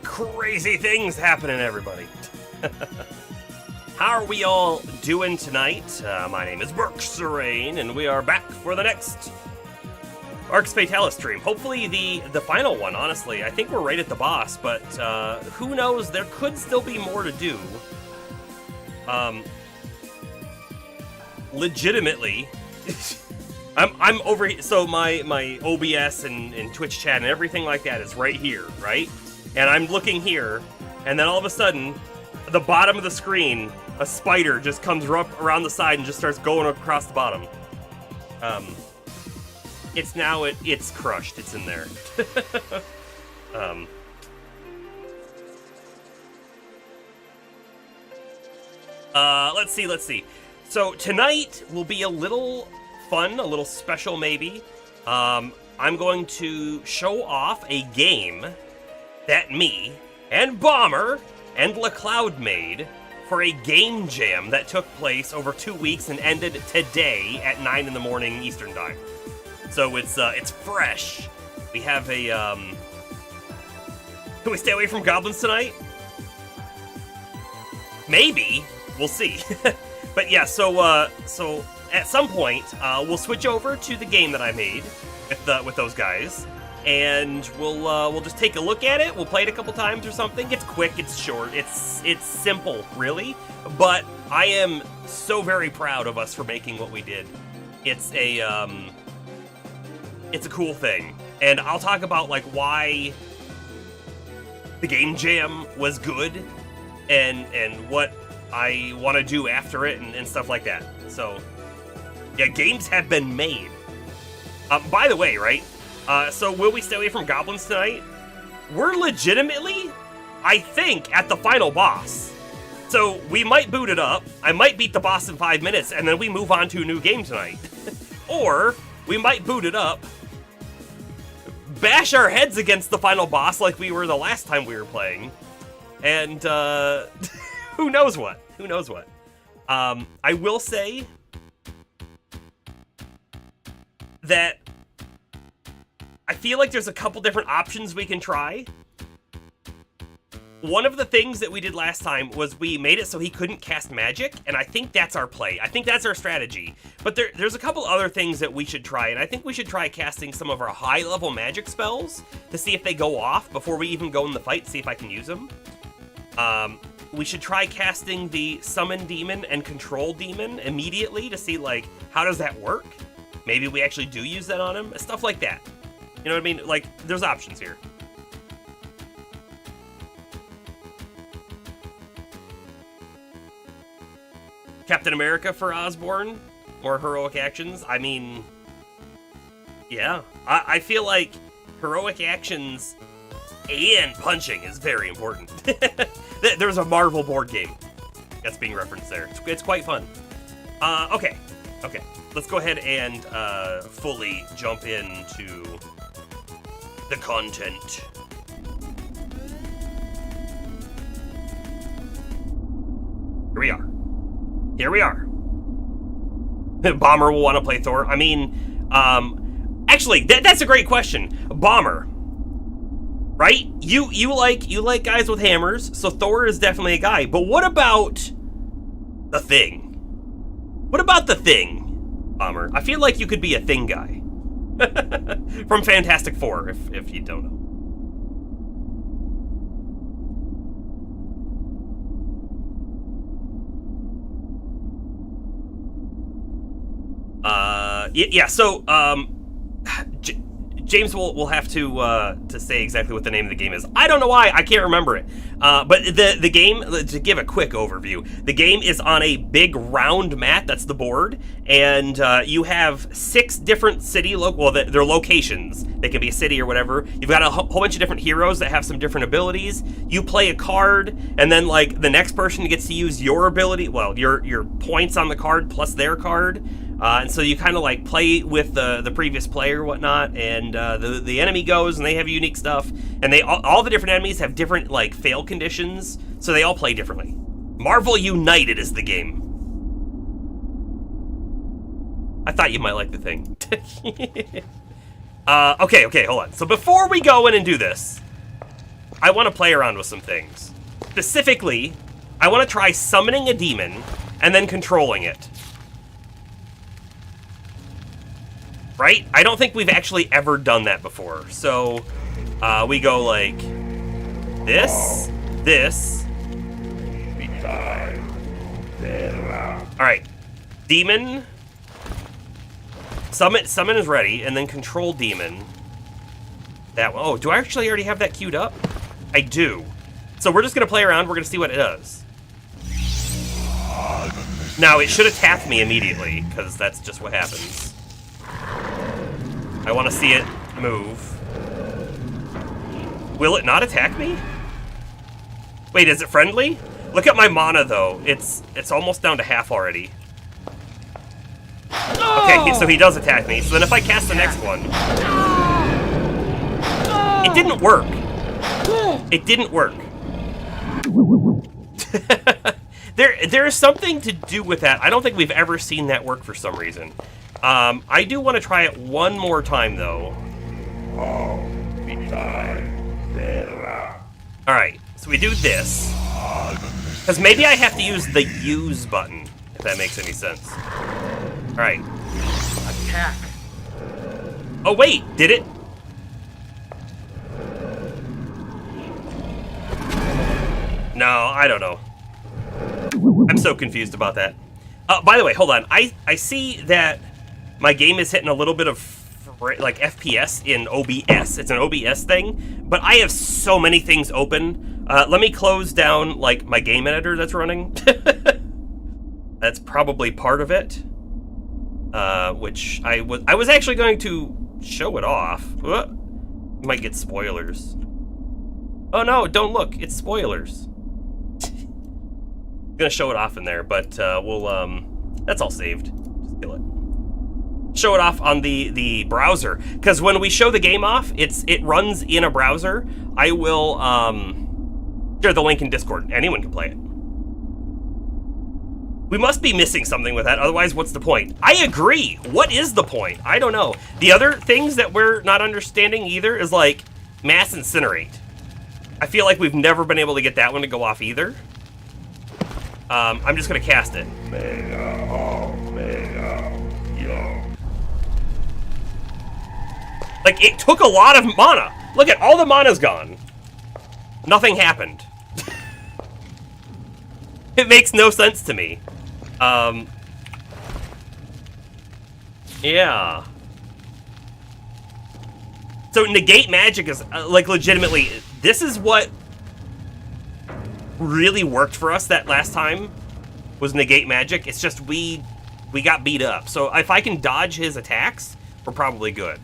Crazy things happening, everybody. How are we all doing tonight? My name is Arx Fatalis, and we are back for the next Arx Fatalis stream. Hopefully the final one, honestly. I think we're right at the boss, but who knows? There could still be more to do. Legitimately, I'm over here. So my OBS and Twitch chat and everything like that is right here, right? And I'm looking here, and then all of a sudden, the bottom of the screen, a spider just comes up around the side and just starts going across the bottom. It's crushed. It's in there. Let's see. So tonight will be a little fun, a little special maybe. I'm going to show off a game that me and Bomber and LeCloud made for a game jam that took place over 2 weeks and ended today at 9 in the morning Eastern time. So it's fresh. We have a can we stay away from goblins tonight? Maybe. We'll see. But yeah, so at some point we'll switch over to the game that I made with those guys. And we'll just take a look at it. We'll play it a couple times or something. It's quick, it's short, it's simple, really. But I am so very proud of us for making what we did. It's a cool thing, and I'll talk about like why the game jam was good, and what I want to do after it, and stuff like that. So yeah, games have been made. By the way, right? So will we stay away from goblins tonight? We're legitimately, I think, at the final boss. So we might boot it up. I might beat the boss in 5 minutes, and then we move on to a new game tonight. Or we might boot it up, bash our heads against the final boss like we were the last time we were playing, and who knows what? Who knows what? I will say that I feel like there's a couple different options we can try. One of the things that we did last time was we made it so he couldn't cast magic, and I think that's our play. I think that's our strategy. But there's a couple other things that we should try, and I think we should try casting some of our high-level magic spells to see if they go off before we even go in the fight, see if I can use them. We should try casting the Summon Demon and Control Demon immediately to see, like, how does that work? maybe we actually do use that on him. Stuff like that. You know what I mean? Like, there's options here. Captain America for Osborn? Or heroic actions? I mean, yeah. I feel like heroic actions and punching is very important. There's a Marvel board game that's being referenced there. It's quite fun. Okay. Let's go ahead and fully jump into the content. Here we are. Bomber will want to play Thor. I mean, actually, that's a great question. Bomber, right? You like guys with hammers, so Thor is definitely a guy. But what about the Thing? What about the Thing, Bomber? I feel like you could be a Thing guy from Fantastic Four, if you don't know. Yeah, so, James will have to say exactly what the name of the game is. I don't know why, I can't remember it. But the game, to give a quick overview, the game is on a big round mat, that's the board, and you have 6 different city, they're locations. They can be a city or whatever. You've got a whole bunch of different heroes that have some different abilities. You play a card, and then, like, the next person gets to use your ability, well, your points on the card plus their card. And so you kind of like play with the previous player, whatnot, and the enemy goes, and they have unique stuff, and all the different enemies have different like fail conditions, so they all play differently. Marvel United is the game. I thought you might like the Thing. Okay, hold on. So before we go in and do this, I want to play around with some things. Specifically, I want to try summoning a demon and then controlling it. Right? I don't think we've actually ever done that before. So, we go like this. Alright. Demon. Summon is ready, and then control demon. That one. Oh, do I actually already have that queued up? I do. So we're just gonna play around, we're gonna see what it does. Now, it should attack me immediately, because that's just what happens. I want to see it move. Will it not attack me? Wait, is it friendly? Look at my mana, though. It's almost down to half already. Okay, so he does attack me. So then if I cast the next one... It didn't work. It didn't work. There is something to do with that. I don't think we've ever seen that work for some reason. I do want to try it one more time, though. Alright, so we do this. Because maybe I have to use the use button, if that makes any sense. Alright. Attack. Oh, wait, did it? No, I don't know. I'm so confused about that. By the way, hold on. I see that my game is hitting a little bit of like FPS in OBS. It's an OBS thing, but I have so many things open. Let me close down like my game editor that's running. That's probably part of it. Which I was actually going to show it off. Might get spoilers. Oh no, don't look. It's spoilers. Gonna show it off in there, but we'll that's all saved. Just kill it. Show it off on the browser, because when we show the game off, it runs in a browser. I will share the link in Discord. Anyone can play it. We must be missing something with that, otherwise what's the point? I agree. What is the point? I don't know. The other things that we're not understanding either is like mass incinerate. I feel like we've never been able to get that one to go off either. I'm just gonna cast it. Like, it took a lot of mana. Look at all the mana's gone. Nothing happened. It makes no sense to me. Yeah. So negate magic is, like, legitimately, this is what really worked for us that last time, was negate magic. It's just we got beat up. So if I can dodge his attacks, we're probably good.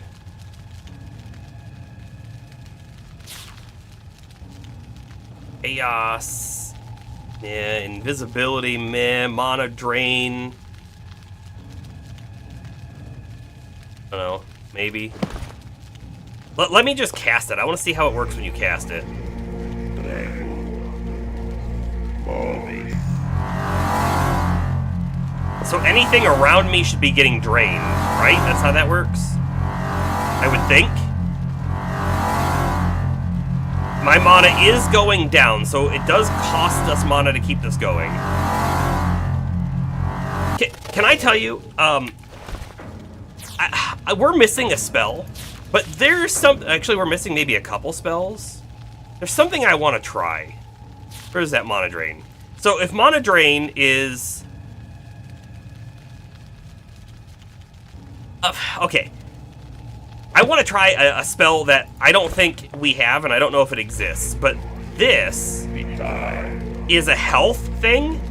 Chaos. Yeah, invisibility, meh, mana drain. I don't know, maybe. Let me just cast it. I want to see how it works when you cast it. So anything around me should be getting drained, right? That's how that works? I would think. My mana is going down, so it does cost us mana to keep this going. Can I tell you, we're missing a spell, but there's some, actually we're missing maybe a couple spells. There's something I want to try. Where's that mana drain? So if mana drain is... okay. I want to try a spell that I don't think we have, and I don't know if it exists, but this is a health thing.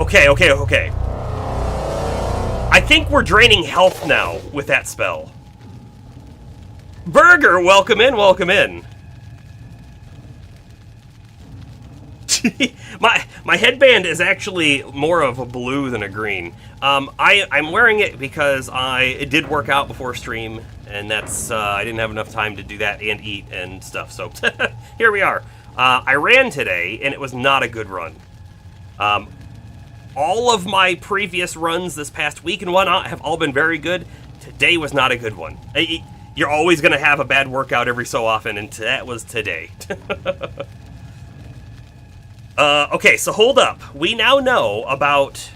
Okay. I think we're draining health now with that spell. Burger, welcome in. My headband is actually more of a blue than a green. I'm wearing it because it did work out before stream, and that's I didn't have enough time to do that and eat and stuff. So here we are. I ran today, and it was not a good run. All of my previous runs this past week and whatnot have all been very good. Today was not a good one. You're always going to have a bad workout every so often, and that was today. Okay, so hold up. We now know about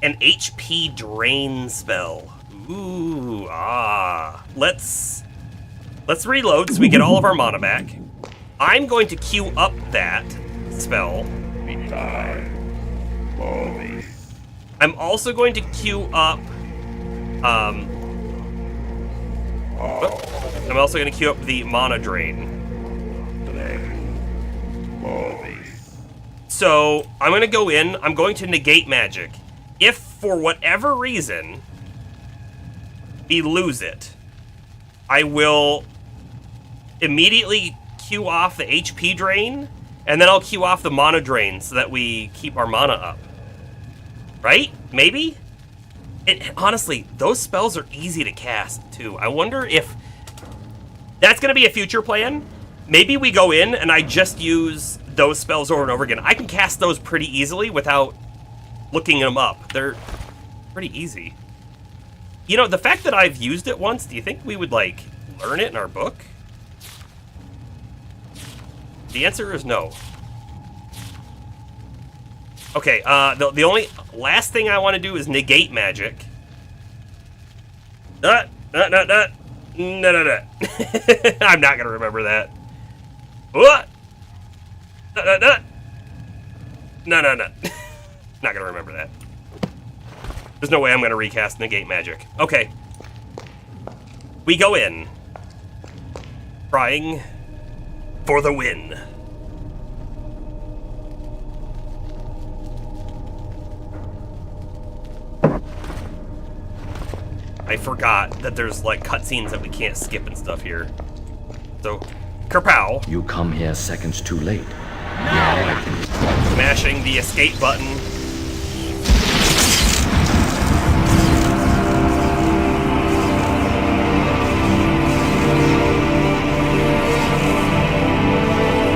an HP drain spell. Ooh, Let's reload so we get all of our mana back. I'm going to queue up that spell. I'm also going to queue up... I'm also going to queue up the mana drain. So, I'm going to go in, I'm going to negate magic. If, for whatever reason, we lose it, I will immediately queue off the HP drain, and then I'll queue off the mana drain so that we keep our mana up. Right? Maybe? Honestly, those spells are easy to cast, too. I wonder if... that's going to be a future plan. Maybe we go in and I just use those spells over and over again. I can cast those pretty easily without looking them up. They're pretty easy. You know, the fact that I've used it once, do you think we would, like, learn it in our book? The answer is no. Okay, the only last thing I want to do is negate magic. No. I'm not going to remember that. What? No. Not gonna remember that. There's no way I'm gonna recast negate magic. Okay. We go in. Trying for the win. I forgot that there's like cutscenes that we can't skip and stuff here. So, kerpow. You come here seconds too late. Smashing the escape button.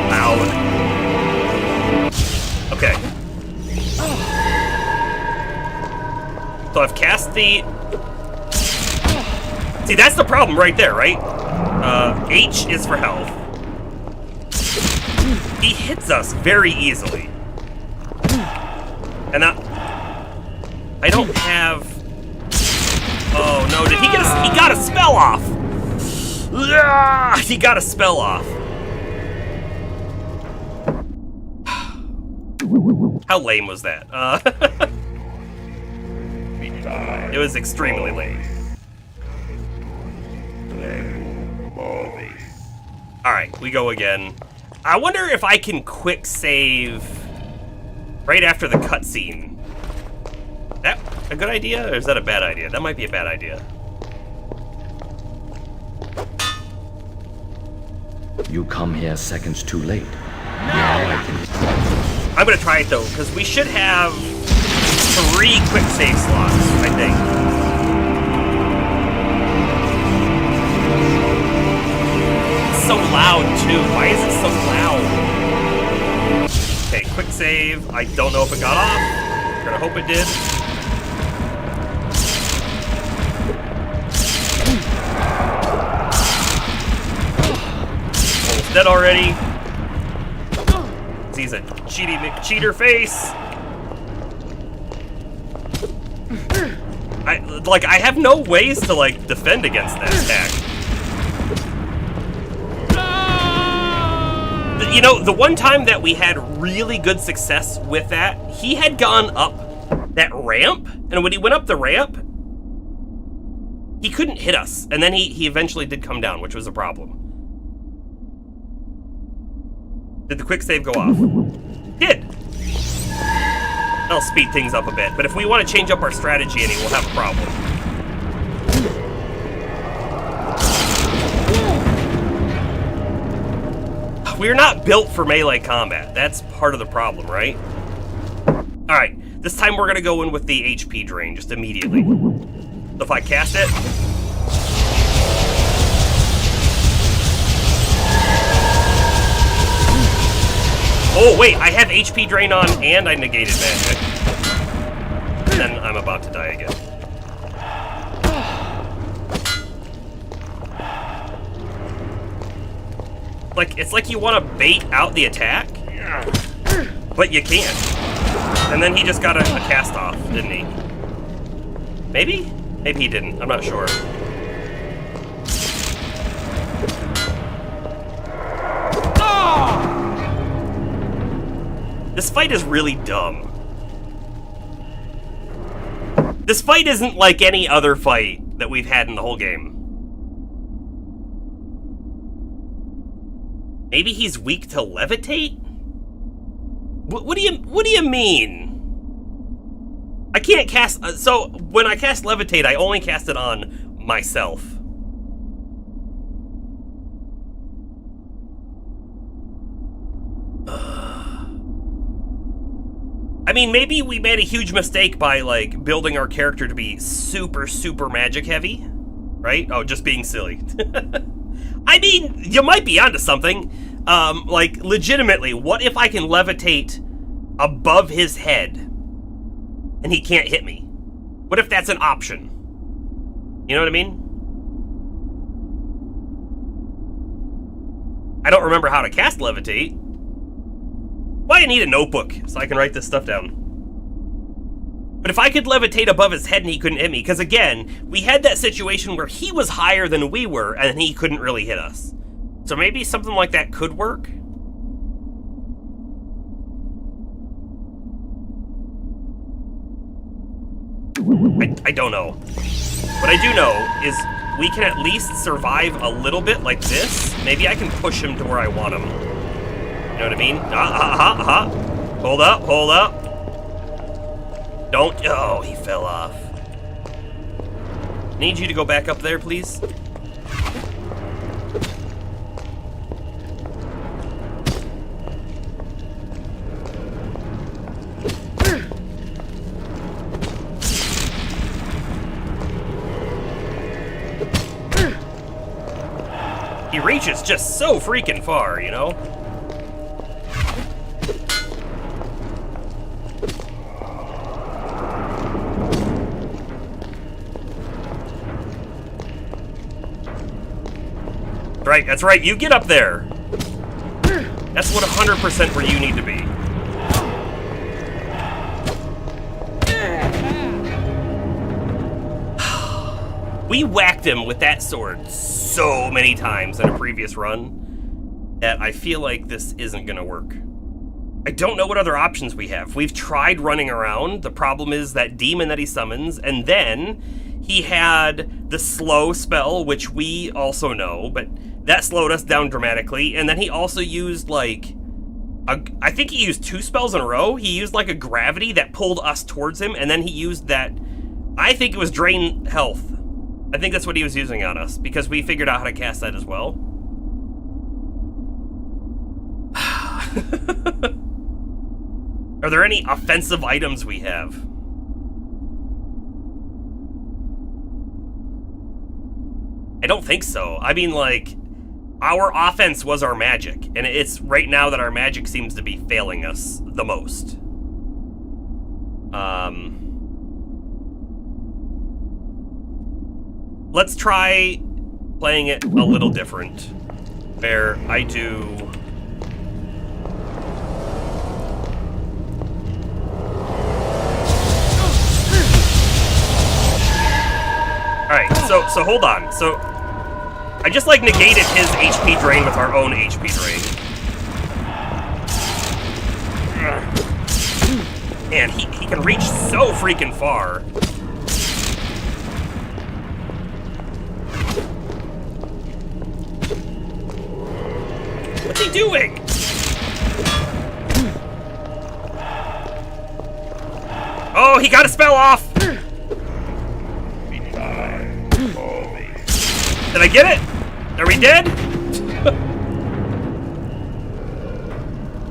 Loud. Okay. So I've cast the... see, that's the problem right there, right? H is for health. He hits us very easily. And I don't have... oh no, did he get he got a spell off! He got a spell off. How lame was that? It was extremely lame. Alright, we go again. I wonder if I can quick save right after the cutscene. That a good idea, or is that a bad idea? That might be a bad idea. You come here seconds too late. Now I can... I'm gonna try it though, because we should have 3 quick save slots, I think. It's so loud too. Why is it so loud? Okay, quick save. I don't know if it got off. I'm gonna hope it did. Almost dead already. He's a cheaty McCheater face. I have no ways to like defend against that attack. You know, the one time that we had really good success with that, he had gone up that ramp, and when he went up the ramp, he couldn't hit us, and then he eventually did come down, which was a problem. Did the quick save go off? Did. That'll speed things up a bit, but if we want to change up our strategy any, we'll have a problem. We're not built for melee combat. That's part of the problem, right? Alright, this time we're gonna go in with the HP drain just immediately. So if I cast it... Oh wait, I have HP drain on and I negated magic. And then I'm about to die again. Like, it's like you want to bait out the attack, but you can't. And then he just got a cast off, didn't he? Maybe? Maybe he didn't. I'm not sure. This fight is really dumb. This fight isn't like any other fight that we've had in the whole game. Maybe he's weak to levitate? What do you mean? I can't cast... so, when I cast levitate, I only cast it on myself. I mean, maybe we made a huge mistake by, like, building our character to be super, super magic heavy, right? Oh, just being silly. I mean, you might be onto something. Like, legitimately, what if I can levitate above his head and he can't hit me? What if that's an option? You know what I mean? I don't remember how to cast levitate. Why I need a notebook so I can write this stuff down. But if I could levitate above his head and he couldn't hit me, because again, we had that situation where he was higher than we were and he couldn't really hit us. So maybe something like that could work? I don't know. What I do know is we can at least survive a little bit like this. Maybe I can push him to where I want him. You know what I mean? Hold up, hold up. Don't, oh, he fell off. Need you to go back up there, please. He reaches just so freaking far, you know? Right, that's right, you get up there. That's what 100% where you need to be. We whacked him with that sword so many times in a previous run that I feel like this isn't gonna work. I don't know what other options we have. We've tried running around. The problem is that demon that he summons, and then he had the slow spell, which we also know, but that slowed us down dramatically. And then he also used, like, I think he used 2 spells in a row. He used, like, a gravity that pulled us towards him, and then he used that, I think it was drain health. I think that's what he was using on us, because we figured out how to cast that as well. Are there any offensive items we have? I don't think so. I mean, like, our offense was our magic, and it's right now that our magic seems to be failing us the most. Let's try playing it a little different, where I do... Alright, so hold on. So, I just, like, negated his HP drain with our own HP drain. Man, he can reach so freaking far. What's he doing? Oh, he got a spell off! Did I get it? Are we dead?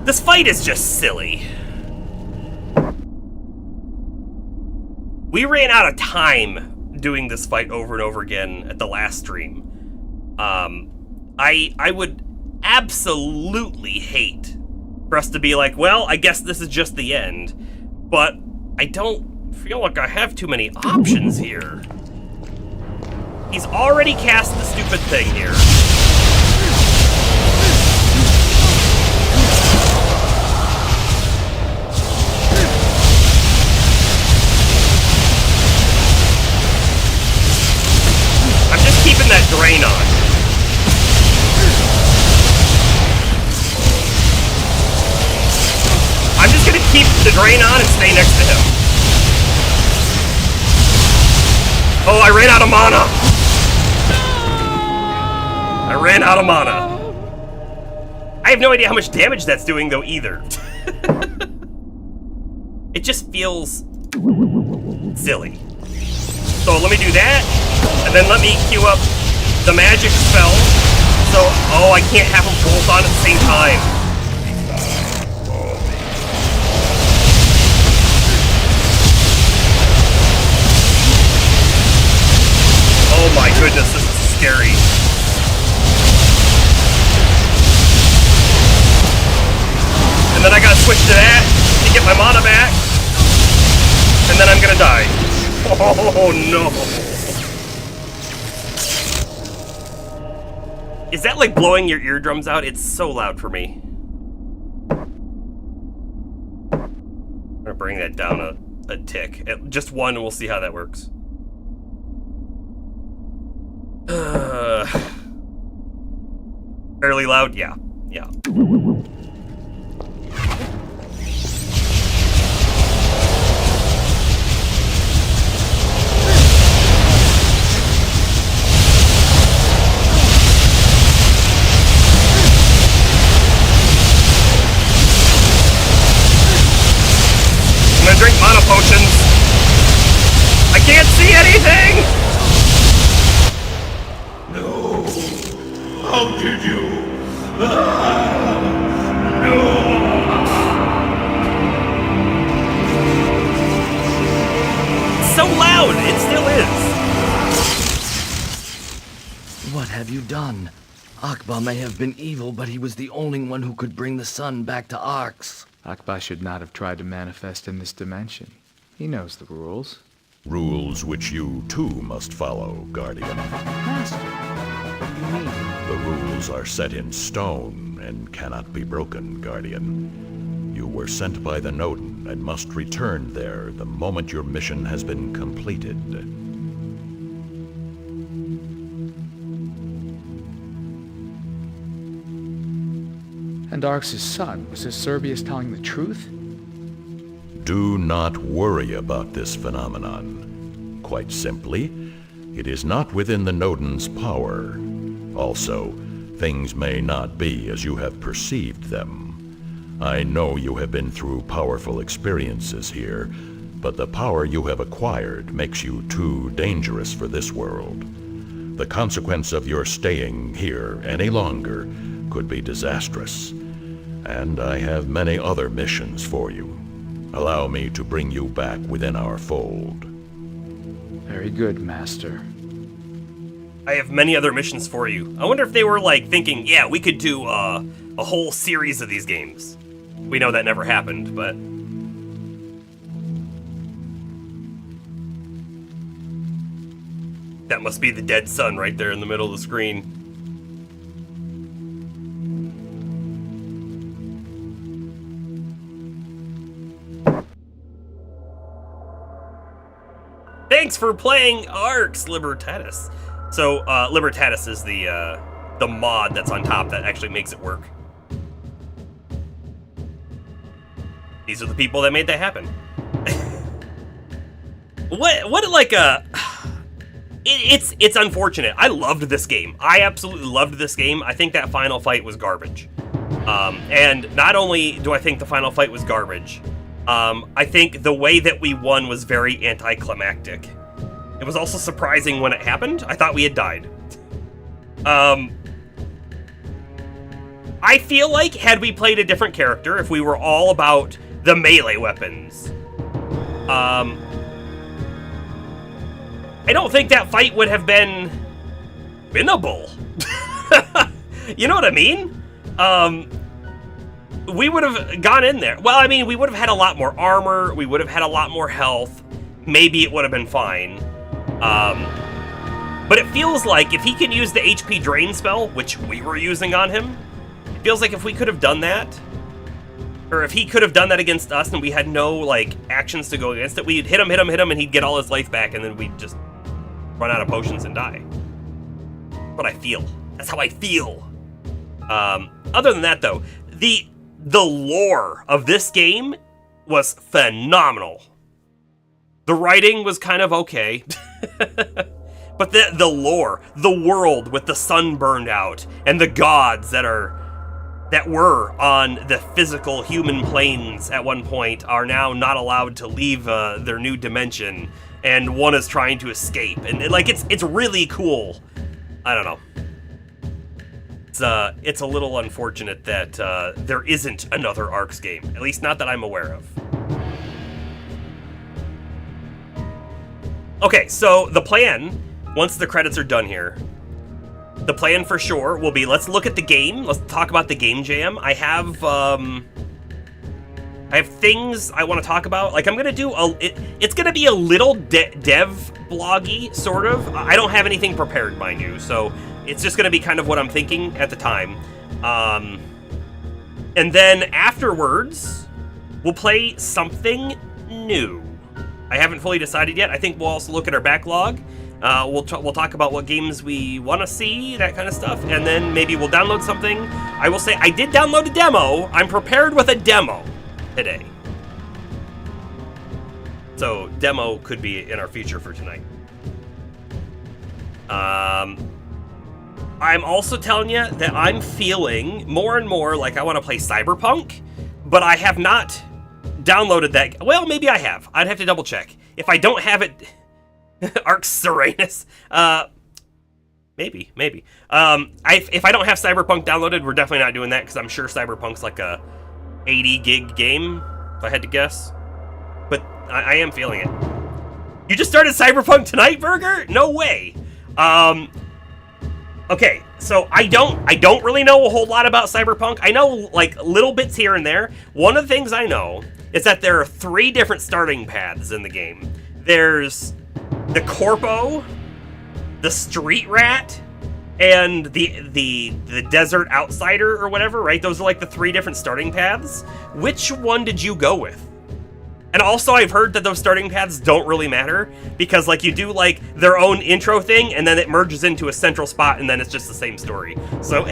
This fight is just silly. We ran out of time doing this fight over and over again at the last stream. I would absolutely hate for us to be like, well, I guess this is just the end. But I don't feel like I have too many options here. He's already cast the stupid thing here. I'm just keeping that drain on. I'm just gonna keep the drain on and stay next to him. Oh, I ran out of mana! I ran out of mana. I have no idea how much damage that's doing, though, either. It just feels silly. So let me do that, and then let me queue up the magic spell. So, oh, I can't have them both on at the same time. Oh my goodness, this is scary. And then I gotta switch to that to get my mana back. And then I'm gonna die. Oh no. Is that like blowing your eardrums out? It's so loud for me. I'm gonna bring that down a tick. Just one, and we'll see how that works. Fairly loud? Yeah. Yeah. I'm gonna drink mana potions. I can't see anything! No. How could you? No. It's so loud! It still is! What have you done? Akbar may have been evil, but he was the only one who could bring the sun back to Arx. Akbar should not have tried to manifest in this dimension. He knows the rules. Rules which you too must follow, Guardian. Master, what do you mean? The rules are set in stone and cannot be broken, Guardian. You were sent by the Nodin and must return there the moment your mission has been completed. And Arx's son, was Cerberus telling the truth? Do not worry about this phenomenon. Quite simply, it is not within the Noden's power. Also, things may not be as you have perceived them. I know you have been through powerful experiences here, but the power you have acquired makes you too dangerous for this world. The consequence of your staying here any longer could be disastrous, and I have many other missions for you. Allow me to bring you back within our fold. Very good, Master. I have many other missions for you. I wonder if they were like thinking, yeah, we could do a whole series of these games. We know that never happened, but... That must be the dead sun right there in the middle of the screen. Thanks for playing Arx Libertatis. So, Libertatis is the mod that's on top that actually makes it work. These are the people that made that happen. What like a... It's unfortunate. I loved this game. I absolutely loved this game. I think that final fight was garbage. And not only do I think the final fight was garbage, I think the way that we won was very anticlimactic. It was also surprising when it happened. I thought we had died. I feel like had we played a different character, if we were all about the melee weapons, I don't think that fight would have been winnable. You know what I mean? We would have gone in there. Well, I mean, we would have had a lot more armor. We would have had a lot more health. Maybe it would have been fine. But it feels like if he can use the HP drain spell, which we were using on him, it feels like if we could have done that, or if he could have done that against us and we had no, like, actions to go against it, we'd hit him, and he'd get all his life back, and then we'd just run out of potions and die. That's what I feel. That's how I feel. Other than that, though, the lore of this game was phenomenal. The writing was kind of okay. But the lore, the world with the sun burned out, and the gods that were on the physical human planes at one point are now not allowed to leave their new dimension, and one is trying to escape, and like it's really cool. I don't know. It's a little unfortunate that there isn't another Arx game, at least not that I'm aware of. Okay, so the plan, once the credits are done here, the plan for sure will be, let's look at the game. Let's talk about the game jam. I have things I want to talk about. Like, I'm going to do it's going to be a little dev bloggy, sort of. I don't have anything prepared, mind you, so it's just going to be kind of what I'm thinking at the time. And then afterwards, we'll play something new. I haven't fully decided yet. I think we'll also look at our backlog. We'll talk about what games we want to see, that kind of stuff, and then maybe we'll download something. I will say I did download a demo. I'm prepared with a demo today. So demo could be in our future for tonight. I'm also telling you that I'm feeling more and more like I want to play Cyberpunk, but I have not downloaded that. Well, maybe I have. I'd have to double check. If I don't have it, Arx Serenus. Maybe. If I don't have Cyberpunk downloaded, we're definitely not doing that, because I'm sure Cyberpunk's like a 80 gig game, if I had to guess. But I am feeling it. You just started Cyberpunk tonight, Burger? No way. Okay, so I don't really know a whole lot about Cyberpunk. I know like little bits here and there. One of the things I know is that there are 3 different starting paths in the game. There's the Corpo, the Street Rat, and the Desert Outsider or whatever, right? Those are like the 3 different starting paths. Which one did you go with? And also, I've heard that those starting paths don't really matter, because like you do like their own intro thing, and then it merges into a central spot, and then it's just the same story. So,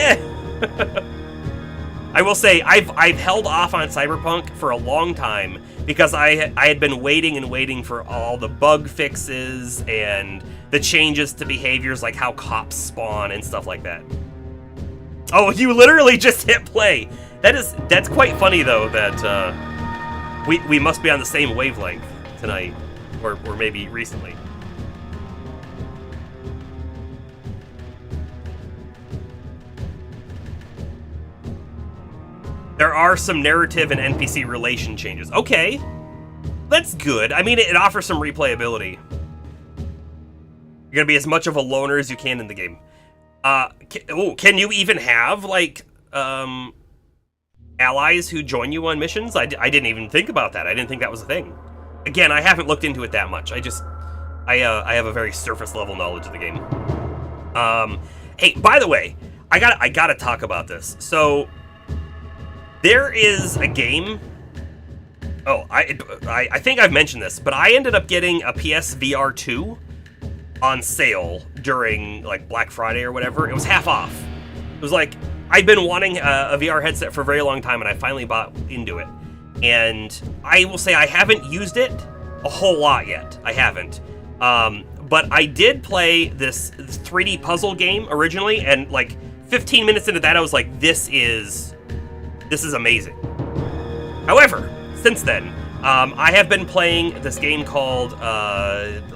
I will say I've held off on Cyberpunk for a long time because I had been waiting and waiting for all the bug fixes and the changes to behaviors, like how cops spawn and stuff like that. Oh, you literally just hit play. That's quite funny though that we must be on the same wavelength tonight, or maybe recently. There are some narrative and NPC relation changes. Okay, that's good. I mean, it offers some replayability. You're gonna be as much of a loner as you can in the game. Can you even have, like, allies who join you on missions? I didn't even think about that. I didn't think that was a thing. Again, I haven't looked into it that much. I have a very surface level knowledge of the game. Hey, by the way, I gotta talk about this. So, there is a game. Oh, I think I've mentioned this, but I ended up getting a PS VR 2 on sale during, like, Black Friday or whatever. It was half off. It was like, I'd been wanting a VR headset for a very long time, and I finally bought into it. And I will say I haven't used it a whole lot yet. I haven't. But I did play this 3D puzzle game originally, and like 15 minutes into that, I was like, this is amazing. However, since then, I have been playing this game called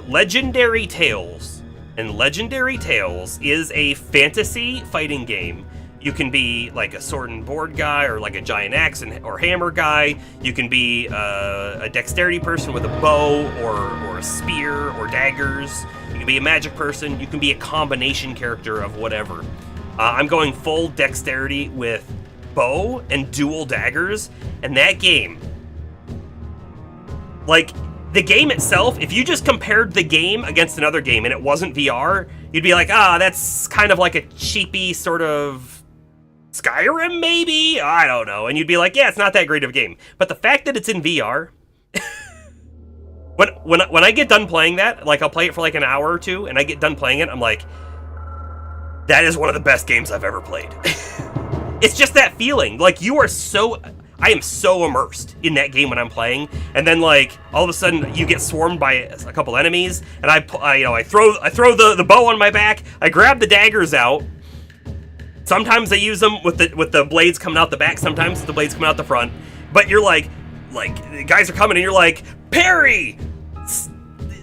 Legendary Tales. And Legendary Tales is a fantasy fighting game. You can be like a sword and board guy, or like a giant axe or hammer guy. You can be a dexterity person with a bow or a spear or daggers. You can be a magic person. You can be a combination character of whatever. I'm going full dexterity with bow and dual daggers, and that game, like, the game itself, if you just compared the game against another game and it wasn't VR, you'd be like, that's kind of like a cheapy sort of Skyrim, maybe? I don't know. And you'd be like, yeah, it's not that great of a game. But the fact that it's in VR, when I get done playing that, like, I'll play it for like an hour or two, and I get done playing it, I'm like, that is one of the best games I've ever played. It's just that feeling. Like, I am so immersed in that game when I'm playing, and then, like, all of a sudden you get swarmed by a couple enemies, and I throw the bow on my back, I grab the daggers out. Sometimes I use them with the blades coming out the back, sometimes the blades coming out the front, but you're like the guys are coming and you're like, parry,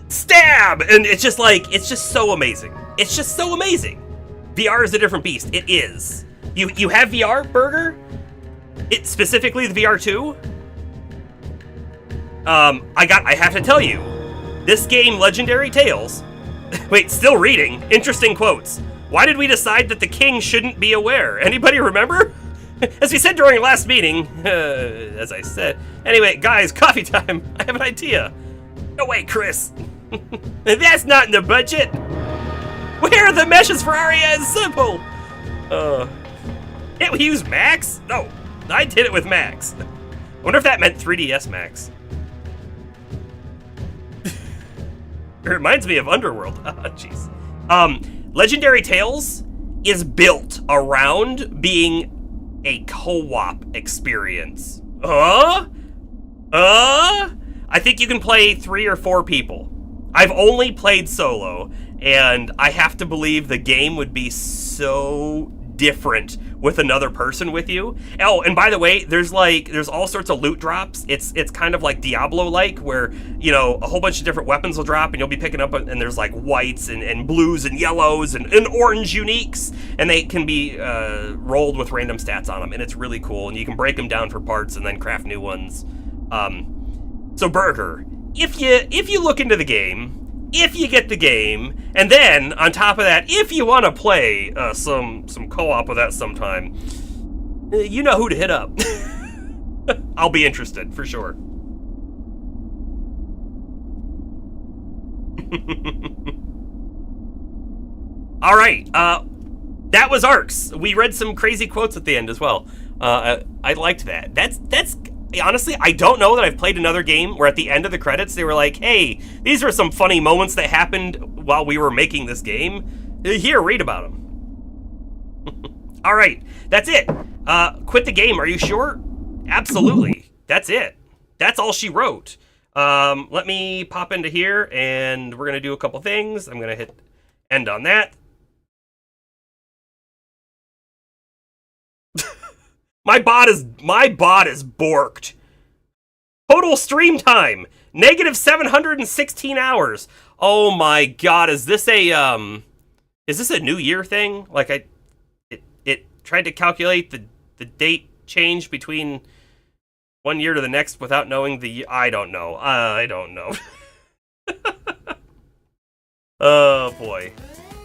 stab, and it's just so amazing. It's just so amazing. VR is a different beast. It is. You have VR, Burger? It specifically the VR 2. I have to tell you, this game, Legendary Tales. Wait, still reading. Interesting quotes. Why did we decide that the king shouldn't be aware? Anybody remember? As we said during last meeting, as I said. Anyway, guys, coffee time. I have an idea. No way, Chris. That's not in the budget. Where are the meshes for Aria and Simple? Can't we use Max? No. I did it with Max. I wonder if that meant 3DS Max. It reminds me of Underworld. Jeez. Legendary Tales is built around being a co-op experience. I think you can play 3 or 4 people. I've only played solo, and I have to believe the game would be so different with another person with you. Oh, and by the way, there's all sorts of loot drops. It's kind of like Diablo-like, where, you know, a whole bunch of different weapons will drop, and you'll be picking up, and there's like whites and blues and yellows and orange uniques, and they can be rolled with random stats on them, and it's really cool, and you can break them down for parts and then craft new ones. So Burger, if you look into the game, if you get the game, and then, on top of that, if you want to play some co-op with that sometime, you know who to hit up. I'll be interested, for sure. All right, that was Arx. We read some crazy quotes at the end as well. I liked that. That's honestly, I don't know that I've played another game where at the end of the credits they were like, hey, these are some funny moments that happened while we were making this game. Here, read about them. All right, that's it. Quit the game. Are you sure? Absolutely. That's it. That's all she wrote. Let me pop into here, and we're gonna do a couple things. I'm gonna hit end on that. My bot is borked. Total stream time -716 hours. Oh my god, is this a New Year thing? Like it tried to calculate the date change between one year to the next without knowing the... I don't know. Oh boy.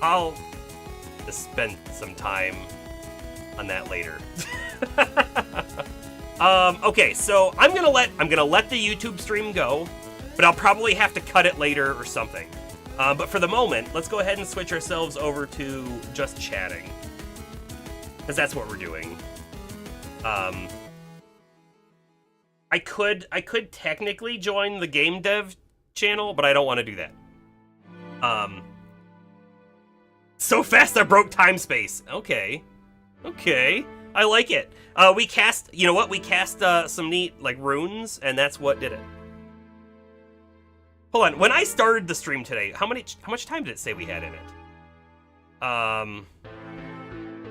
I'll just spend some time on that later. Okay, so I'm gonna let the YouTube stream go, but I'll probably have to cut it later or something. But for the moment, let's go ahead and switch ourselves over to just chatting, because that's what we're doing. I could technically join the game dev channel, but I don't want to do that. So fast I broke time space. Okay, I like it. We cast, you know what? We cast some neat like runes, and that's what did it. Hold on. When I started the stream today, how much time did it say we had in it?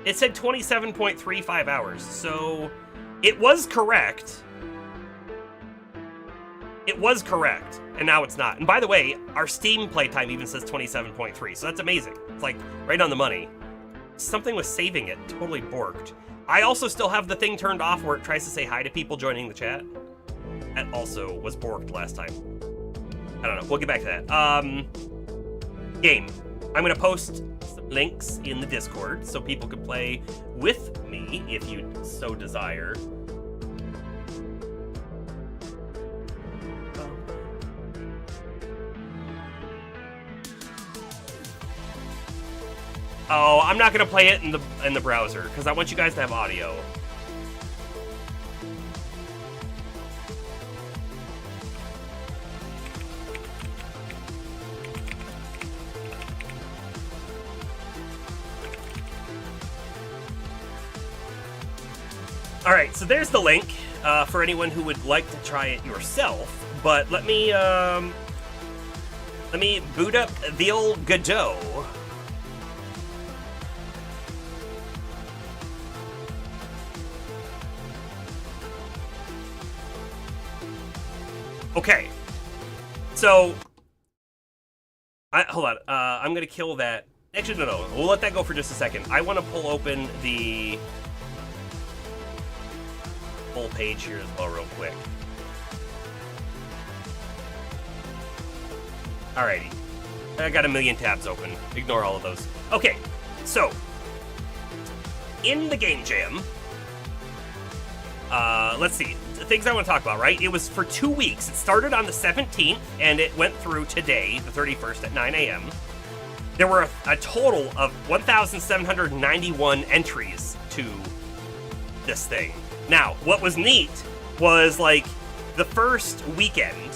It said 27.35 hours. So it was correct. It was correct, and now it's not. And by the way, our Steam playtime even says 27.3, so that's amazing. It's like right on the money. Something was saving it, totally borked. I also still have the thing turned off where it tries to say hi to people joining the chat. That also was borked last time. I don't know, we'll get back to that. Game. I'm gonna post some links in the Discord so people can play with me if you so desire. Oh, I'm not gonna play it in the browser because I want you guys to have audio. All right, so there's the link for anyone who would like to try it yourself. But let me boot up the old Godot. Okay, so hold on. I'm gonna kill that. Actually, no. We'll let that go for just a second. I want to pull open the full page here as well, real quick. Alrighty, I got a million tabs open. Ignore all of those. Okay, so in the game jam, let's see. The things I want to talk about, right? It was for 2 weeks. It started on the 17th, and it went through today, the 31st, at 9 a.m. There were a total of 1,791 entries to this thing. Now, what was neat was, like, the first weekend,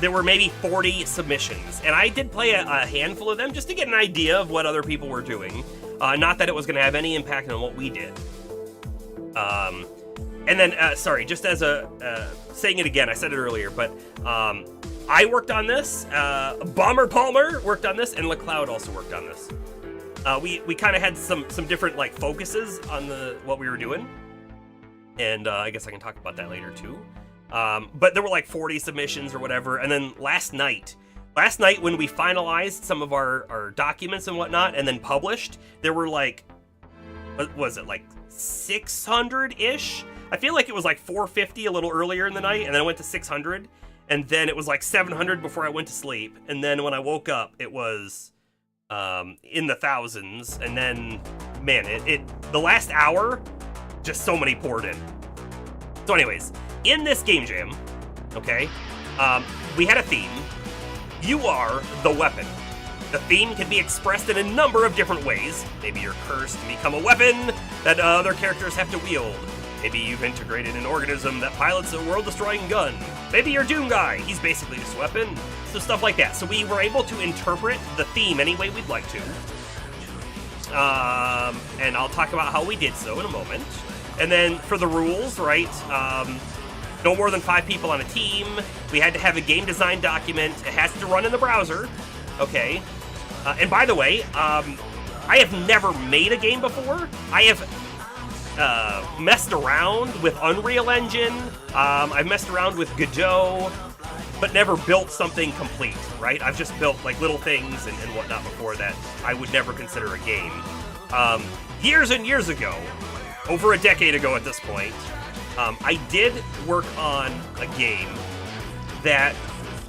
there were maybe 40 submissions, and I did play a handful of them just to get an idea of what other people were doing. Not that it was going to have any impact on what we did. And then, sorry, just as saying it again, I said it earlier, but I worked on this, Bomber Palmer worked on this, and LeCloud also worked on this. We kind of had some different, like, focuses on what we were doing, and I guess I can talk about that later, too. But there were, like, 40 submissions or whatever, and then last night when we finalized some of our documents and whatnot, and then published, there were, like, what was it, like, 600-ish? I feel like it was like 450 a little earlier in the night, and then I went to 600, and then it was like 700 before I went to sleep, and then when I woke up, it was in the thousands, and then, man, the last hour, just so many poured in. So anyways, in this game jam, okay, we had a theme. You are the weapon. The theme can be expressed in a number of different ways. Maybe you're cursed and become a weapon that other characters have to wield. Maybe you've integrated an organism that pilots a world-destroying gun. Maybe you're Doom Guy. He's basically just a weapon. So stuff like that. So we were able to interpret the theme any way we'd like to. and I'll talk about how we did so in a moment. And then for the rules, right, no more than 5 people on a team. We had to have a game design document. It has to run in the browser, okay? And by the way, I have never made a game before. I have messed around with Unreal Engine. I've messed around with Godot, but never built something complete, right? I've just built like little things and whatnot before that I would never consider a game. Years and years ago, over a decade ago at this point, I did work on a game that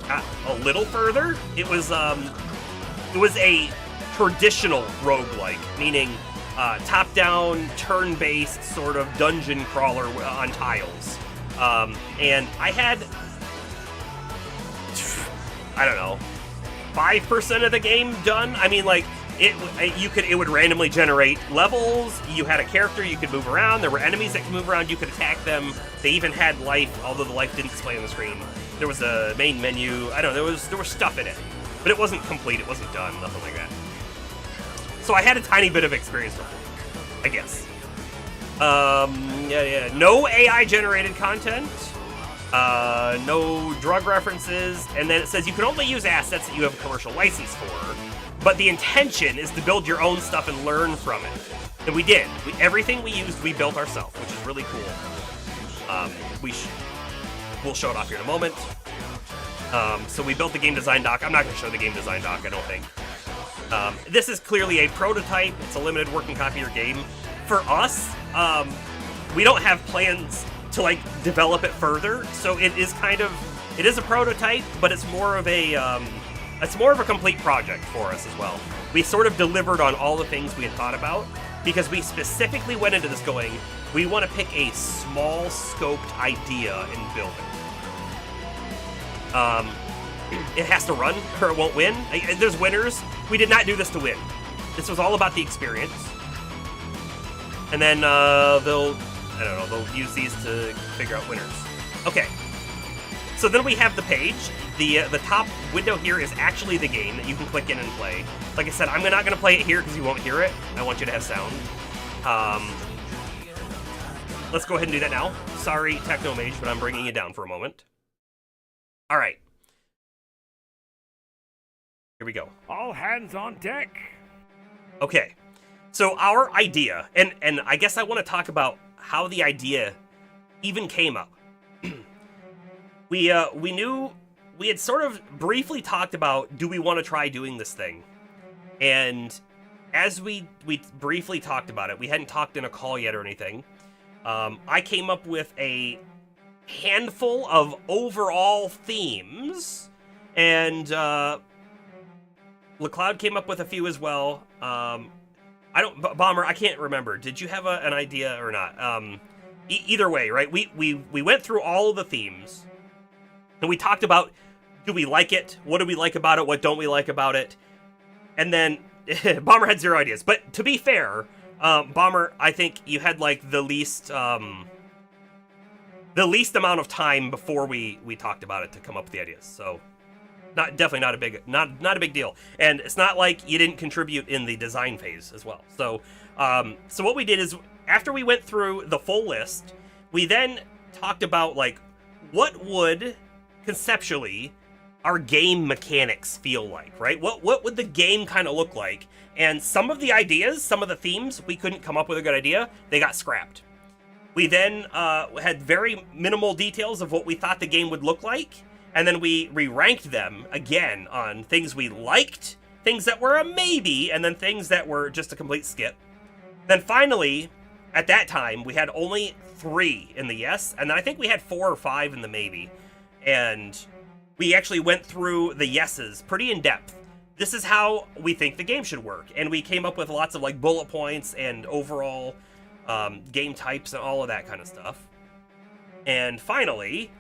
got a little further. It was a traditional roguelike, meaning top-down, turn-based sort of dungeon crawler on tiles. And I had, I don't know, 5% of the game done. I mean, like, it would randomly generate levels. You had a character, you could move around. There were enemies that could move around. You could attack them. They even had life, although the life didn't display on the screen. There was a main menu. I don't know. There was stuff in it, but it wasn't complete. It wasn't done. Nothing like that. So I had a tiny bit of experience with it, I guess. Yeah. No AI generated content. No drug references, and then it says you can only use assets that you have a commercial license for, but the intention is to build your own stuff and learn from it. And we did. Everything we used, we built ourselves, which is really cool. We'll show it off here in a moment. So we built the game design doc. I'm not going to show the game design doc, I don't think. This is clearly a prototype. It's a limited working copy of your game. For us, we don't have plans to like develop it further, so it is a prototype, but it's more of a complete project for us as well. We sort of delivered on all the things we had thought about, because we specifically went into this going, we want to pick a small scoped idea and build it. It has to run or it won't win. There's winners. We did not do this to win. This was all about the experience. And then they'll use these to figure out winners. Okay. So then we have the page. The top window here is actually the game that you can click in and play. Like I said, I'm not going to play it here because you won't hear it. I want you to have sound. Let's go ahead and do that now. Sorry, Techno Mage, but I'm bringing you down for a moment. All right. Here we go. All hands on deck. Okay. So our idea, and I guess I want to talk about how the idea even came up. We had sort of briefly talked about, do we want to try doing this thing? And as we briefly talked about it, we hadn't talked in a call yet or anything. I came up with a handful of overall themes, and LeCloud came up with a few as well. Bomber, I can't remember. Did you have an idea or not? Either way, right? We went through all of the themes, and we talked about, do we like it? What do we like about it? What don't we like about it? And then Bomber had 0 ideas. But to be fair, Bomber, I think you had like the least amount of time before we talked about it to come up with the ideas. So definitely not a big deal. And it's not like you didn't contribute in the design phase as well. So what we did is, after we went through the full list, we then talked about like, what would conceptually our game mechanics feel like, right? What would the game kind of look like? And some of the ideas, some of the themes, we couldn't come up with a good idea. They got scrapped. We then had very minimal details of what we thought the game would look like. And then we re-ranked them again on things we liked, things that were a maybe, and then things that were just a complete skip. Then finally, at that time, we had only 3 in the yes, and then I think we had 4 or 5 in the maybe. And we actually went through the yeses pretty in depth. This is how we think the game should work. And we came up with lots of like bullet points and overall game types and all of that kind of stuff. And finally,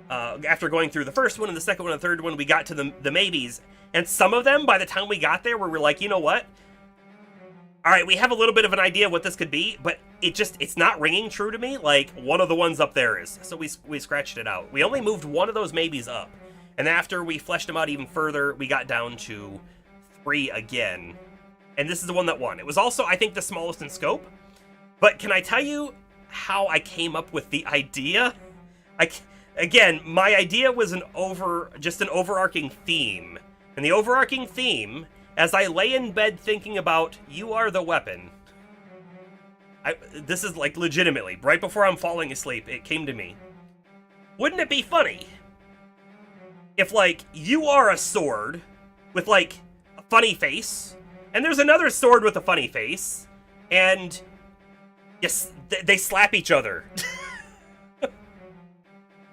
after going through the first one and the second one and the third one, we got to the maybes. And some of them, by the time we got there, we were like, you know what? All right, we have a little bit of an idea of what this could be, but it's not ringing true to me like one of the ones up there is. So we scratched it out. We only moved one of those maybes up. And after we fleshed them out even further, we got down to 3 again. and this is the one that won. It was also, I think, the smallest in scope. But can I tell you how I came up with the idea? Again, my idea was just an overarching theme. And the overarching theme, as I lay in bed thinking about, you are the weapon. This is like legitimately, right before I'm falling asleep, it came to me. Wouldn't it be funny if, like, you are a sword with, like, a funny face, and there's another sword with a funny face, and yes, they slap each other.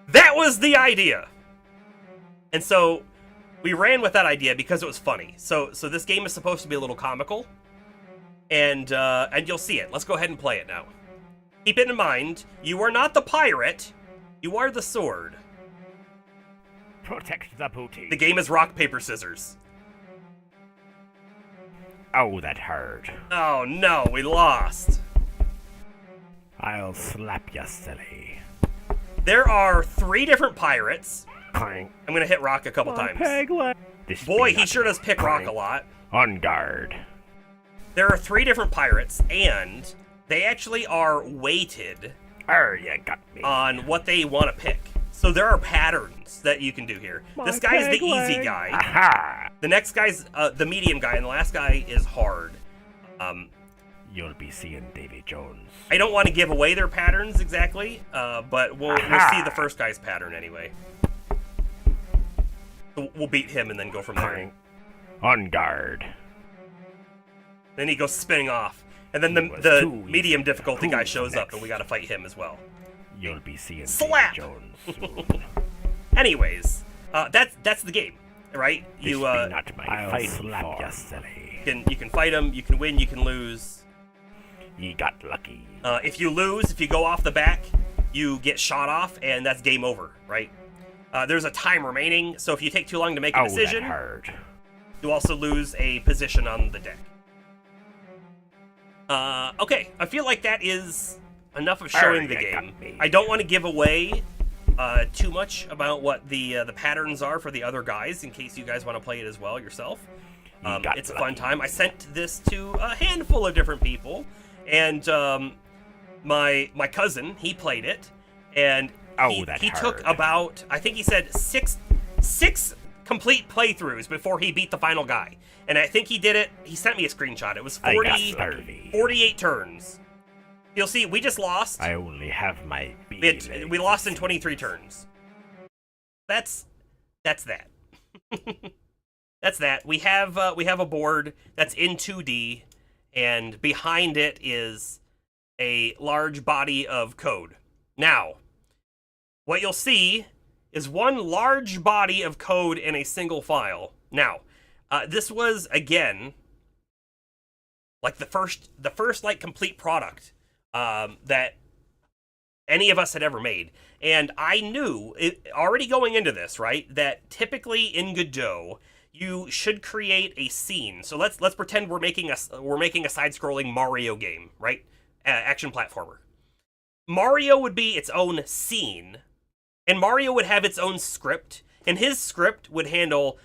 That was the idea. And so we ran with that idea because it was funny. So this game is supposed to be a little comical, and you'll see it. Let's go ahead and play it now. Keep it in mind, you are not the pirate, you are the sword. Protect the booty. The game is rock, paper, scissors. Oh, that hurt. Oh no, we lost. I'll slap ya silly. There are 3 different pirates. Clank. I'm gonna hit rock a couple times. This Boy, be he not sure does pick rock a clank. lot. On guard. There are 3 different pirates, and they actually are weighted You got me. on what they want to pick. So there are patterns that you can do here. This guy's the easy guy. Aha! The next guy's the medium guy, and the last guy is hard. You'll be seeing Davy Jones. I don't want to give away their patterns exactly, but we'll see the first guy's pattern anyway. So we'll beat him and then go from there. Clank. On guard. Then he goes spinning off. And then He was the too easy medium to difficulty guy prove shows up, next. and we gotta fight him as well. You'll be seeing Slap! Davy Jones soon. Anyways, that's the game, right? This You be not my I'll fighting slap form. ya silly. you can fight him, you can win, you can lose. Ye got lucky. If you lose, if you go off the back, you get shot off, and that's game over, right? There's a time remaining, so if you take too long to make a decision, that hurt. you also lose a position on the deck. Okay, I feel like that is enough of showing the you got game. me. I don't want to give away too much about what the patterns are for the other guys, in case you guys want to play it as well yourself. got It's a fun lucky. time. I sent this to a handful of different people, and my cousin, he played it, and he took hurt. about, I think he said six complete playthroughs before he beat the final guy. And I think he did it, he sent me a screenshot. It was I got 40, 48 turns. You'll see, we just lost. I only have my We lost in 23 turns. That's that. That's that. We have a board that's in 2D, and behind it is a large body of code. Now, what you'll see is one large body of code in a single file. Now, this was again like the first like complete product that any of us had ever made. And I knew, already going into this, right, that typically in Godot, you should create a scene. So let's pretend we're making a side-scrolling Mario game, right? Action platformer. Mario would be its own scene, and Mario would have its own script, and his script would handle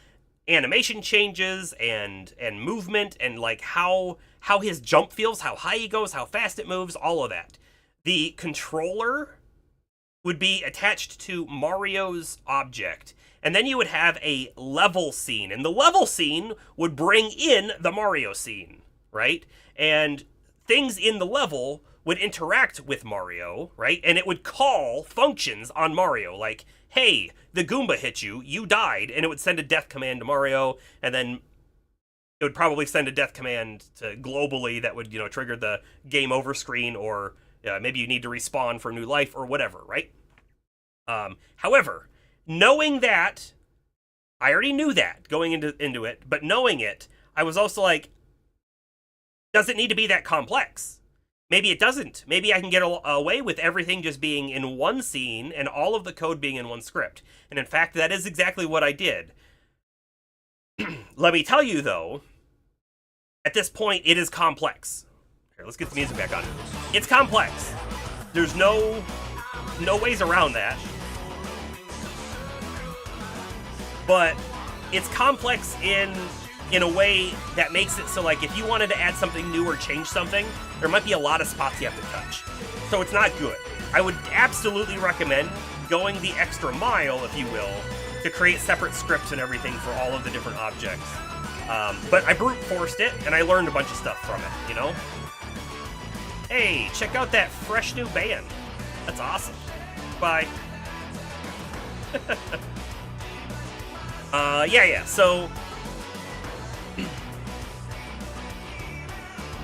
animation changes and movement and like how his jump feels, how high he goes, how fast it moves, all of that. The controller would be attached to Mario's object, and then you would have a level scene, and the level scene would bring in the Mario scene, right? And things in the level would interact with Mario, right? And it would call functions on Mario, like, hey, the Goomba hit you, you died, and it would send a death command to Mario, and then it would probably send a death command to globally that would, trigger the game over screen, or maybe you need to respawn for new life or whatever, right? However, knowing that, I already knew that going into it, but knowing it, I was also like, does it need to be that complex? Maybe it doesn't. Maybe I can get away with everything just being in one scene and all of the code being in one script. And in fact, that is exactly what I did. Let me tell you, though, at this point, it is complex. Here, let's get the music back on. It's complex. There's no ways around that. But it's complex in in a way that makes it so, like, if you wanted to add something new or change something, there might be a lot of spots you have to touch. So it's not good. I would absolutely recommend going the extra mile, if you will, to create separate scripts and everything for all of the different objects. But I brute forced it, and I learned a bunch of stuff from it, you know? Hey, check out that fresh new band. That's awesome. Bye. Yeah, so...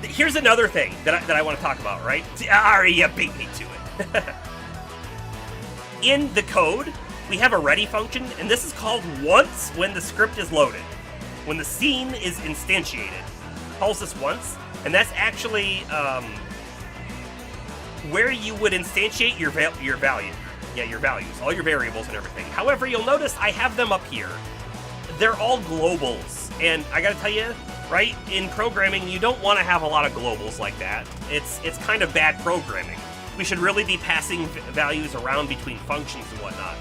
Here's another thing that I want to talk about, right? Ari, you beat me to it. In the code, we have a ready function, and this is called once when the script is loaded. When the scene is instantiated. It calls this once, and that's actually where you would instantiate your value. Yeah, your values, all your variables and everything. However, you'll notice I have them up here. They're all globals, and I gotta tell you, right, in programming, you don't want to have a lot of globals like that. It's kind of bad programming. We should really be passing values around between functions and whatnot.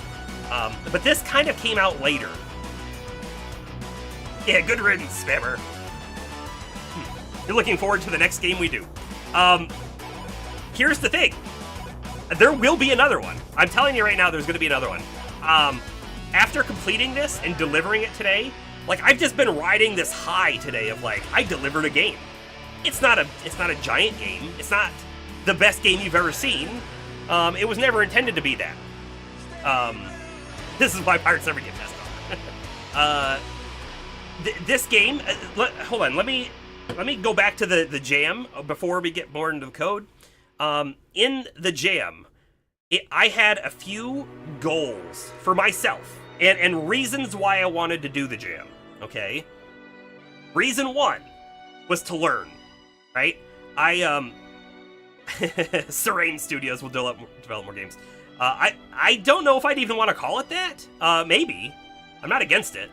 But this kind of came out later. Yeah, good riddance, spammer. You're looking forward to the next game we do. Here's the thing. There will be another one. I'm telling you right now, there's going to be another one. After completing this and delivering it today, like, I've just been riding this high today of, like, I delivered a game. It's not a giant game. It's not the best game you've ever seen. It was never intended to be that. This is why Pirates never get messed up. This game, hold on, let me go back to the jam before we get more into the code. In the jam, I had a few goals for myself and reasons why I wanted to do the jam, okay? Reason one was to learn, right? Serene Studios will develop more games. I don't know if I'd even want to call it that. Maybe. I'm not against it.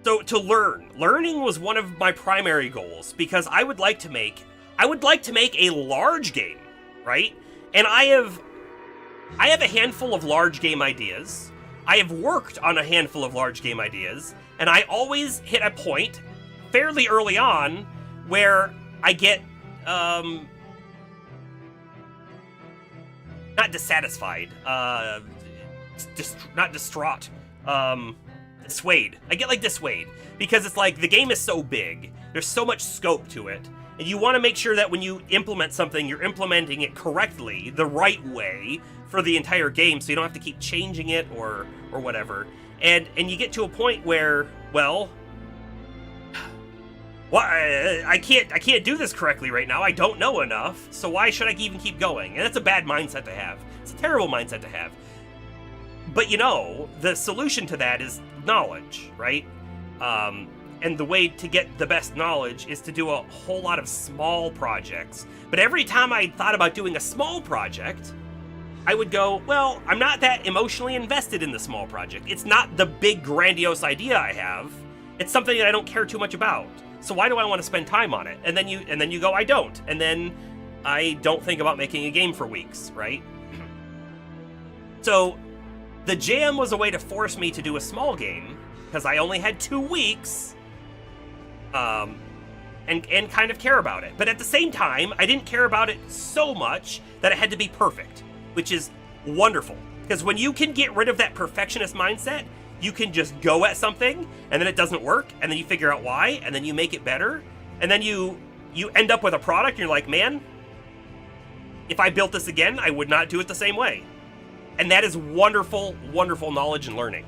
So to learning was one of my primary goals because I would like to make a large game, right? And I have a handful of large game ideas. I have worked on a handful of large game ideas, and I always hit a point fairly early on where I get not dissatisfied, not distraught, dissuade. I get like dissuade because it's like the game is so big, there's so much scope to it, and you want to make sure that when you implement something, you're implementing it correctly, the right way for the entire game, so you don't have to keep changing it or whatever. And you get to a point where, well, I can't do this correctly right now. I don't know enough, so why should I even keep going? And that's a bad mindset to have. It's a terrible mindset to have. But you know, the solution to that is knowledge, right? And the way to get the best knowledge is to do a whole lot of small projects. But every time I thought about doing a small project, I would go, well, I'm not that emotionally invested in the small project. It's not the big grandiose idea I have. It's something that I don't care too much about. So why do I want to spend time on it? And then you go, I don't. And then I don't think about making a game for weeks, right? So the jam was a way to force me to do a small game because I only had 2 weeks, and kind of care about it. But at the same time, I didn't care about it so much that it had to be perfect, which is wonderful. Because when you can get rid of that perfectionist mindset, you can just go at something, and then it doesn't work, and then you figure out why, and then you make it better, and then you end up with a product, and you're like, man, if I built this again, I would not do it the same way. And that is wonderful, wonderful knowledge and learning.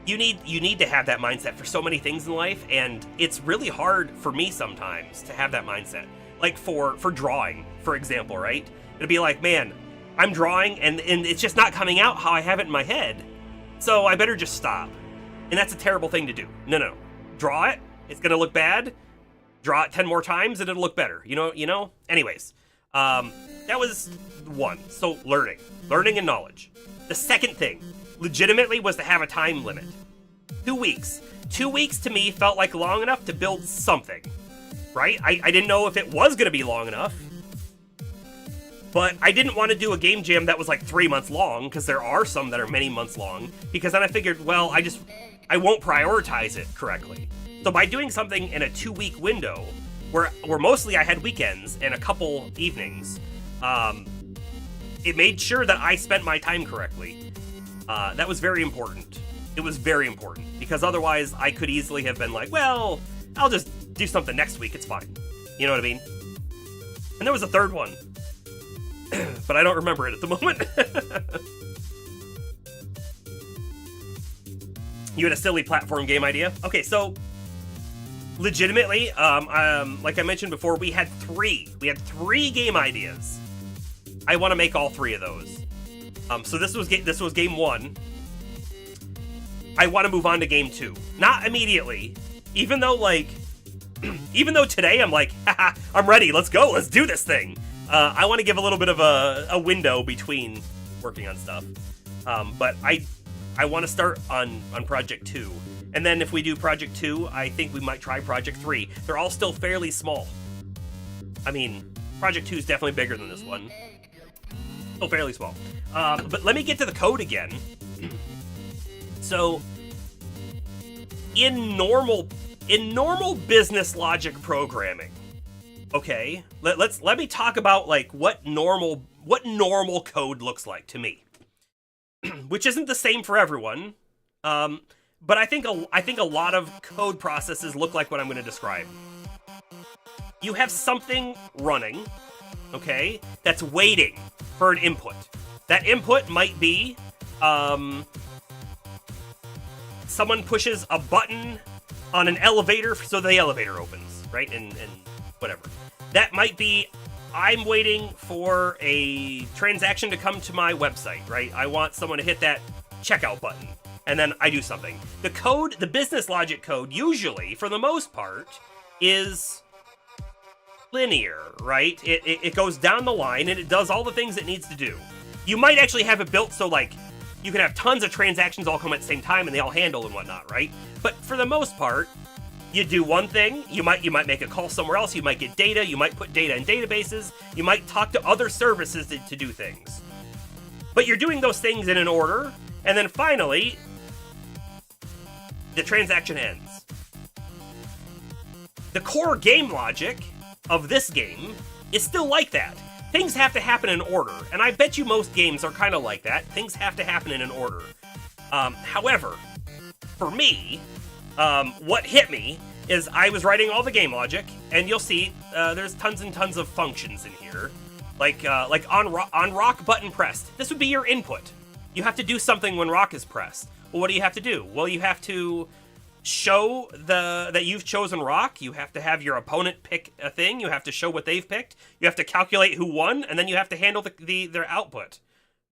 You need to have that mindset for so many things in life, and it's really hard for me sometimes to have that mindset. Like for drawing, for example, right? It'd be like, man, I'm drawing and it's just not coming out how I have it in my head, so I better just stop. And that's a terrible thing to do. No. Draw it, it's gonna look bad. Draw it 10 more times and it'll look better. You know? Anyways, that was one. So learning and knowledge. The second thing, legitimately, was to have a time limit. 2 weeks. 2 weeks to me felt like long enough to build something, right? I didn't know if it was gonna be long enough. But I didn't want to do a game jam that was like 3 months long, because there are some that are many months long, because then I figured, well, I won't prioritize it correctly. So by doing something in a 2-week window, where mostly I had weekends and a couple evenings, it made sure that I spent my time correctly. That was very important. It was very important, because otherwise I could easily have been like, well, I'll just do something next week, it's fine. You know what I mean? And there was a third one, but I don't remember it at the moment. You had a silly platform game idea? Okay, so legitimately, like I mentioned before, we had three game ideas. I want to make all 3 of those. So this was game 1. I want to move on to game 2. Not immediately, even though today I'm like, haha, I'm ready, let's go, let's do this thing. I want to give a little bit of a window between working on stuff. But I want to start on Project 2. And then if we do Project 2, I think we might try Project 3. They're all still fairly small. I mean, Project 2 is definitely bigger than this one. Still fairly small. But let me get to the code again. So, in normal business logic programming, okay, let me talk about like what normal code looks like to me, which isn't the same for everyone. But I think a lot of code processes look like what I'm going to describe. You have something running, okay, that's waiting for an input. That input might be someone pushes a button on an elevator so the elevator opens, right? And whatever. That might be I'm waiting for a transaction to come to my website, right? I want someone to hit that checkout button, and then I do something. The code, the business logic code, usually, for the most part, is linear, right? It goes down the line, and it does all the things it needs to do. You might actually have it built so, like, you can have tons of transactions all come at the same time, and they all handle and whatnot, right? But for the most part, you do one thing, you might make a call somewhere else, you might get data, you might put data in databases, you might talk to other services to do things. But you're doing those things in an order, and then finally, the transaction ends. The core game logic of this game is still like that. Things have to happen in order, and I bet you most games are kind of like that. Things have to happen in an order. However, for me, what hit me is I was writing all the game logic, and you'll see there's tons and tons of functions in here. Like on rock button pressed. This would be your input. You have to do something when rock is pressed. Well, what do you have to do? Well, you have to show that you've chosen rock. You have to have your opponent pick a thing. You have to show what they've picked. You have to calculate who won, and then you have to handle their output.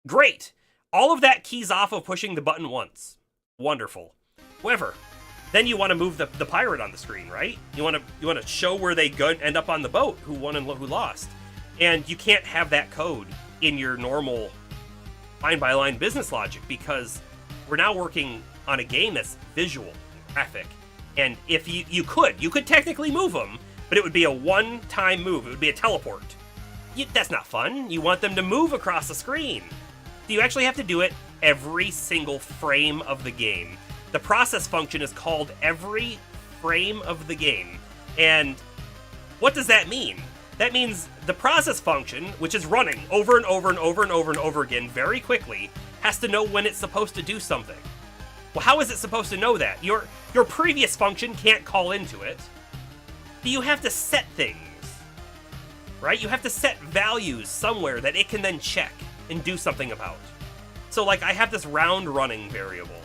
Great. All of that keys off of pushing the button once. Wonderful. However, then you want to move the pirate on the screen, right? You want to show where they end up on the boat, who won and who lost. And you can't have that code in your normal line-by-line business logic, because we're now working on a game that's visual, graphic. And if you could technically move them, but it would be a one-time move. It would be a teleport. That's not fun. You want them to move across the screen. You actually have to do it every single frame of the game. The process function is called every frame of the game. And what does that mean? That means the process function, which is running over and over and over and over and over again very quickly, has to know when it's supposed to do something. Well, how is it supposed to know that? Your previous function can't call into it. You have to set things, right? You have to set values somewhere that it can then check and do something about. So, like, I have this round running variable.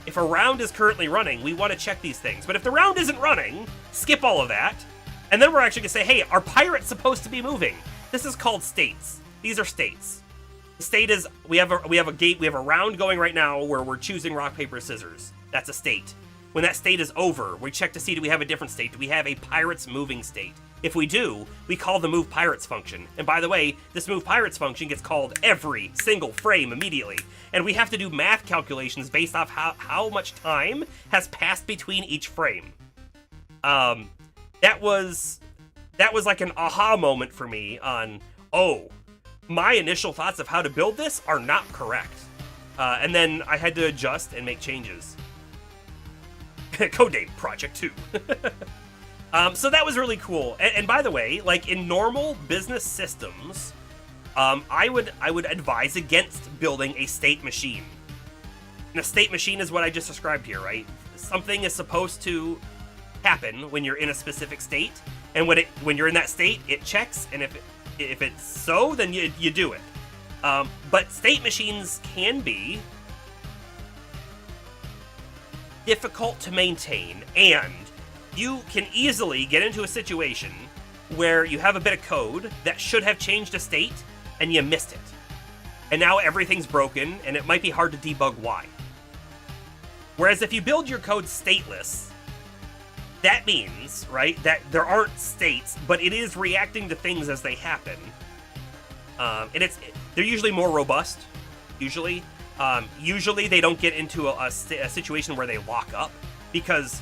If a round is currently running, we want to check these things. But if the round isn't running, skip all of that. And then we're actually going to say, hey, are pirates supposed to be moving? This is called states. These are states. The state is, we have a round going right now where we're choosing rock, paper, scissors. That's a state. When that state is over, we check to see, do we have a different state? Do we have a pirates moving state? If we do, we call the move pirates function. And by the way, this move pirates function gets called every single frame immediately. And we have to do math calculations based off how much time has passed between each frame. That was like an aha moment for me on, oh, my initial thoughts of how to build this are not correct. And then I had to adjust and make changes. Codename Project 2. So that was really cool. And by the way, like in normal business systems, I would advise against building a state machine. And a state machine is what I just described here, right? Something is supposed to happen when you're in a specific state, and when you're in that state, it checks, and if it's so, then you do it. But state machines can be difficult to maintain, and you can easily get into a situation where you have a bit of code that should have changed a state, and you missed it. And now everything's broken, and it might be hard to debug why. Whereas if you build your code stateless, that means, right, that there aren't states, but it is reacting to things as they happen. And they're usually more robust, usually. Usually they don't get into a situation where they lock up, because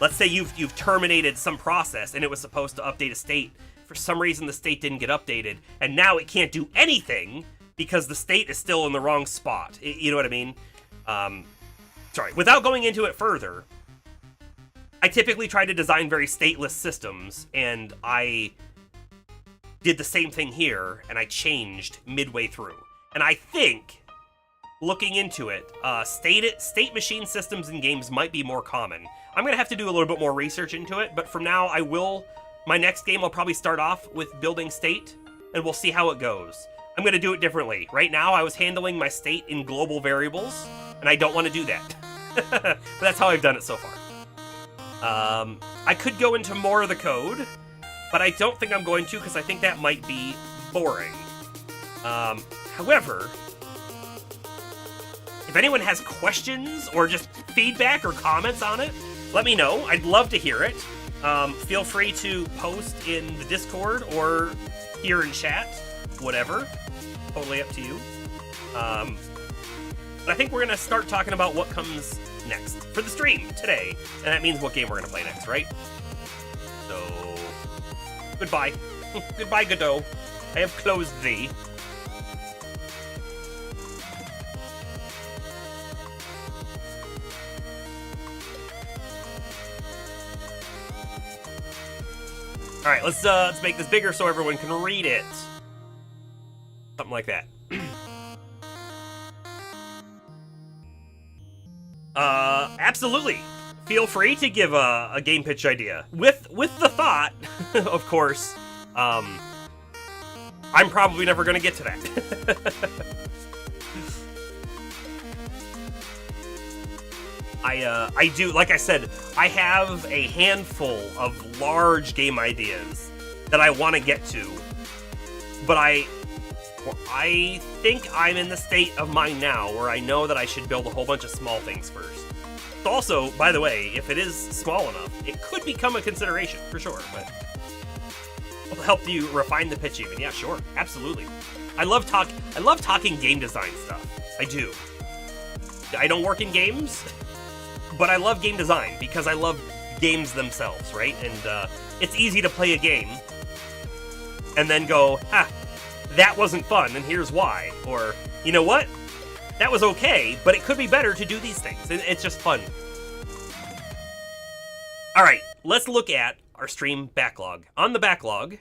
let's say you've terminated some process and it was supposed to update a state. For some reason the state didn't get updated, and now it can't do anything because the state is still in the wrong spot. You know what I mean? Sorry, without going into it further, I typically try to design very stateless systems, and I did the same thing here, and I changed midway through. And I think, looking into it, state machine systems in games might be more common. I'm going to have to do a little bit more research into it, but from now my next game I'll probably start off with building state, and we'll see how it goes. I'm going to do it differently. Right now I was handling my state in global variables, and I don't want to do that. But that's how I've done it so far. I could go into more of the code, but I don't think I'm going to, because I think that might be boring. However, if anyone has questions or just feedback or comments on it, let me know. I'd love to hear it. Feel free to post in the Discord or here in chat, whatever. Totally up to you. But I think we're going to start talking about what comes next for the stream today. And that means what game we're going to play next, right? So, goodbye. Goodbye, Godot. I have closed thee. Alright, let's make this bigger so everyone can read it. Something like that. Absolutely. Feel free to give a game pitch idea. With the thought, of course, I'm probably never going to get to that. I do, like I said, I have a handful of large game ideas that I want to get to, but I think I'm in the state of mind now where I know that I should build a whole bunch of small things first. Also, by the way, if it is small enough, it could become a consideration, for sure, but it'll help you refine the pitch even. Yeah, sure, absolutely. I love talking game design stuff. I do. I don't work in games, but I love game design because I love games themselves, right? And it's easy to play a game and then go, that wasn't fun, and here's why. Or, you know what? That was okay, but it could be better to do these things. It's just fun. Alright, let's look at our stream backlog. On the backlog,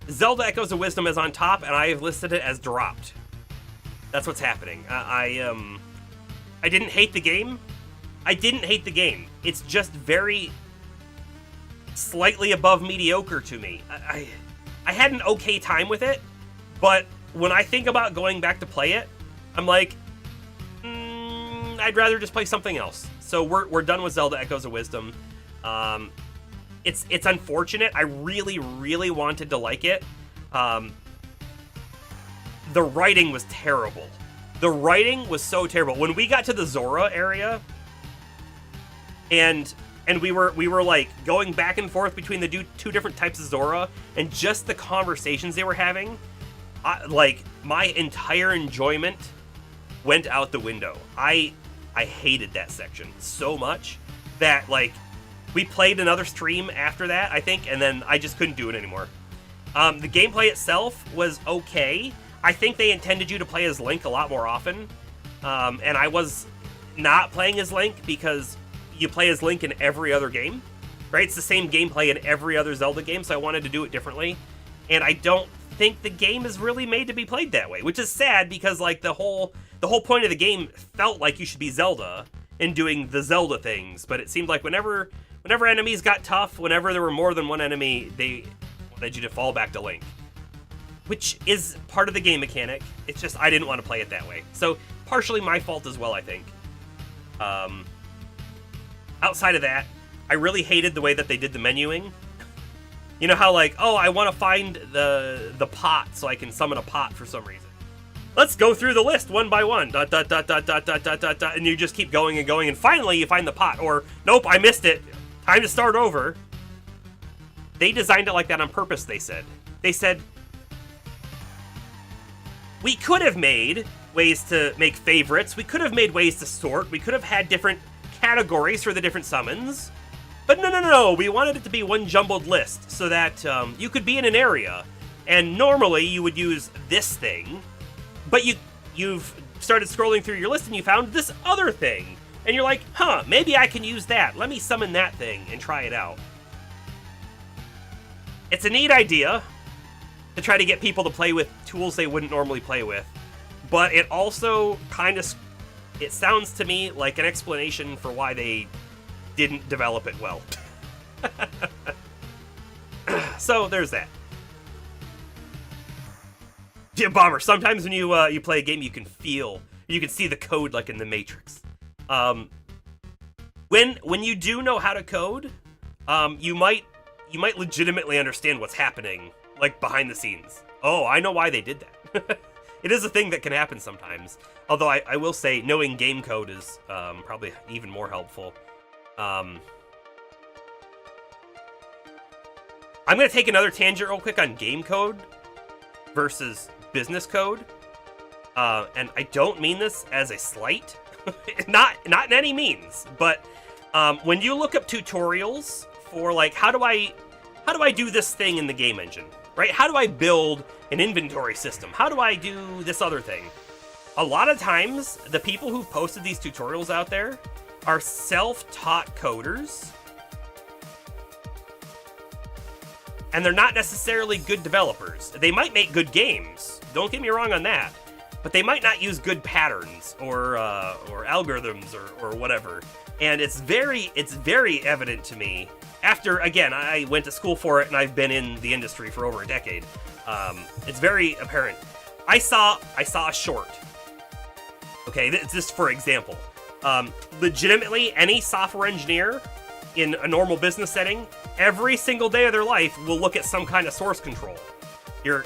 Zelda Echoes of Wisdom is on top, and I have listed it as dropped. That's what's happening. I didn't hate the game. I didn't hate the game. It's just very slightly above mediocre to me. I had an okay time with it, but when I think about going back to play it, I'm like, I'd rather just play something else. So we're done with Zelda Echoes of Wisdom. It's unfortunate. I really, really wanted to like it. The writing was terrible. The writing was so terrible. When we got to the Zora area, and we were like going back and forth between the two different types of Zora, and just the conversations they were having, like my entire enjoyment went out the window. I hated that section so much that like we played another stream after that, I think, and then I just couldn't do it anymore. The gameplay itself was okay. I think they intended you to play as Link a lot more often. And I was not playing as Link because you play as Link in every other game, right? It's the same gameplay in every other Zelda game, so I wanted to do it differently. And I don't think the game is really made to be played that way, which is sad because like the whole point of the game felt like you should be Zelda and doing the Zelda things, but it seemed like whenever enemies got tough, whenever there were more than one enemy, they wanted you to fall back to Link, which is part of the game mechanic. It's just I didn't want to play it that way. So partially my fault as well, I think. Outside of that, I really hated the way that they did the menuing. You know how like, oh, I want to find the pot so I can summon a pot for some reason. Let's go through the list one by one. Dot, dot, dot, dot, dot, dot, dot, dot, dot, and you just keep going and going, and finally you find the pot. Or, nope, I missed it. Time to start over. They designed it like that on purpose, they said. They said, we could have made ways to make favorites. We could have made ways to sort. We could have had different categories for the different summons. But no. We wanted it to be one jumbled list so that you could be in an area, and normally you would use this thing, but you've started scrolling through your list and you found this other thing. And you're like, huh, maybe I can use that. Let me summon that thing and try it out. It's a neat idea to try to get people to play with tools they wouldn't normally play with. But it also kind of, it sounds to me like an explanation for why they didn't develop it well. So there's that. Yeah, Bomber, sometimes when you play a game, you can see the code like in the Matrix. When you do know how to code, you might legitimately understand what's happening, like behind the scenes. Oh, I know why they did that. It is a thing that can happen sometimes. Although I will say knowing game code is probably even more helpful. I'm going to take another tangent real quick on game code versus business code. And I don't mean this as a slight. not in any means. But when you look up tutorials for like, how do I do this thing in the game engine? Right? How do I build an inventory system? How do I do this other thing? A lot of times, the people who've posted these tutorials out there are self-taught coders. And they're not necessarily good developers. They might make good games. Don't get me wrong on that. But they might not use good patterns or algorithms or whatever. And it's very evident to me. After, again, I went to school for it and I've been in the industry for over a decade. It's very apparent. I saw a short. Okay, this for example. Legitimately, any software engineer in a normal business setting, every single day of their life will look at some kind of source control. You're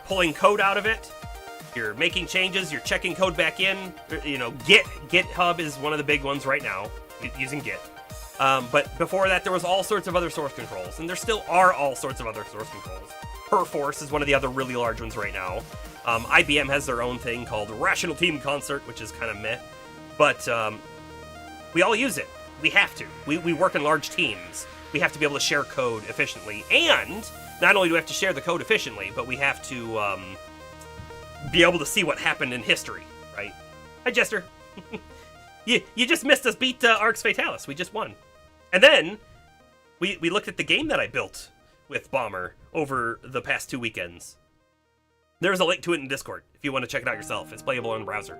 pulling code out of it. You're making changes. You're checking code back in. You know, GitHub is one of the big ones right now, using Git. But before that, there was all sorts of other source controls, and there still are all sorts of other source controls. Perforce is one of the other really large ones right now. IBM has their own thing called Rational Team Concert, which is kind of meh. But we all use it. We have to. We work in large teams. We have to be able to share code efficiently. And not only do we have to share the code efficiently, but we have to be able to see what happened in history, right? Hi, Jester. You just missed us beat Arx Fatalis. We just won. And then we looked at the game that I built with Bomber over the past 2 weekends. There's a link to it in Discord if you want to check it out yourself. It's playable in browser.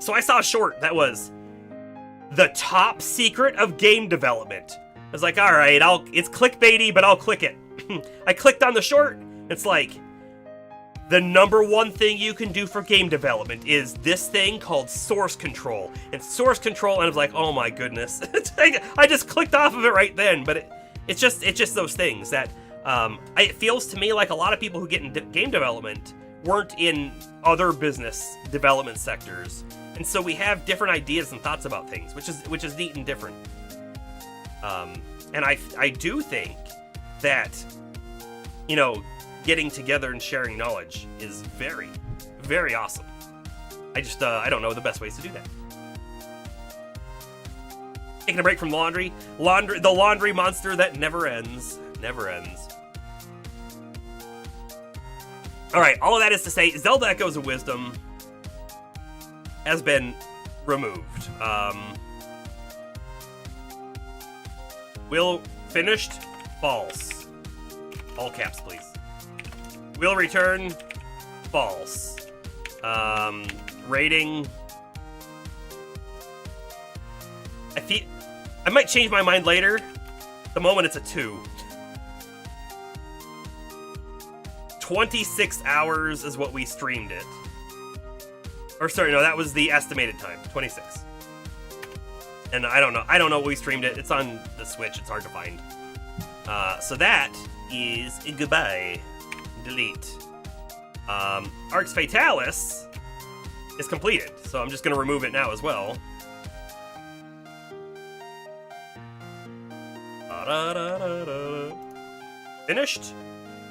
So I saw a short that was the top secret of game development. I was like, all right, it's clickbaity, but I'll click it. I clicked on the short. It's like, the #1 thing you can do for game development is this thing called source control. And source control, and I was like, oh my goodness. I just clicked off of it right then, but it's just those things that it feels to me like a lot of people who get in game development weren't in other business development sectors. And so we have different ideas and thoughts about things, which is neat and different. And I do think that, you know, getting together and sharing knowledge is very, very awesome. I don't know the best ways to do that. Taking a break from laundry. The laundry monster that never ends. Never ends. Alright, all of that is to say, Zelda Echoes of Wisdom has been removed. Will finished? False. All caps, please. Will return? False. Rating? I might change my mind later. At the moment, it's a 2. 26 hours is what we streamed it. Or sorry, no, that was the estimated time. 26. And I don't know what we streamed it. It's on the Switch. It's hard to find. So that is a goodbye. Delete. Arx Fatalis is completed. So I'm just going to remove it now as well. Finished?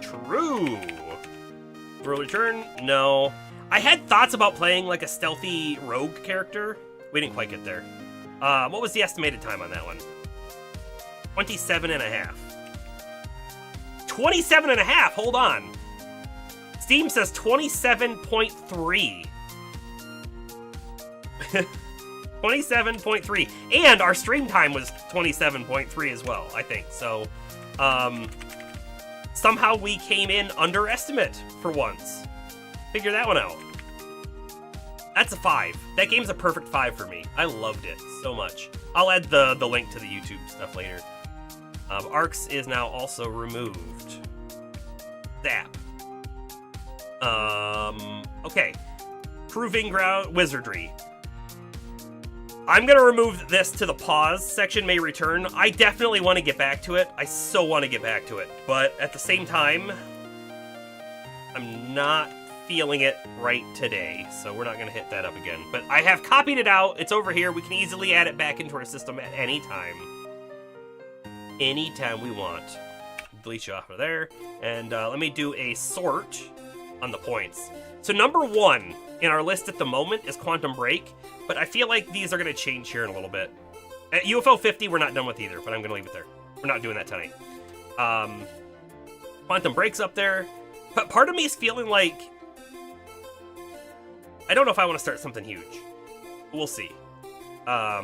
True. Will return? No. I had thoughts about playing like a stealthy rogue character. We didn't quite get there. What was the estimated time on that one? 27 and a half. 27 and a half, hold on. Steam says 27.3. 27.3. And our stream time was 27.3 as well, I think. So, somehow we came in underestimate for once. Figure that one out. That's a 5. That game's a perfect 5 for me. I loved it so much. I'll add the link to the YouTube stuff later. Arx is now also removed. Zap. Okay. Proving Ground Wizardry. I'm gonna remove this to the pause section, may return. I definitely want to get back to it. I so want to get back to it. But at the same time, I'm not feeling it right today, so we're not gonna hit that up again. But I have copied it out. It's over here. We can easily add it back into our system at any time. Anytime we want. Delete you off of there. And let me do a sort on the points. So number 1 in our list at the moment is Quantum Break, but I feel like these are going to change here in a little bit. At UFO 50, we're not done with either, but I'm going to leave it there. We're not doing that tonight. Quantum Break's up there, but part of me is feeling like I don't know if I want to start something huge. We'll see. I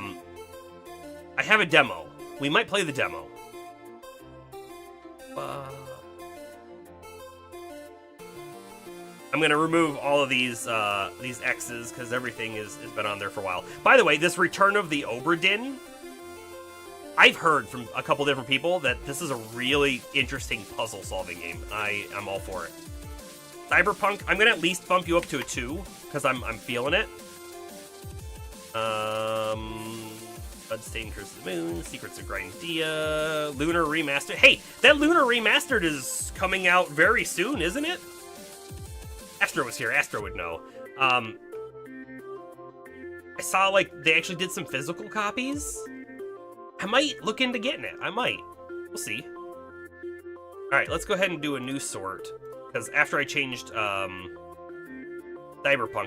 have a demo. We might play the demo. I'm gonna remove all of these X's because everything has been on there for a while. By the way, this Return of the Obra Dinn, I've heard from a couple different people that this is a really interesting puzzle-solving game. I'm all for it. Cyberpunk, I'm gonna at least bump you up to a 2 because I'm feeling it. Bloodstained Curse of the Moon, Secrets of Grindia, Lunar Remastered. Hey, that Lunar Remastered is coming out very soon, isn't it? Astro was here. Astro would know. I saw, like, they actually did some physical copies. I might look into getting it. I might. We'll see. Alright, let's go ahead and do a new sort. Because after I changed Cyberpunk,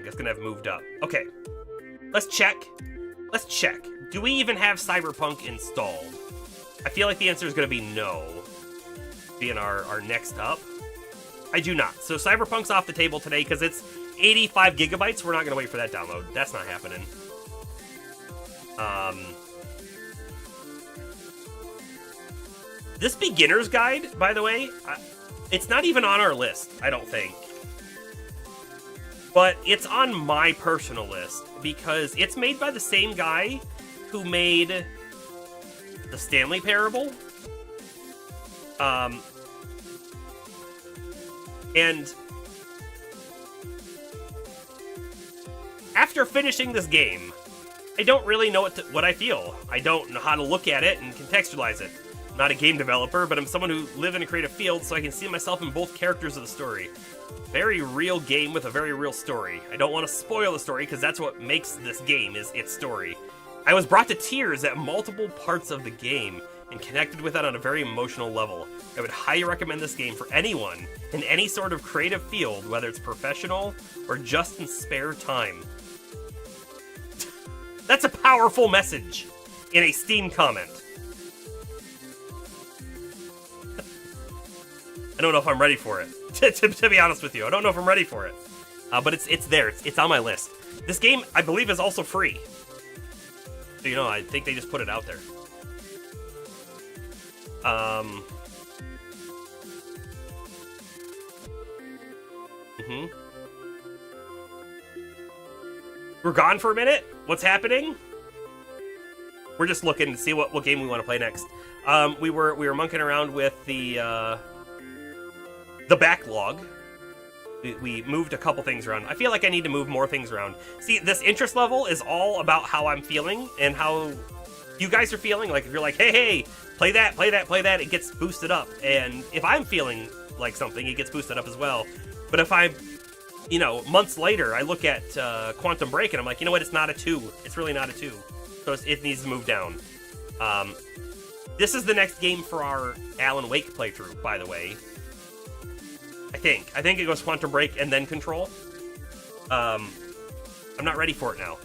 it's going to have moved up. Okay. Let's check. Let's check. Do we even have Cyberpunk installed? I feel like the answer is going to be no. Being our next up. I do not. So Cyberpunk's off the table today because it's 85 gigabytes. We're not going to wait for that download. That's not happening. This beginner's guide, by the way, it's not even on our list, I don't think. But it's on my personal list because it's made by the same guy who made the Stanley Parable. And after finishing this game, I don't really know what I feel. I don't know how to look at it and contextualize it. I'm not a game developer, but I'm someone who lives in a creative field, so I can see myself in both characters of the story. Very real game with a very real story. I don't want to spoil the story, because that's what makes this game, is its story. I was brought to tears at multiple parts of the game, and connected with it on a very emotional level. I would highly recommend this game for anyone in any sort of creative field, whether it's professional or just in spare time. That's a powerful message. in a Steam comment. I don't know if I'm ready for it. to be honest with you, I don't know if I'm ready for it. But it's there. It's on my list. This game, I believe, is also free. So, you know, I think they just put it out there. We're gone for a minute? What's happening? We're just looking to see what game we want to play next. We were monkeying around with the backlog. We moved a couple things around. I feel like I need to move more things around. See, this interest level is all about how I'm feeling and how you guys are feeling. Like, if you're like, hey, play that, it gets boosted up. And if I'm feeling like something, it gets boosted up as well. But if I'm, you know, months later, I look at Quantum Break and I'm like, you know what, it's not a 2. It's really not a 2. So it needs to move down. This is the next game for our Alan Wake playthrough, by the way. I think it goes Quantum Break and then Control. I'm not ready for it now.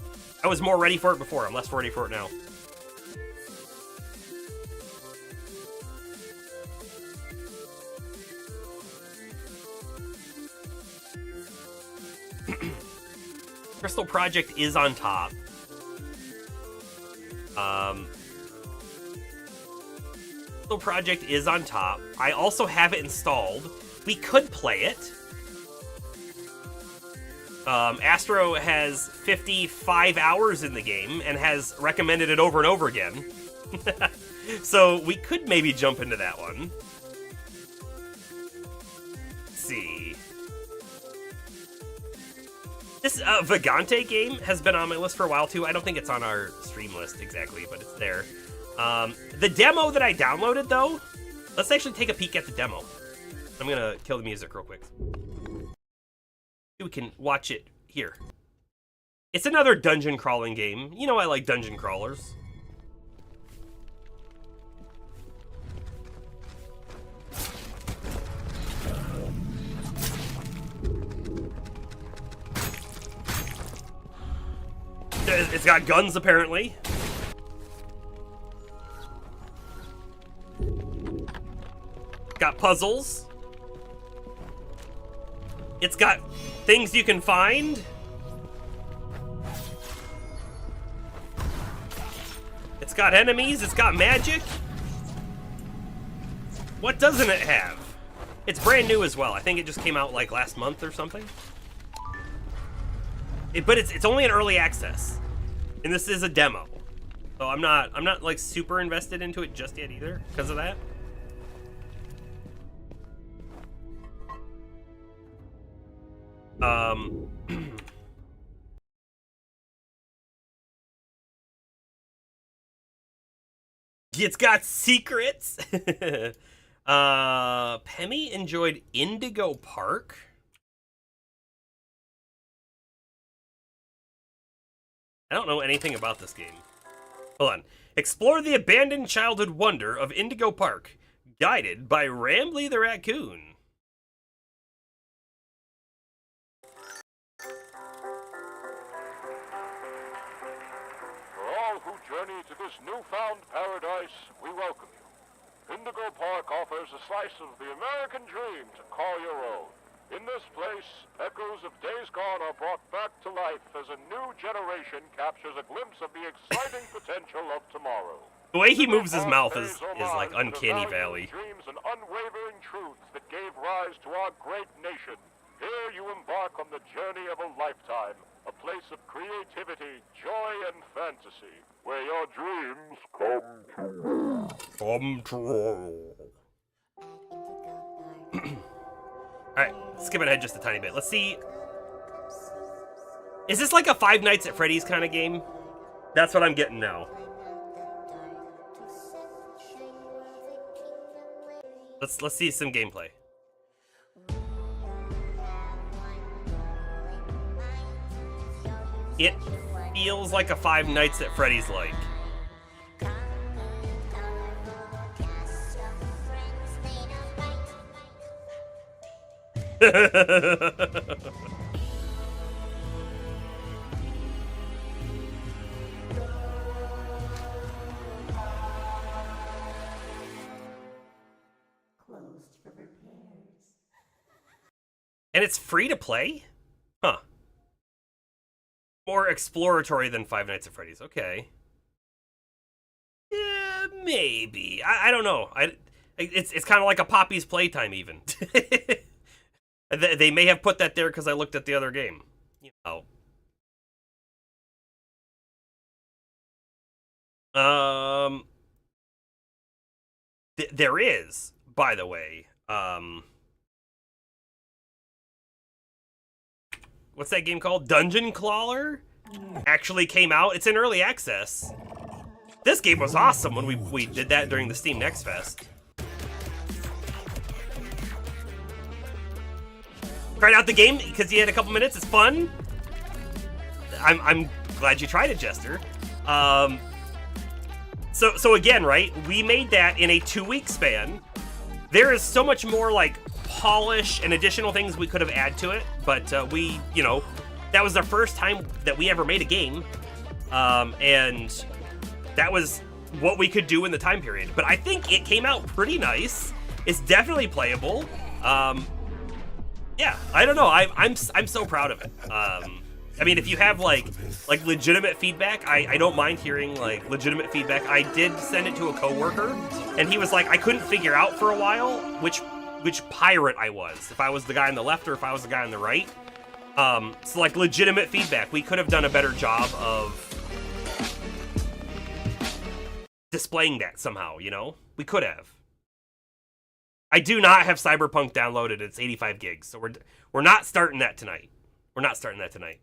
I was more ready for it before. I'm less ready for it now. Crystal Project is on top. Crystal Project is on top. I also have it installed. We could play it. Astro has 55 hours in the game and has recommended it over and over again. So we could maybe jump into that one. Let's see. This Vagante game has been on my list for a while too. I don't think it's on our stream list exactly, but it's there. The demo that I downloaded though, let's actually take a peek at the demo. I'm gonna kill the music real quick. We can watch it here. It's another dungeon crawling game. You know I like dungeon crawlers. It's got guns apparently. Got puzzles. It's got things you can find. It's got enemies. It's got magic. What doesn't it have? It's brand new as well. I think it just came out like last month or something. But it's only an early access, and this is a demo, so I'm not like super invested into it just yet either because of that. It's got secrets. Pemmy enjoyed Indigo Park. I don't know anything about this game. Hold on. Explore the abandoned childhood wonder of Indigo Park, guided by Rambly the Raccoon. For all who journey to this newfound paradise, we welcome you. Indigo Park offers a slice of the American dream to call your own. In this place, echoes of days gone are brought back to life as a new generation captures a glimpse of the exciting potential of tomorrow. The way he moves his mouth is like uncanny valley. Dreams and unwavering truths that gave rise to our great nation. Here you embark on the journey of a lifetime, a place of creativity, joy, and fantasy, where your dreams come true. Alright, skipping ahead just a tiny bit. Let's see. Is this like a Five Nights at Freddy's kind of game? That's what I'm getting now. Let's see some gameplay. It feels like a Five Nights at Freddy's like. And it's free to play? Huh. More exploratory than Five Nights at Freddy's. Okay. Yeah, maybe. I don't know. It's kind of like a Poppy's Playtime, even. They may have put that there because I looked at the other game. You know. There is, by the way. What's that game called? Dungeon Crawler actually came out. It's in early access. This game was awesome when we did that during the Steam Next Fest. Tried out the game because you had a couple minutes. It's fun. I'm glad you tried it, Jester. So again, right? We made that in a 2-week span. There is so much more like polish and additional things we could have added to it, but we, you know, that was the first time that we ever made a game, and that was what we could do in the time period. But I think it came out pretty nice. It's definitely playable. Yeah, I don't know. I'm so proud of it. I mean, if you have like legitimate feedback, I don't mind hearing like legitimate feedback. I did send it to a coworker, and he was like, I couldn't figure out for a while which pirate I was, if I was the guy on the left or if I was the guy on the right. So like legitimate feedback. We could have done a better job of displaying that somehow, you know? We could have. I do not have Cyberpunk downloaded. It's 85 gigs, so we're not starting that tonight. We're not starting that tonight.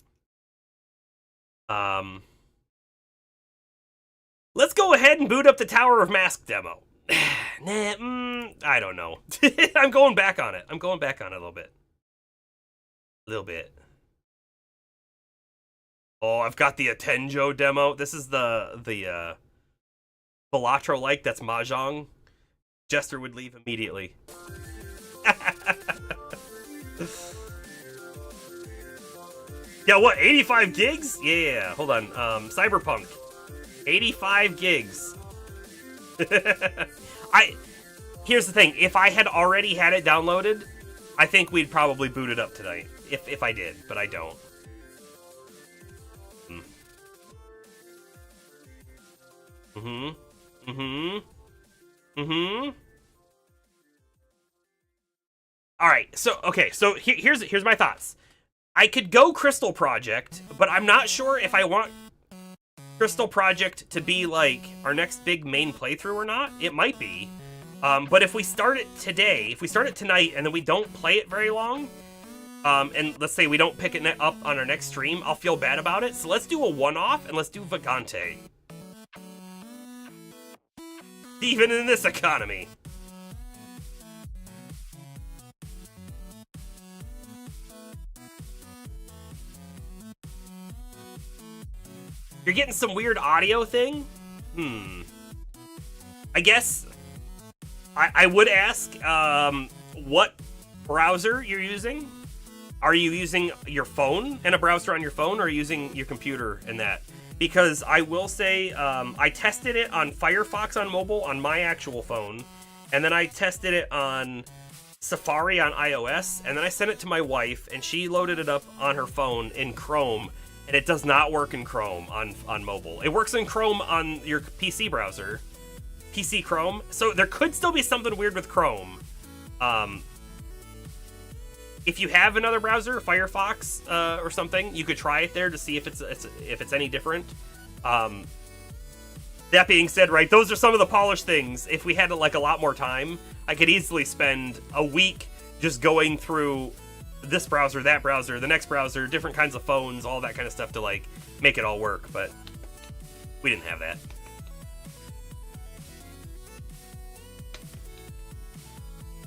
Let's go ahead and boot up the Tower of Mask demo. I don't know. I'm going back on it. I'm going back on it a little bit. A little bit. Oh, I've got the Atenjo demo. This is the Balatro-like, that's Mahjong. Jester would leave immediately. Yeah, what, 85 gigs? Yeah, hold on. Cyberpunk. 85 gigs. Here's the thing. If I had already had it downloaded, I think we'd probably boot it up tonight. If I did, but I don't. Alright, so here's my thoughts. I could go Crystal Project, but I'm not sure if I want Crystal Project to be like our next big main playthrough or not. It might be. But if we start it today, if we start it tonight and then we don't play it very long, and let's say we don't pick it up on our next stream, I'll feel bad about it. So let's do a one-off and let's do Vagante. Even in this economy. You're getting some weird audio thing? I guess I would ask what browser you're using. Are you using your phone and a browser on your phone, or are you using your computer and that? Because I will say I tested it on Firefox on mobile on my actual phone, and then I tested it on Safari on iOS, and then I sent it to my wife, and she loaded it up on her phone in Chrome, and it does not work in Chrome on mobile. It works in Chrome on your PC browser, PC Chrome. So there could still be something weird with Chrome. If you have another browser, Firefox or something, you could try it there to see if it's any different. That being said, right, those are some of the polished things. If we had like a lot more time, I could easily spend a week just going through this browser, that browser, the next browser, different kinds of phones, all that kind of stuff to like make it all work, but we didn't have that.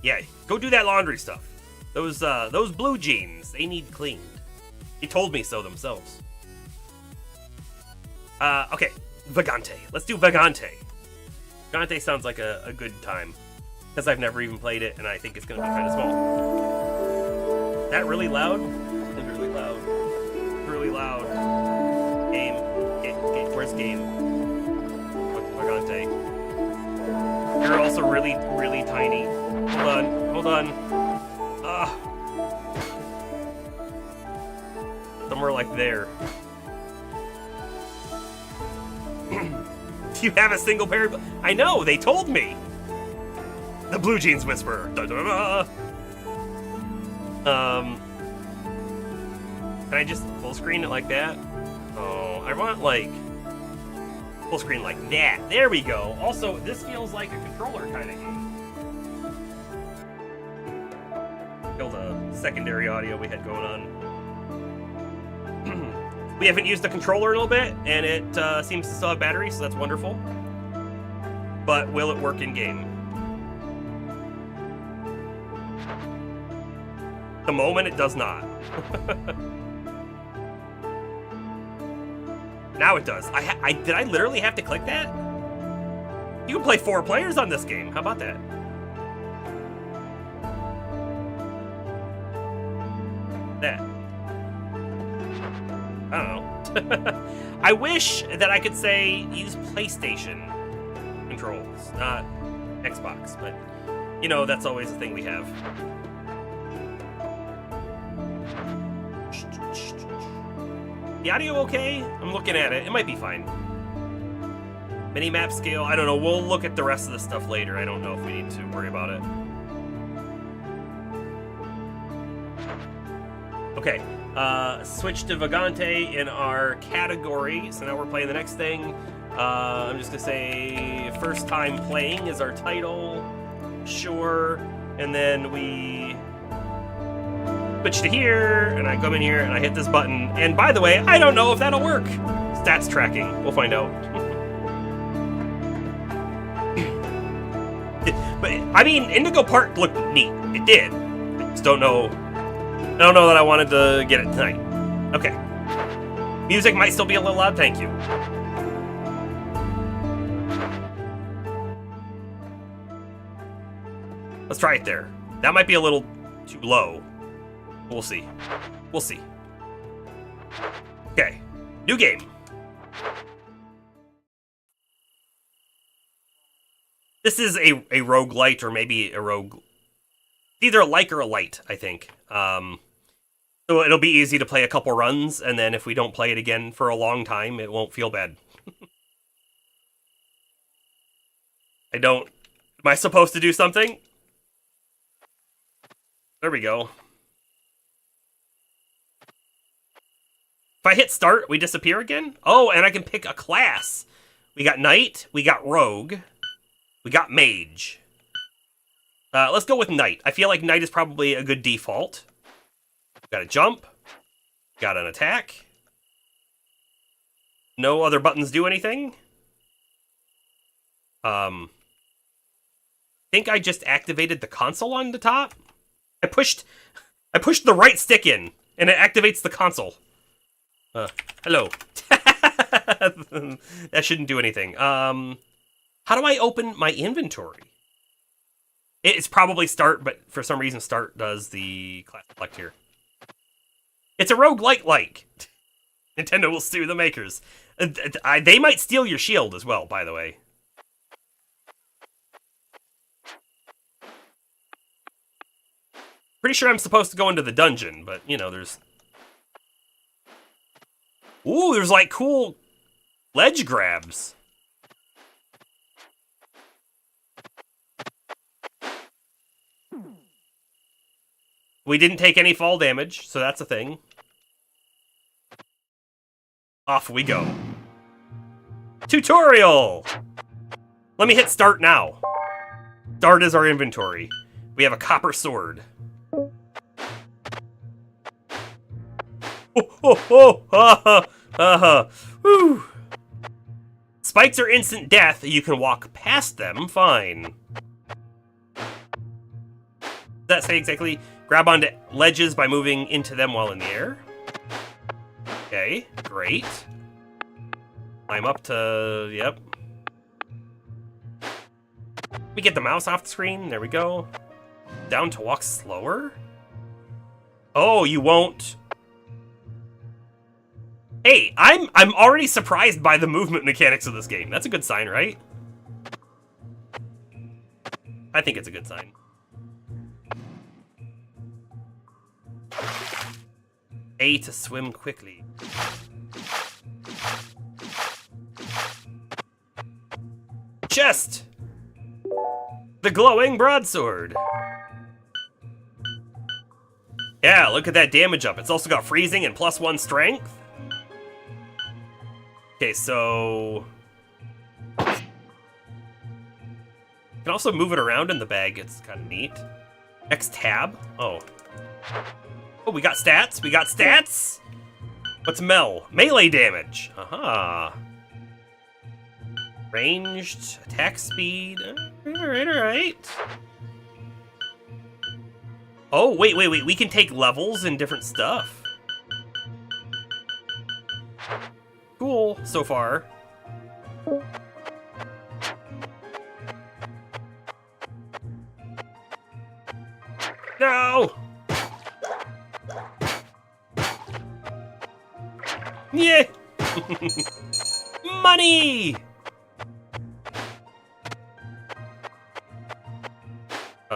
Yeah, go do that laundry stuff. Those blue jeans, they need cleaned. They told me so themselves. Okay, Vagante. Let's do Vagante. Vagante sounds like a good time, because I've never even played it, and I think it's going to be kind of small. Is that really loud? It's really loud. It's really loud. Game. Where's game? Vagante. You're also really, really tiny. Hold on. somewhere like there. Do you have a single pair of... I know, they told me. The Blue Jeans Whisperer. Da, da, da. Can I just full screen it like that? Oh, I want like full screen like that. There we go. Also, this feels like a controller kind of game. Killed a secondary audio we had going on. We haven't used the controller in a little bit, and it seems to still have battery, so that's wonderful. But will it work in game? At the moment, it does not. Now it does. Did I literally have to click that? You can play 4 players on this game. How about that? That. I don't know. I wish that I could say use PlayStation controls, not Xbox, but you know, that's always the thing we have. The audio okay? I'm looking at it. It might be fine. Mini-map scale, I don't know. We'll look at the rest of the stuff later. I don't know if we need to worry about it. Okay. Switch to Vagante in our category. So now we're playing the next thing. I'm just going to say first time playing is our title. Sure. And then we... switch to here, and I come in here, and I hit this button. And by the way, I don't know if that'll work. Stats tracking. We'll find out. But, I mean, Indigo Park looked neat. It did. I just don't know. I don't know that I wanted to get it tonight. Okay. Music might still be a little loud. Thank you. Let's try it there. That might be a little too low. We'll see. We'll see. Okay. New game. This is a roguelite or maybe a rogue... either a like or a light, I think. So it'll be easy to play a couple runs, and then if we don't play it again for a long time, it won't feel bad. I don't... Am I supposed to do something? There we go. If I hit start, we disappear again? Oh, and I can pick a class. We got Knight, we got Rogue, we got Mage. Let's go with Knight. I feel like Knight is probably a good default. Got a jump, got an attack. No other buttons do anything. I think I just activated the console on the top. I pushed the right stick in, and it activates the console. Hello. That shouldn't do anything. How do I open my inventory? It's probably start, but for some reason start does the class select here. It's a roguelike. Nintendo will sue the makers. They might steal your shield as well, by the way. Pretty sure I'm supposed to go into the dungeon, but, you know, there's... Ooh, there's, like, cool ledge grabs. We didn't take any fall damage, so that's a thing. Off we go. Tutorial! Let me hit start now. Start is our inventory. We have a copper sword. Woo. Spikes are instant death. You can walk past them. Fine. Does that say exactly? Grab onto ledges by moving into them while in the air. Okay, great. Climb up to... Yep. We get the mouse off the screen. There we go. Down to walk slower? Oh, you won't... Hey, I'm already surprised by the movement mechanics of this game. That's a good sign, right? I think it's a good sign. A to swim quickly. Chest! The glowing broadsword. Yeah, look at that damage up. It's also got freezing and +1 strength. Okay, so... You can also move it around in the bag. It's kind of neat. X tab. Oh. Oh, we got stats. We got stats. What's Mel? Melee damage. Aha. Ranged. Attack speed. Alright. Oh, wait. We can take levels and different stuff. Cool so far. No! Yeah! Money!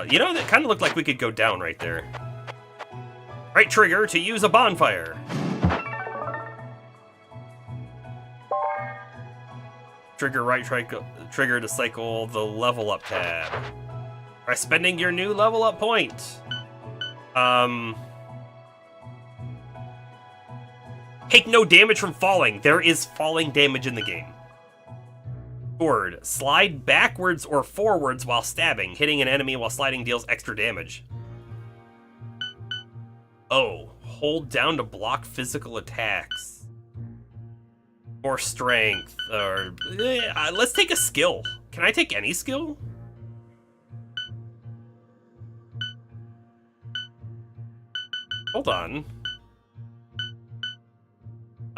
You know, that kind of looked like we could go down right there. Right trigger to use a bonfire. Trigger right trigger to cycle the level up tab. By spending your new level up point. Take no damage from falling. There is falling damage in the game. Sword. Slide backwards or forwards while stabbing. Hitting an enemy while sliding deals extra damage. Oh. Hold down to block physical attacks. Or strength. Or let's take a skill. Can I take any skill? Hold on.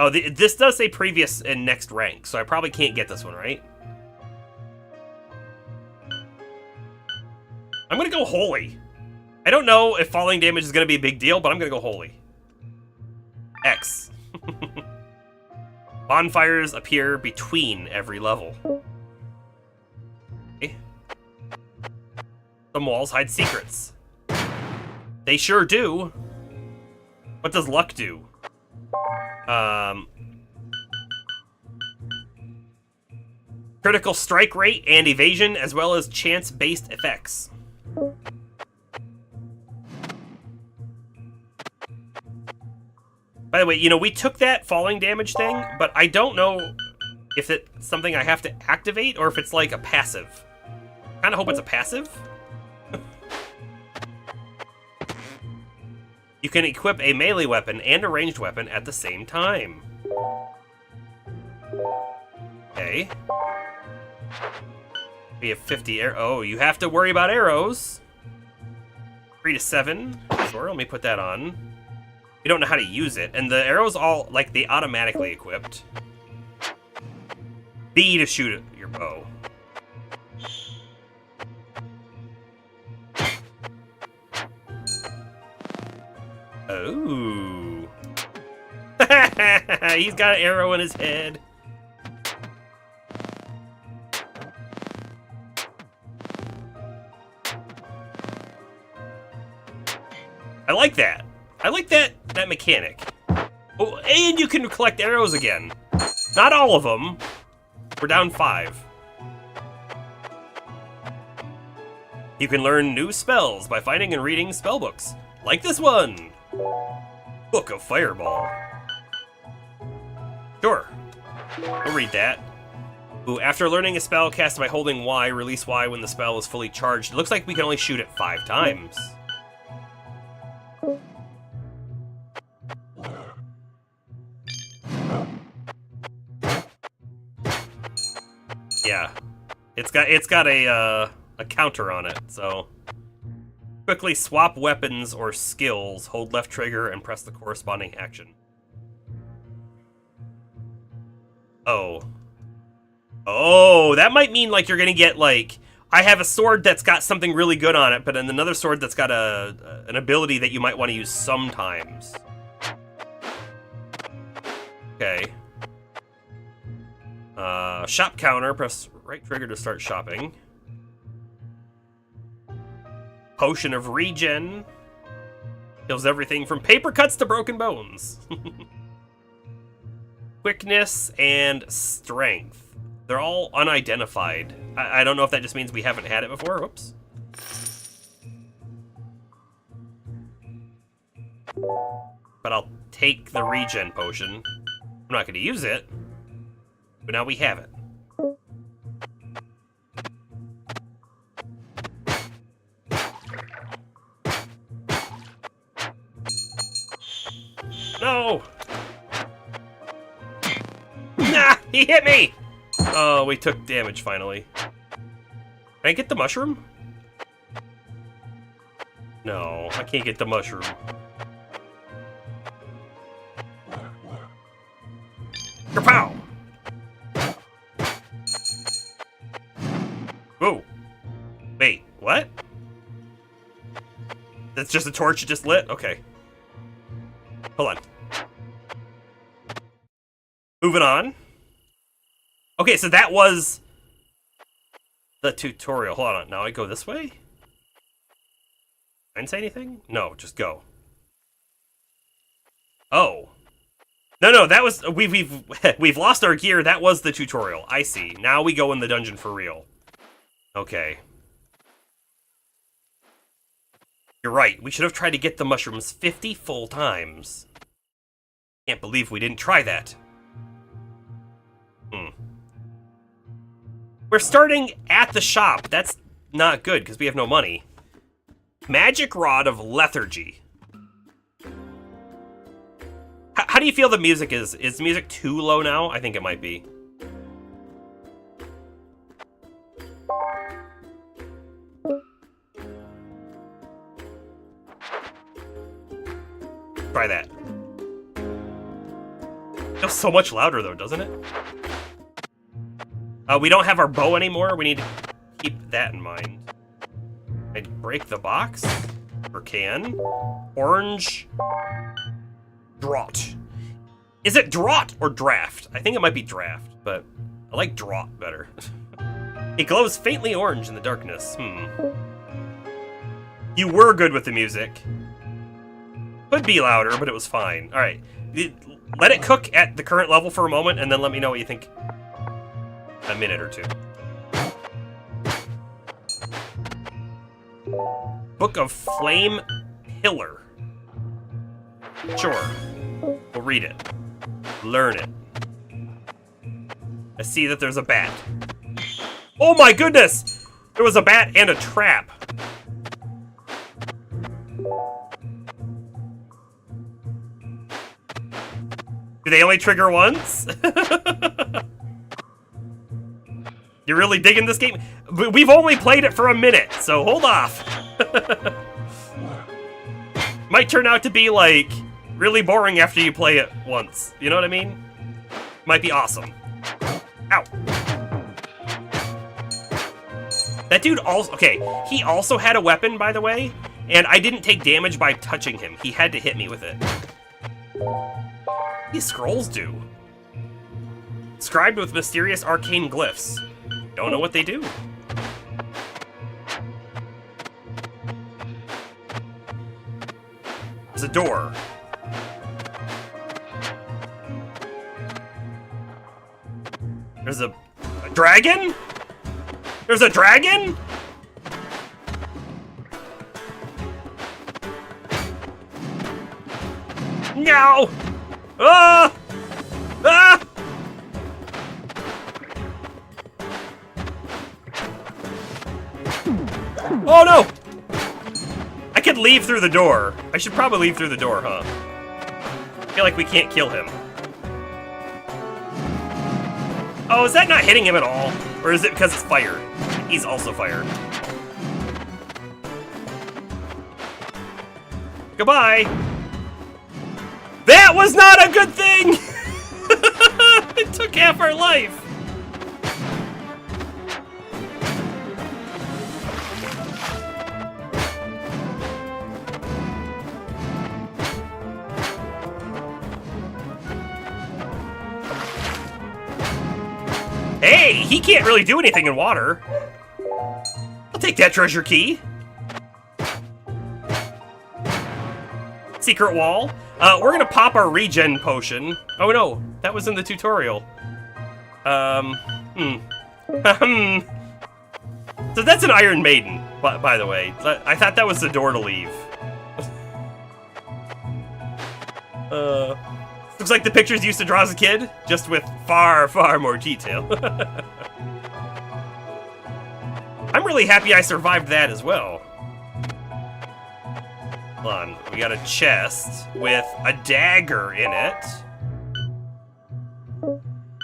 Oh, this does say previous and next rank, so I probably can't get this one, right? I'm gonna go holy. I don't know if falling damage is gonna be a big deal, but I'm gonna go holy. X. Bonfires appear between every level. Okay. Some walls hide secrets. They sure do. What does luck do? Critical strike rate and evasion, as well as chance-based effects. By the way, you know, we took that falling damage thing, but I don't know if it's something I have to activate or if it's like a passive. Kinda hope it's a passive. You can equip a melee weapon and a ranged weapon at the same time. Okay. We have 50 arrows. Oh, you have to worry about arrows. 3 to 7. Sure, let me put that on. We don't know how to use it. And the arrows all, like, they automatically equipped. B to shoot your bow. Oh. He's got an arrow in his head. I like that. I like that mechanic. Oh, and you can collect arrows again. Not all of them. We're down 5. You can learn new spells by finding and reading spell books. Like this one. Book of Fireball. Sure. We'll read that. Ooh, after learning a spell cast by holding Y, release Y when the spell is fully charged. It looks like we can only shoot it 5 times. Yeah. It's got a counter on it, so quickly swap weapons or skills, hold left trigger, and press the corresponding action. Oh. Oh, that might mean, like, you're gonna get, like, I have a sword that's got something really good on it, but then another sword that's got an ability that you might want to use sometimes. Okay. Shop counter, press right trigger to start shopping. Potion of regen. Heals everything from paper cuts to broken bones. Quickness and strength. They're all unidentified. I don't know if that just means we haven't had it before. Whoops. But I'll take the regen potion. I'm not going to use it, but now we have it. No! Nah! He hit me! Oh, we took damage finally. Can I get the mushroom? No, I can't get the mushroom. Kapow! Whoa! Wait, what? That's just a torch you just lit? Okay. Hold on. Moving on. Okay, so that was the tutorial. Hold on. Now I go this way? I didn't say anything? No, just go. Oh. No, that was we've lost our gear. That was the tutorial. I see. Now we go in the dungeon for real. Okay. You're right. We should have tried to get the mushrooms 50 full times. Can't believe we didn't try that. We're starting at the shop. That's not good because we have no money. Magic Rod of Lethargy. How do you feel the music is? Is the music too low now? I think it might be. Try that. Feels so much louder though, doesn't it? We don't have our bow anymore. We need to keep that in mind. I'd break the box. Or can. Orange. Draught. Is it draught or draft? I think it might be draft, but I like draught better. It glows faintly orange in the darkness. You were good with the music. Could be louder, but it was fine. All right. Let it cook at the current level for a moment, and then let me know what you think. A minute or two. Book of Flame Pillar. Sure. We'll read it. Learn it. I see that there's a bat. Oh my goodness! There was a bat and a trap. Do they only trigger once? You're really digging this game? We've only played it for a minute, so hold off. Might turn out to be, like, really boring after you play it once. You know what I mean? Might be awesome. Ow. That dude also... Okay, he also had a weapon, by the way, and I didn't take damage by touching him. He had to hit me with it. What these scrolls do? Inscribed with mysterious arcane glyphs. Don't know what they do. There's a door. There's a dragon? There's a dragon? No! Ah! Ah! Oh no! I could leave through the door. I should probably leave through the door, huh? I feel like we can't kill him. Oh, is that not hitting him at all? Or is it because it's fire? He's also fire. Goodbye! That was not a good thing! It took half our life! Hey, he can't really do anything in water. I'll take that treasure key. secret wall. We're gonna pop our regen potion. Oh no, that was in the tutorial. So that's an Iron Maiden, by the way. I thought that was the door to leave. Looks like the pictures you used to draw as a kid, just with far, far more detail. I'm really happy I survived that as well. Hold on, we got a chest with a dagger in it.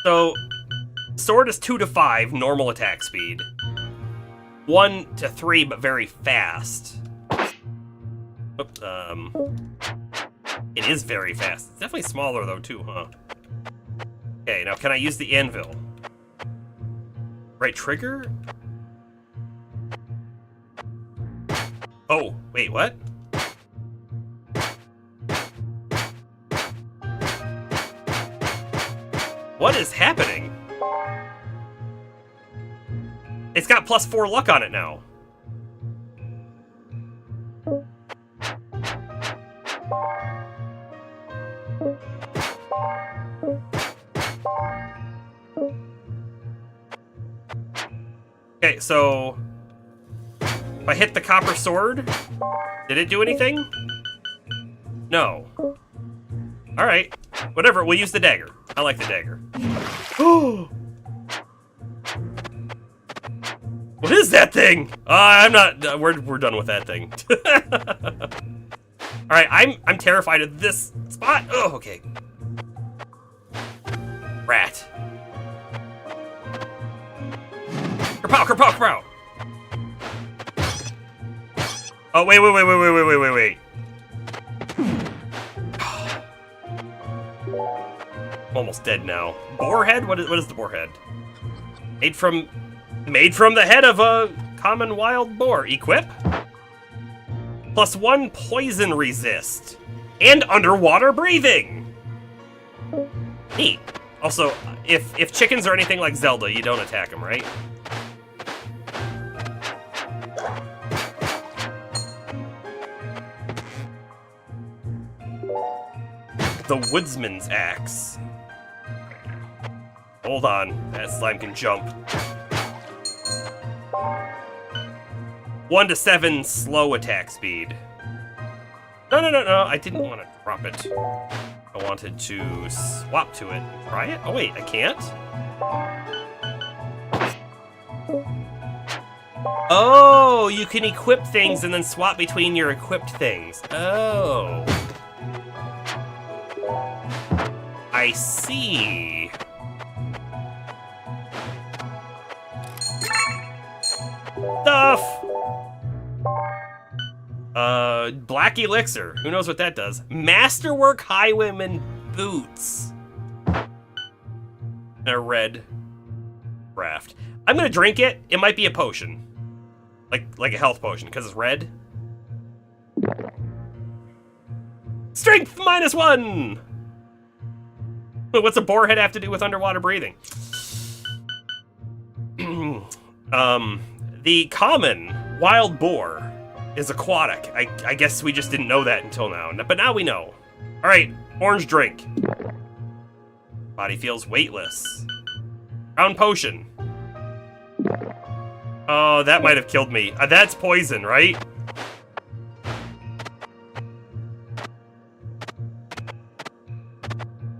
So, sword is 2 to 5, normal attack speed. 1 to 3, but very fast. Oops, it is very fast. It's definitely smaller though too, huh? Okay, now can I use the anvil? Right trigger? Oh, wait, what? What is happening? It's got +4 luck on it now. Okay, so if I hit the copper sword, did it do anything? No. Alright, whatever, we'll use the dagger. I like the dagger. What is that thing? I'm not, we're done with that thing. Alright, I'm terrified of this spot. Oh, okay. Rat. Kerpow, kerpow, kerpow. Oh, wait. I'm almost dead now. Boarhead? What is the boarhead? Made from the head of a common wild boar. Equip? +1 poison resist. And underwater breathing. Neat. Also, if chickens are anything like Zelda, you don't attack them, right? The Woodsman's Axe. Hold on, that slime can jump. 1 to 7 slow attack speed. No, I didn't want to drop it. I wanted to swap to it. Try it? Oh wait, I can't? Oh, you can equip things and then swap between your equipped things. Oh. I see. Stuff! Black elixir. Who knows what that does? Masterwork Highwayman boots. And a red raft. I'm gonna drink it. It might be a potion. Like a health potion, because it's red. Strength -1! What's a boarhead have to do with underwater breathing? The common wild boar is aquatic. I guess we just didn't know that until now, but now we know. All right, orange drink. Body feels weightless. Brown potion. Oh, that might have killed me. That's poison, right?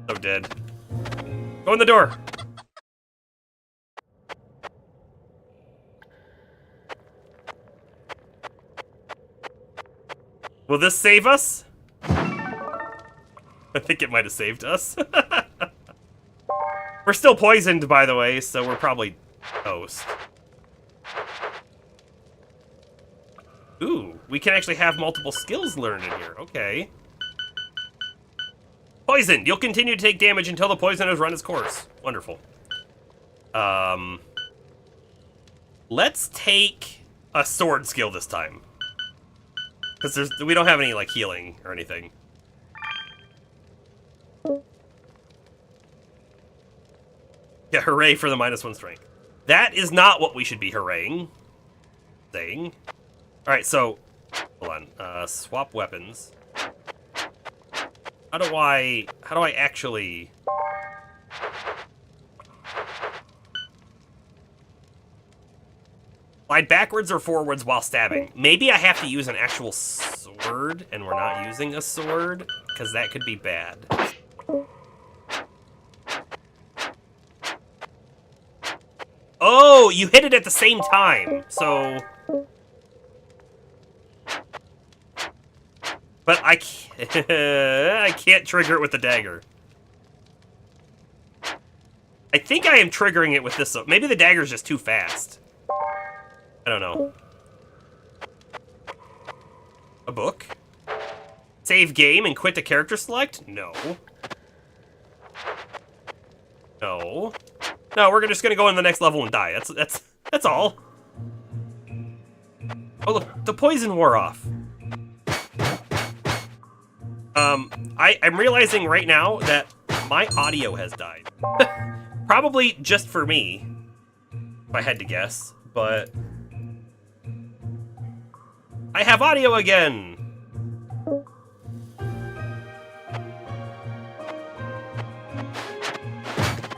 So dead. Go in the door. Will this save us? I think it might have saved us. We're still poisoned, by the way, so we're probably toast. Ooh, we can actually have multiple skills learned in here. Okay. Poisoned. You'll continue to take damage until the poison has run its course. Wonderful. Let's take a sword skill this time. Because we don't have any, like, healing or anything. Yeah, hooray for the -1 strength. That is not what we should be hooraying. Saying. Alright, so, hold on. Swap weapons. How do I actually... Slide backwards or forwards while stabbing. Maybe I have to use an actual sword, and we're not using a sword, because that could be bad. Oh, you hit it at the same time, so... But I can't trigger it with the dagger. I think I am triggering it with this. Maybe the dagger's just too fast. I don't know. A book? Save game and quit the character select? No. No. No, we're just gonna go in the next level and die. That's all. Oh look, the poison wore off. I'm realizing right now that my audio has died. Probably just for me, if I had to guess, but I have audio again.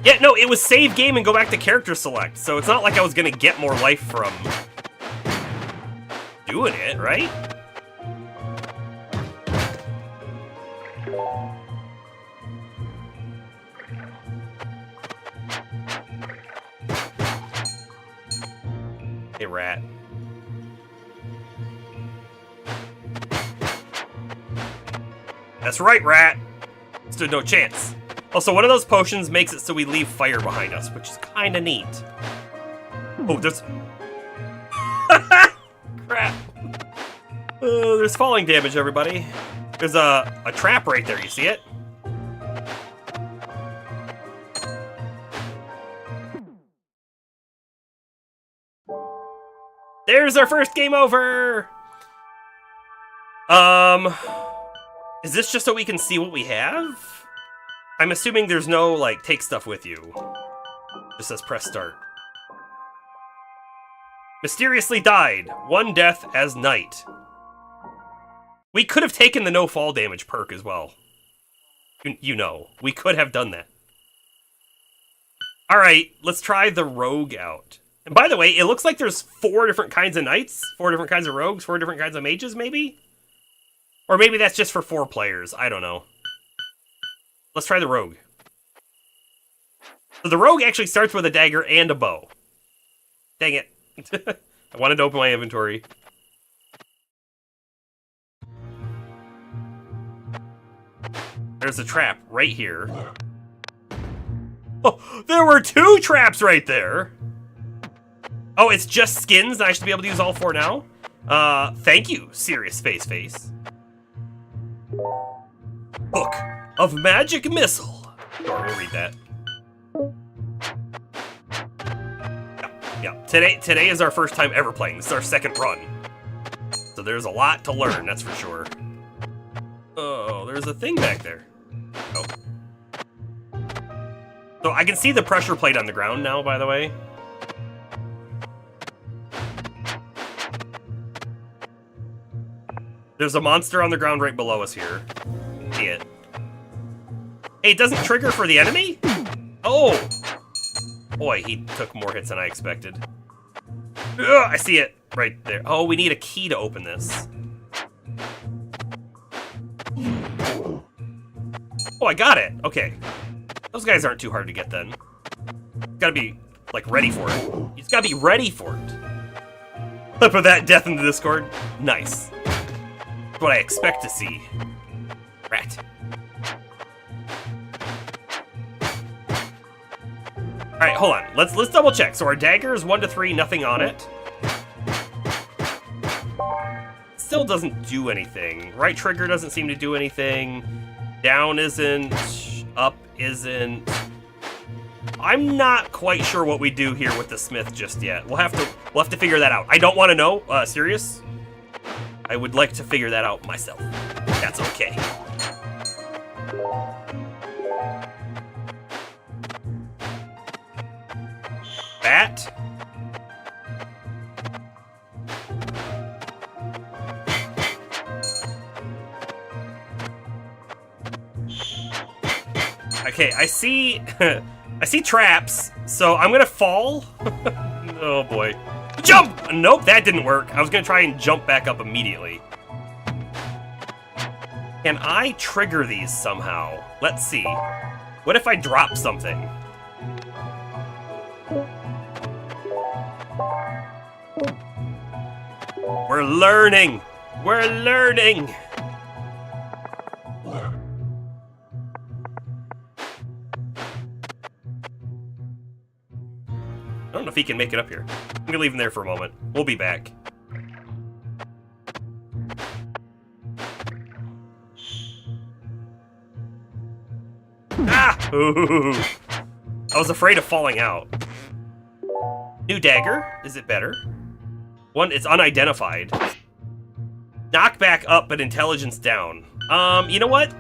Yeah, no, it was save game and go back to character select, so it's not like I was gonna get more life from doing it, right? Hey, rat. That's right, rat. Stood no chance. Also, one of those potions makes it so we leave fire behind us, which is kind of neat. Oh, there's... Crap. There's falling damage, everybody. There's a trap right there, you see it? There's our first game over! Is this just so we can see what we have? I'm assuming there's no, like, take stuff with you. Just says press start. Mysteriously died. 1 death as knight. We could have taken the no fall damage perk as well. You know, we could have done that. Alright, let's try the rogue out. And by the way, it looks like there's 4 different kinds of knights, 4 different kinds of rogues, 4 different kinds of mages, maybe? Or maybe that's just for 4 players, I don't know. Let's try the rogue. So the rogue actually starts with a dagger and a bow. Dang it. I wanted to open my inventory. There's a trap right here. Oh, there were 2 traps right there! Oh, it's just skins? I should be able to use all 4 now? Thank you, Serious Face. Book of Magic Missile. Sure, we'll read that. Yeah. Today is our first time ever playing. This is our 2nd run. So there's a lot to learn, that's for sure. Oh, there's a thing back there. Oh. So I can see the pressure plate on the ground now, by the way. There's a monster on the ground right below us here. See it. Hey, it doesn't trigger for the enemy? Oh! Boy, he took more hits than I expected. Ugh, I see it right there. Oh, we need a key to open this. Oh, I got it. Okay. Those guys aren't too hard to get then. Gotta be, like, ready for it. You just gotta be ready for it. Let's put that death in the Discord. Nice. That's what I expect to see. Rat. Alright, hold on. Let's double check. So our dagger is 1 to 3, nothing on it. Still doesn't do anything. Right trigger doesn't seem to do anything. Down isn't. Up isn't. I'm not quite sure what we do here with the smith just yet. We'll have to figure that out. I don't want to know. Serious? I would like to figure that out myself. That's okay. Bat. Okay, I see... I see traps, so I'm gonna fall. Oh boy. Jump! Nope, that didn't work. I was gonna try and jump back up immediately. Can I trigger these somehow? Let's see. What if I drop something? We're learning! We're learning! I don't know if he can make it up here. I'm gonna leave him there for a moment. We'll be back. Ah! Ooh. I was afraid of falling out. New dagger. Is it better? One, it's unidentified. Knockback up, but intelligence down. You know what?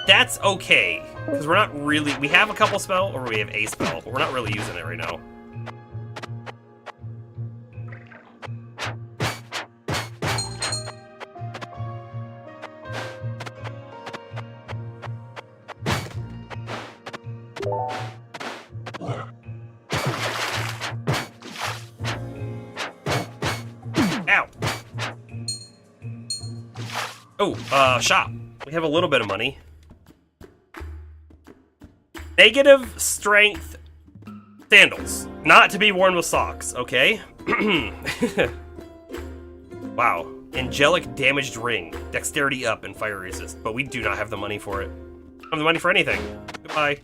That's okay. Because we're not really... We have a couple spell, or we have a spell, but we're not really using it right now. Ow! Oh, shop. We have a little bit of money. Negative strength sandals. Not to be worn with socks, okay? Wow. Angelic damaged ring. Dexterity up and fire resist. But we do not have the money for it. Don't have the money for anything. Goodbye.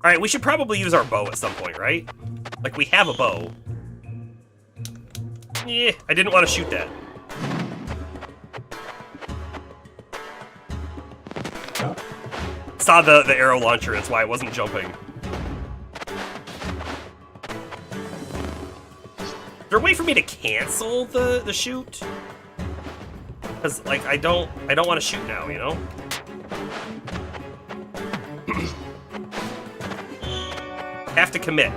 Alright, we should probably use our bow at some point, right? Like, we have a bow. Yeah, I didn't want to shoot that. Saw the arrow launcher, that's why I wasn't jumping. Is there a way for me to cancel the shoot? Because, like, I don't want to shoot now, you know? Have to commit.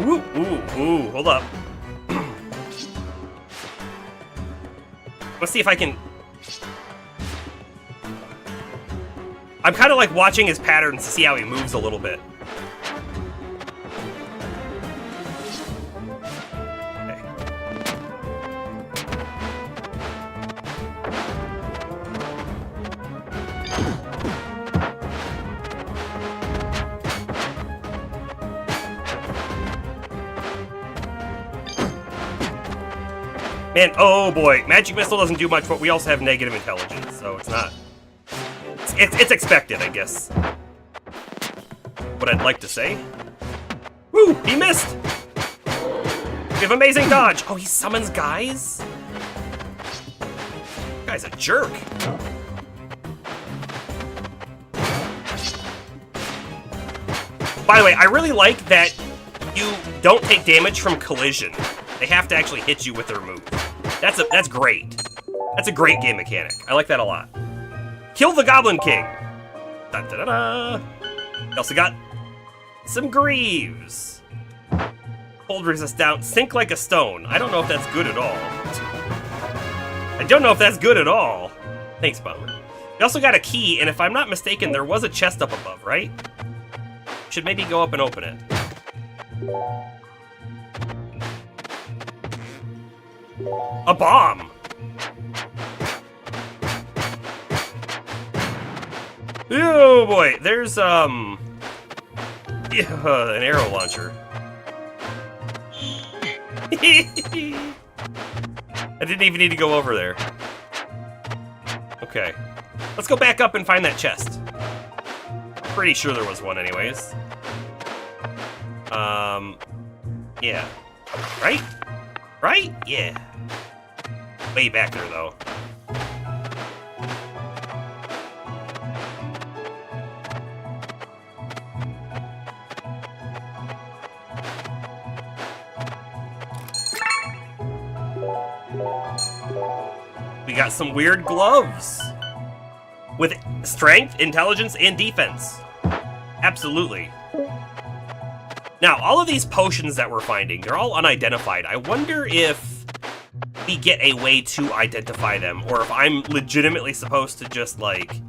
Ooh, ooh, ooh, hold up. Let's see if I can... I'm kind of like watching his patterns to see how he moves a little bit. Okay. Man, oh boy, Magic Missile doesn't do much, but we also have negative intelligence, so it's not... It's expected, I guess. What I'd like to say. Woo! He missed! We have amazing dodge! Oh, he summons guys? Guy's a jerk. By the way, I really like that you don't take damage from collision. They have to actually hit you with their move. That's great. That's a great game mechanic. I like that a lot. Kill the Goblin King. Da da da da. We also got some Greaves. Hold resist down. Sink like a stone. I don't know if that's good at all. I don't know if that's good at all. Thanks, Bum. We also got a key, and if I'm not mistaken, there was a chest up above, right? Should maybe go up and open it. A bomb! Oh boy, there's yeah, an arrow launcher. I didn't even need to go over there. Okay. Let's go back up and find that chest. Pretty sure there was one anyways. Yeah. Right? Right? Yeah. Way back there, though. We got some weird gloves. With strength, intelligence, and defense. Absolutely. Now, all of these potions that we're finding, they're all unidentified. I wonder if we get a way to identify them, or if I'm legitimately supposed to just, like,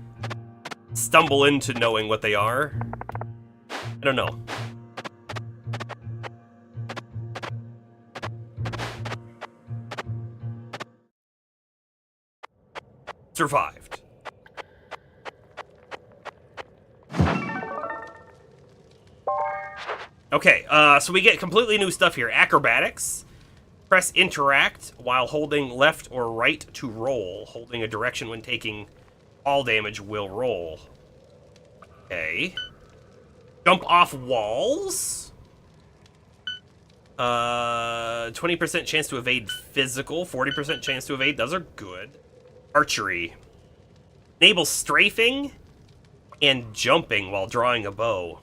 stumble into knowing what they are. I don't know. Survived. Okay, so we get completely new stuff here. Acrobatics. Press interact while holding left or right to roll. Holding a direction when taking all damage will roll. Okay. Jump off walls. 20% chance to evade physical. 40% chance to evade. Those are good. Archery. Enable strafing and jumping while drawing a bow.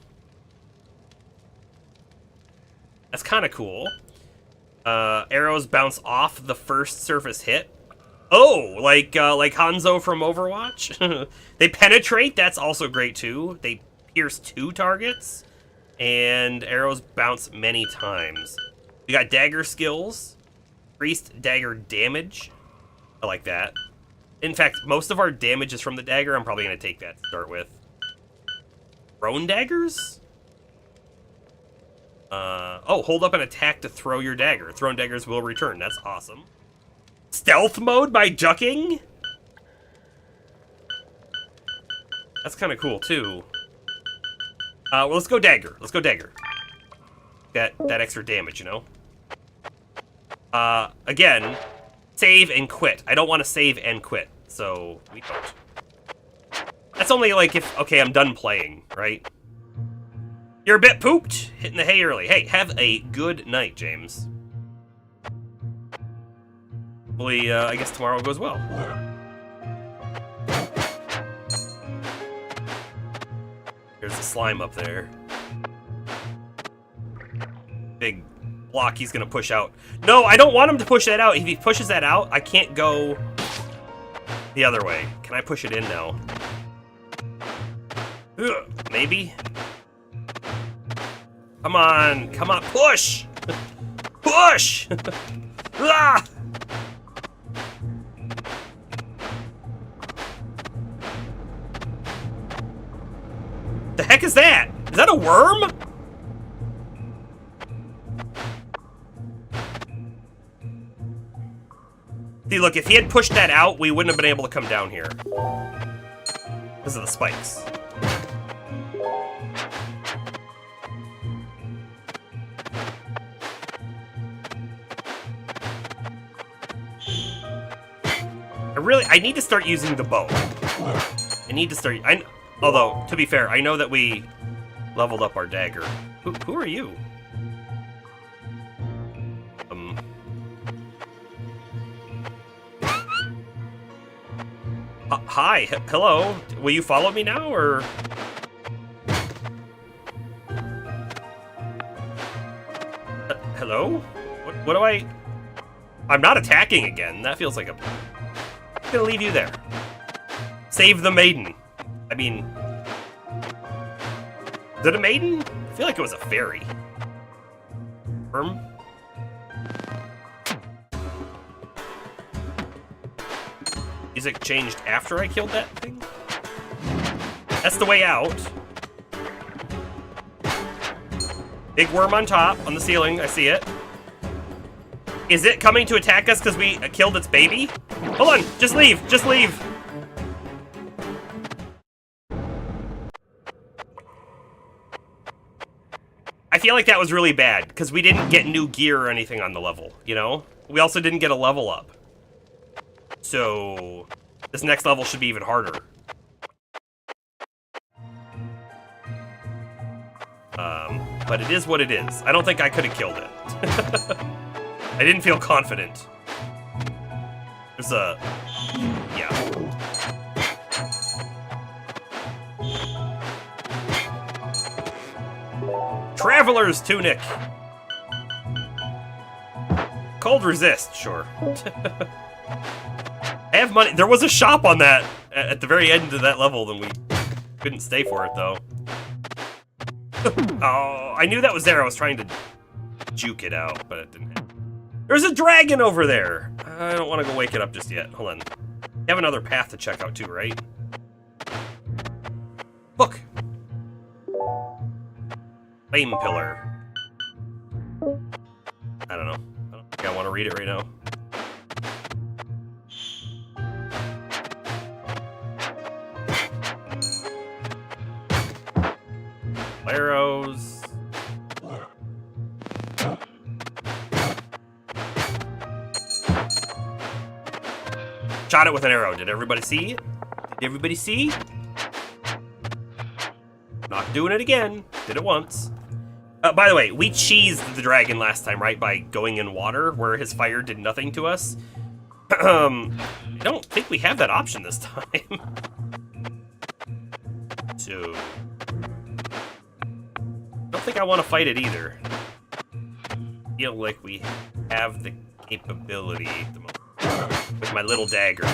That's kind of cool. Arrows bounce off the first surface hit. Oh, like Hanzo from Overwatch. They penetrate. That's also great too. They pierce 2 targets, and arrows bounce many times. We got dagger skills, increased dagger damage. I like that. In fact, most of our damage is from the dagger. I'm probably gonna take that to start with. Thrown daggers. Oh, hold up and attack to throw your dagger. Thrown daggers will return. That's awesome. Stealth mode by ducking? That's kind of cool, too. Well, let's go dagger. Let's go dagger. That extra damage, you know? Again, save and quit. I don't want to save and quit, so we don't. That's only, like, if... Okay, I'm done playing, right? You're a bit pooped. Hitting the hay early. Hey, have a good night, James. Hopefully, I guess tomorrow goes well. There's a slime up there. Big block he's gonna push out. No, I don't want him to push that out. If he pushes that out, I can't go the other way. Can I push it in now? Ugh, maybe? Come on, push! Push! Ah! The heck is that? Is that a worm? See, look, if he had pushed that out, we wouldn't have been able to come down here. Because of the spikes. I need to start using the bow. I need to start... Although, to be fair, I know that we leveled up our dagger. Who are you? Hi, hello. Will you follow me now, or... Hello? What do I... I'm not attacking again. That feels like a... I'm gonna leave you there. Save the maiden. I mean... Is it a maiden? I feel like it was a fairy. Music changed after I killed that thing? That's the way out. Big worm on top, on the ceiling, I see it. Is it coming to attack us because we killed its baby? Hold on, just leave, just leave. I feel like that was really bad, because we didn't get new gear or anything on the level, you know? We also didn't get a level up. So, this next level should be even harder. But it is what it is. I don't think I could have killed it. I didn't feel confident. There's a... Yeah. Traveler's Tunic! Cold resist, sure. I have money. There was a shop on that at the very end of that level, then we couldn't stay for it, though. Oh, I knew that was there. I was trying to juke it out, but it didn't happen. There's a dragon over there. I don't want to go wake it up just yet. Hold on. You have another path to check out too, right? Look. Flame pillar. I don't know. I don't think I want to read it right now. Arrows. Shot it with an arrow. Did everybody see? Did everybody see? Not doing it again. Did it once. By the way, we cheesed the dragon last time, right? By going in water, where his fire did nothing to us. I don't think we have that option this time. So... I don't think I want to fight it either. I feel like we have the capability at the moment. With my little dagger.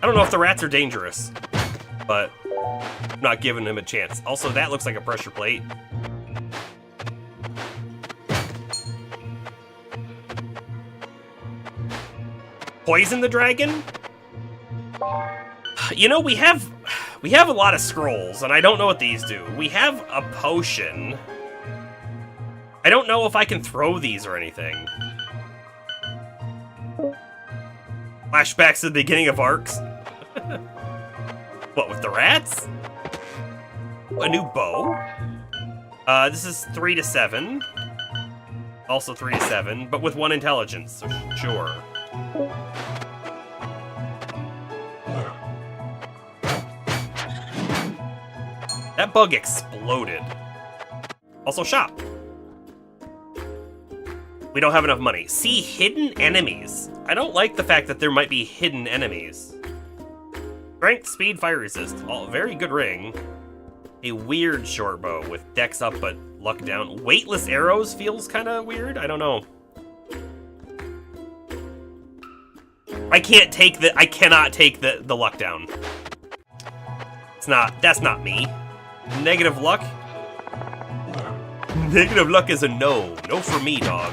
I don't know if the rats are dangerous, but I'm not giving him a chance. Also, that looks like a pressure plate. Poison the dragon? You know, we have a lot of scrolls, and I don't know what these do. We have a potion. I don't know if I can throw these or anything. Flashbacks to the beginning of Arx. What, with the rats? A new bow? This is 3 to 7. Also 3 to 7, but with 1 intelligence, so sure. That bug exploded. Also shop. We don't have enough money. See hidden enemies. I don't like the fact that there might be hidden enemies. Strength, speed, fire resist. All very good ring. A weird short bow with dex up but luck down. Weightless arrows feels kind of weird. I don't know. I cannot take the luck down. That's not me. Negative luck? Negative luck is a no. No for me, dog.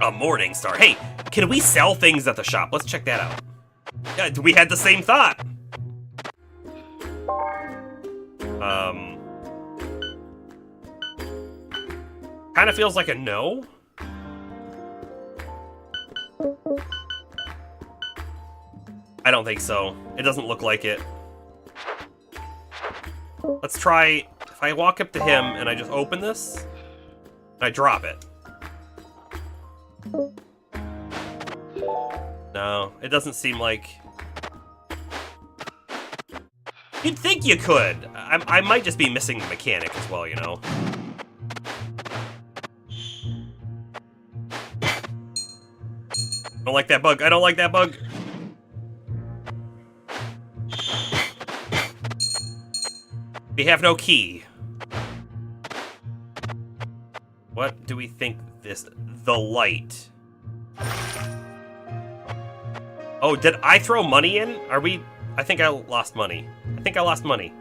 A morning star. Hey, can we sell things at the shop? Let's check that out. Yeah, we had the same thought. Kind of feels like a no. I don't think so. It doesn't look like it. Let's try, if I walk up to him and I just open this, and I drop it. No, it doesn't seem like... You'd think you could. I might just be missing the mechanic as well, you know? I don't like that bug. I don't like that bug. We have no key. What do we think this... The light. Oh, did I throw money in? Are we... I think I lost money. I think I lost money.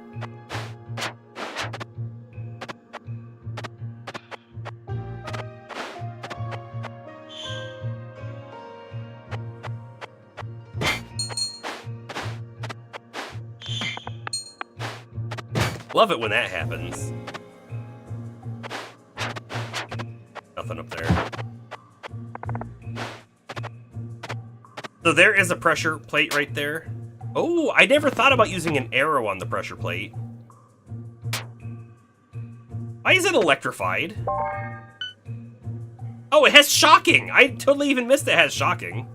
Love it when that happens. Nothing up there. So there is a pressure plate right there. Oh, I never thought about using an arrow on the pressure plate. Why is it electrified? Oh, it has shocking! I totally even missed it has shocking.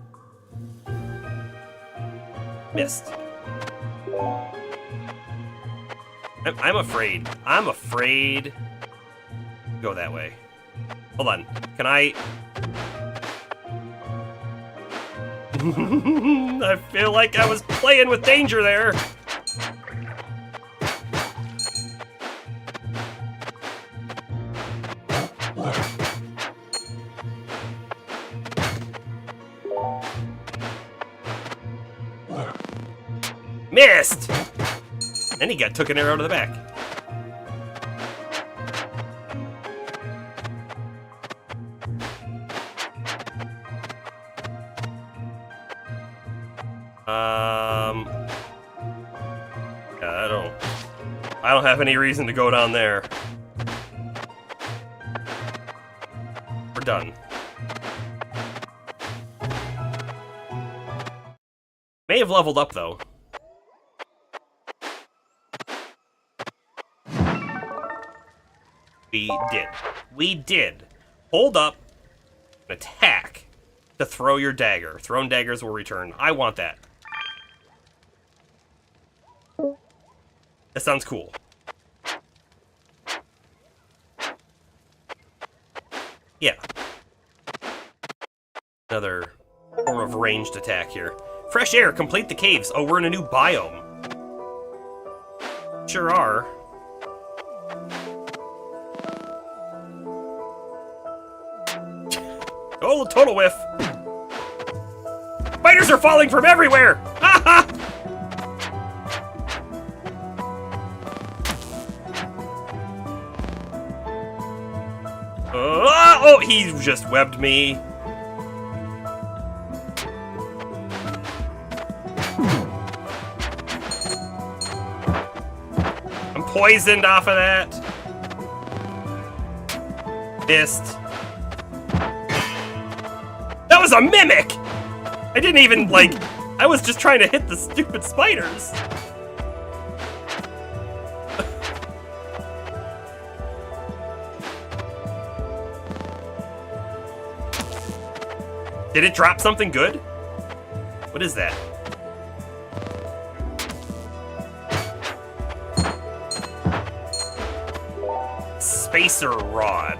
Missed. I'm afraid. I'm afraid. Go that way. Hold on. Can I... I feel like I was playing with danger there. Missed! And he took an arrow to the back. Yeah, I don't have any reason to go down there. We're done. May have leveled up though. We did. Hold up and attack to throw your dagger. Thrown daggers will return. I want that. That sounds cool. Yeah. Another form of ranged attack here. Fresh air, complete the caves. Oh, we're in a new biome. Sure are. Oh, total whiff. Spiders are falling from everywhere. Ha ha! Oh, he just webbed me. I'm poisoned off of that. Missed. That was a mimic! I didn't even, like, I was just trying to hit the stupid spiders. Did it drop something good? What is that? Spacer rod.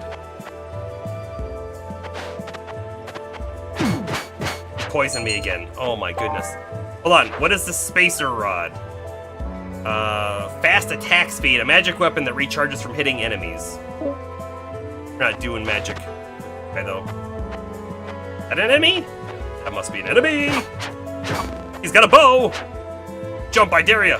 Poison me again. Oh my goodness. Hold on. What is the spacer rod? Fast attack speed. A magic weapon that recharges from hitting enemies. We're not doing magic. Okay, though. Is that an enemy? That must be an enemy. He's got a bow. Jump, I dare ya.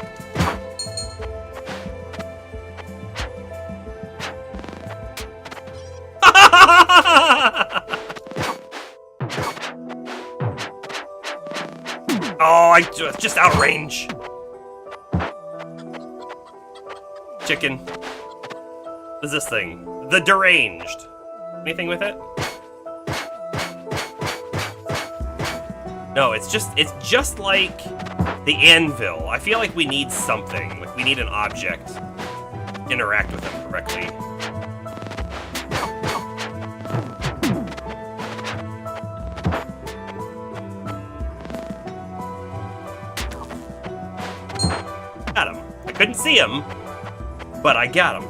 Oh, I just outrange. Chicken. What is this thing? The deranged. Anything with it? No, it's just like the anvil. I feel like we need something. Like we need an object. Interact with them correctly. Got him. I couldn't see him, but I got him.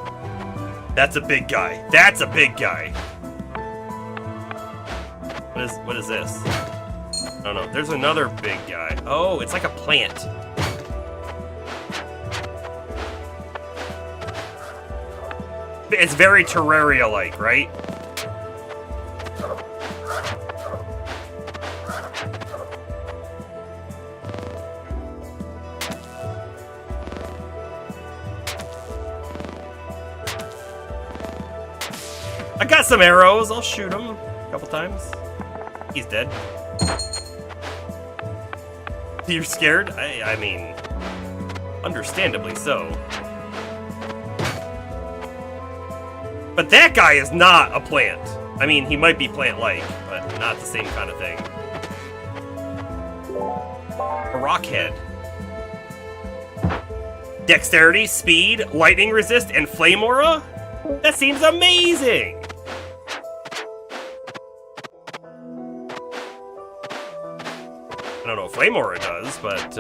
That's a big guy. That's a big guy. What is this? I don't know. There's another big guy. Oh, it's like a plant. It's very Terraria-like, right? I got some arrows. I'll shoot him a couple times. He's dead. You're scared? I mean, understandably so. But that guy is not a plant. I mean, he might be plant-like, but not the same kind of thing. A rock head. Dexterity, speed, lightning resist, and flame aura? That seems amazing! I don't know if flame aura does, but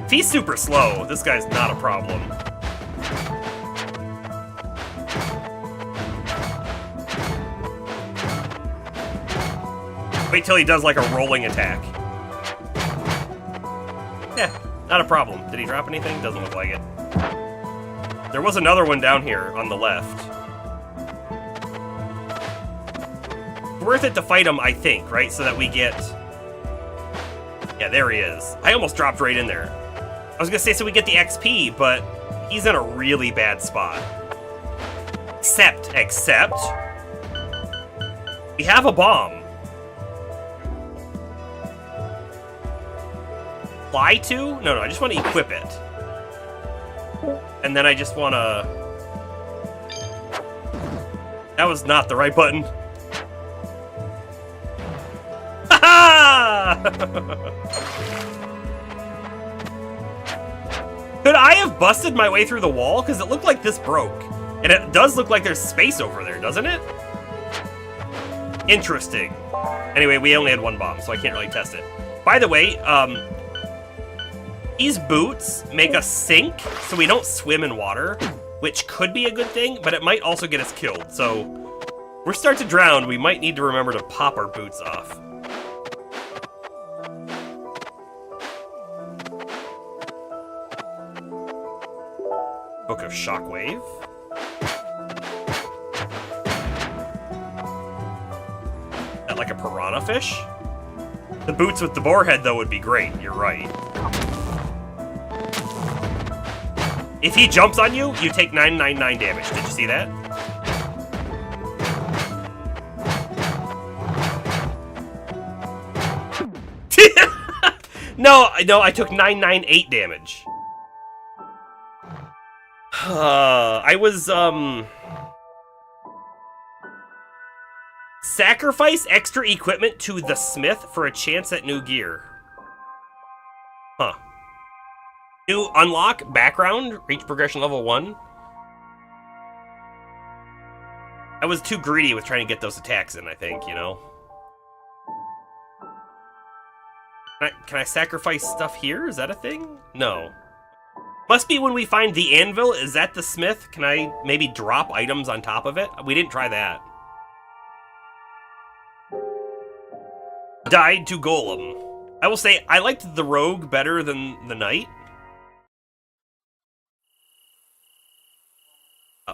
If he's super slow, this guy's not a problem. Wait till he does like a rolling attack. Yeah, not a problem. Did he drop anything? Doesn't look like it. There was another one down here on the left. Worth it to fight him, I think, right? So that we get... Yeah, there he is. I almost dropped right in there. I was gonna say so we get the XP, but he's in a really bad spot. Except... We have a bomb. Fly to? No, I just want to equip it. And then I just want to... That was not the right button. Ha-ha! Could I have busted my way through the wall? Because it looked like this broke. And it does look like there's space over there, doesn't it? Interesting. Anyway, we only had one bomb, so I can't really test it. By the way, these boots make us sink, so we don't swim in water, which could be a good thing, but it might also get us killed. So, if we start to drown, we might need to remember to pop our boots off. Book of Shockwave. That like a piranha fish? The boots with the boar head, though, would be great. You're right. If he jumps on you, you take 999 damage. Did you see that? No, I took 998 damage. I was, Sacrifice extra equipment to the smith for a chance at new gear. Huh. New unlock, background, reach progression level 1. I was too greedy with trying to get those attacks in, I think, you know? Can I sacrifice stuff here? Is that a thing? No. Must be when we find the anvil. Is that the smith? Can I maybe drop items on top of it? We didn't try that. Died to golem. I will say, I liked the rogue better than the knight.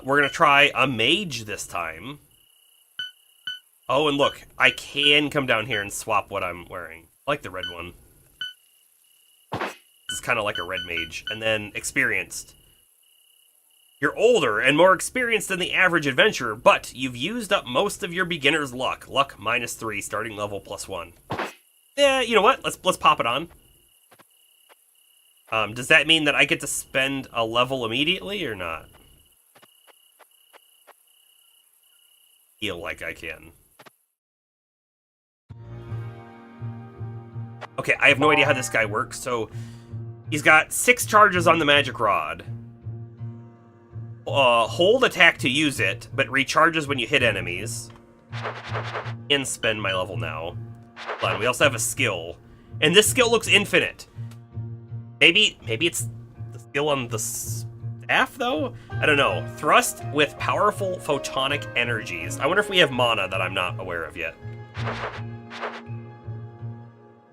We're going to try a mage this time. Oh, and look, I can come down here and swap what I'm wearing. I like the red one. This is kind of like a red mage. And then experienced. You're older and more experienced than the average adventurer, but you've used up most of your beginner's luck. Luck -3, starting level +1. Yeah, you know what? Let's pop it on. Does that mean that I get to spend a level immediately or not? Feel like I can. Okay, I have no idea how this guy works, so he's got 6 charges on the magic rod. Hold attack to use it, but recharges when you hit enemies. And spend my level now. Hold on, we also have a skill. And this skill looks infinite. Maybe it's the skill on the staff, though? I don't know. Thrust with powerful photonic energies. I wonder if we have mana that I'm not aware of yet.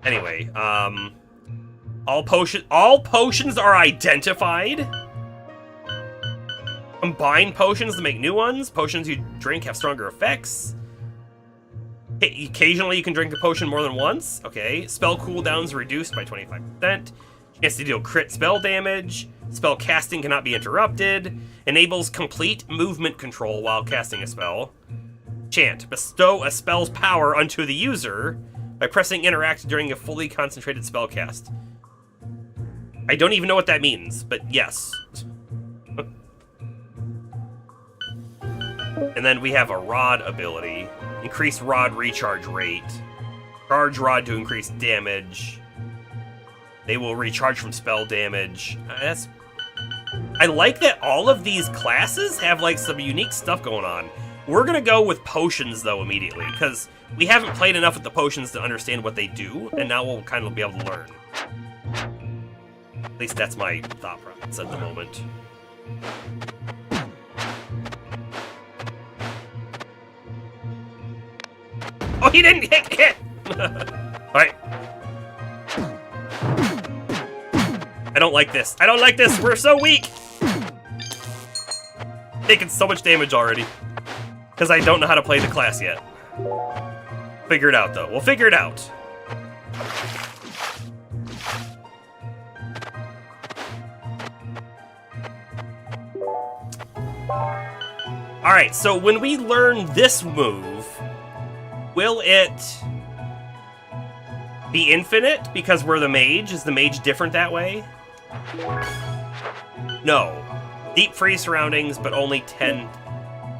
Anyway, all potions are identified. Combine potions to make new ones. Potions you drink have stronger effects. Occasionally you can drink a potion more than once. Okay. Spell cooldowns reduced by 25%. Chance to deal crit spell damage. Spell casting cannot be interrupted. Enables complete movement control while casting a spell. Chant. Bestow a spell's power unto the user by pressing interact during a fully concentrated spell cast. I don't even know what that means, but yes. And then we have a rod ability. Increase rod recharge rate. Charge rod to increase damage. They will recharge from spell damage. I like that all of these classes have like some unique stuff going on. We're gonna go with potions though immediately, because we haven't played enough with the potions to understand what they do, and now we'll kind of be able to learn. least that's my thought process at the moment. Oh, he didn't hit! Alright. I don't like this. I don't like this. We're so weak. Taking so much damage already. Because I don't know how to play the class yet. Figure it out, though. We'll figure it out. Alright, so when we learn this move, will it be infinite because we're the mage? Is the mage different that way? No. Deep freeze surroundings, but only 10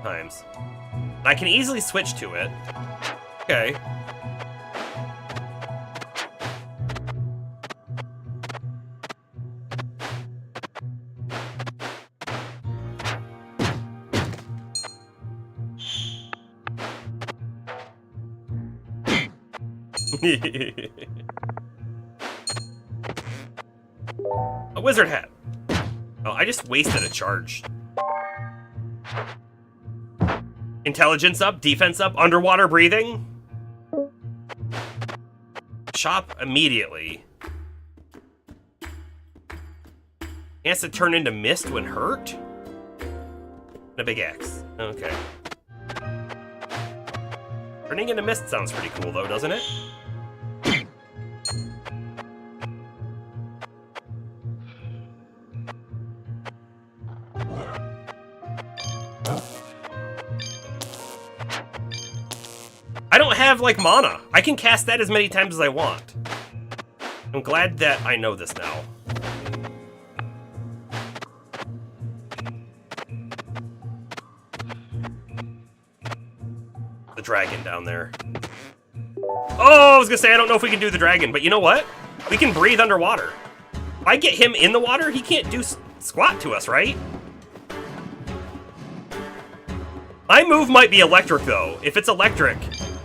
times. I can easily switch to it. Okay. A wizard hat. Oh, I just wasted a charge. Intelligence up, defense up, underwater breathing. Shop immediately. He has to turn into mist when hurt? And a big axe. Okay. Turning into mist sounds pretty cool though, doesn't it? I don't have, like, mana. I can cast that as many times as I want. I'm glad that I know this now. The dragon down there. Oh, I was gonna say, I don't know if we can do the dragon, but you know what? We can breathe underwater. If I get him in the water, he can't do squat to us, right? My move might be electric, though. If it's electric,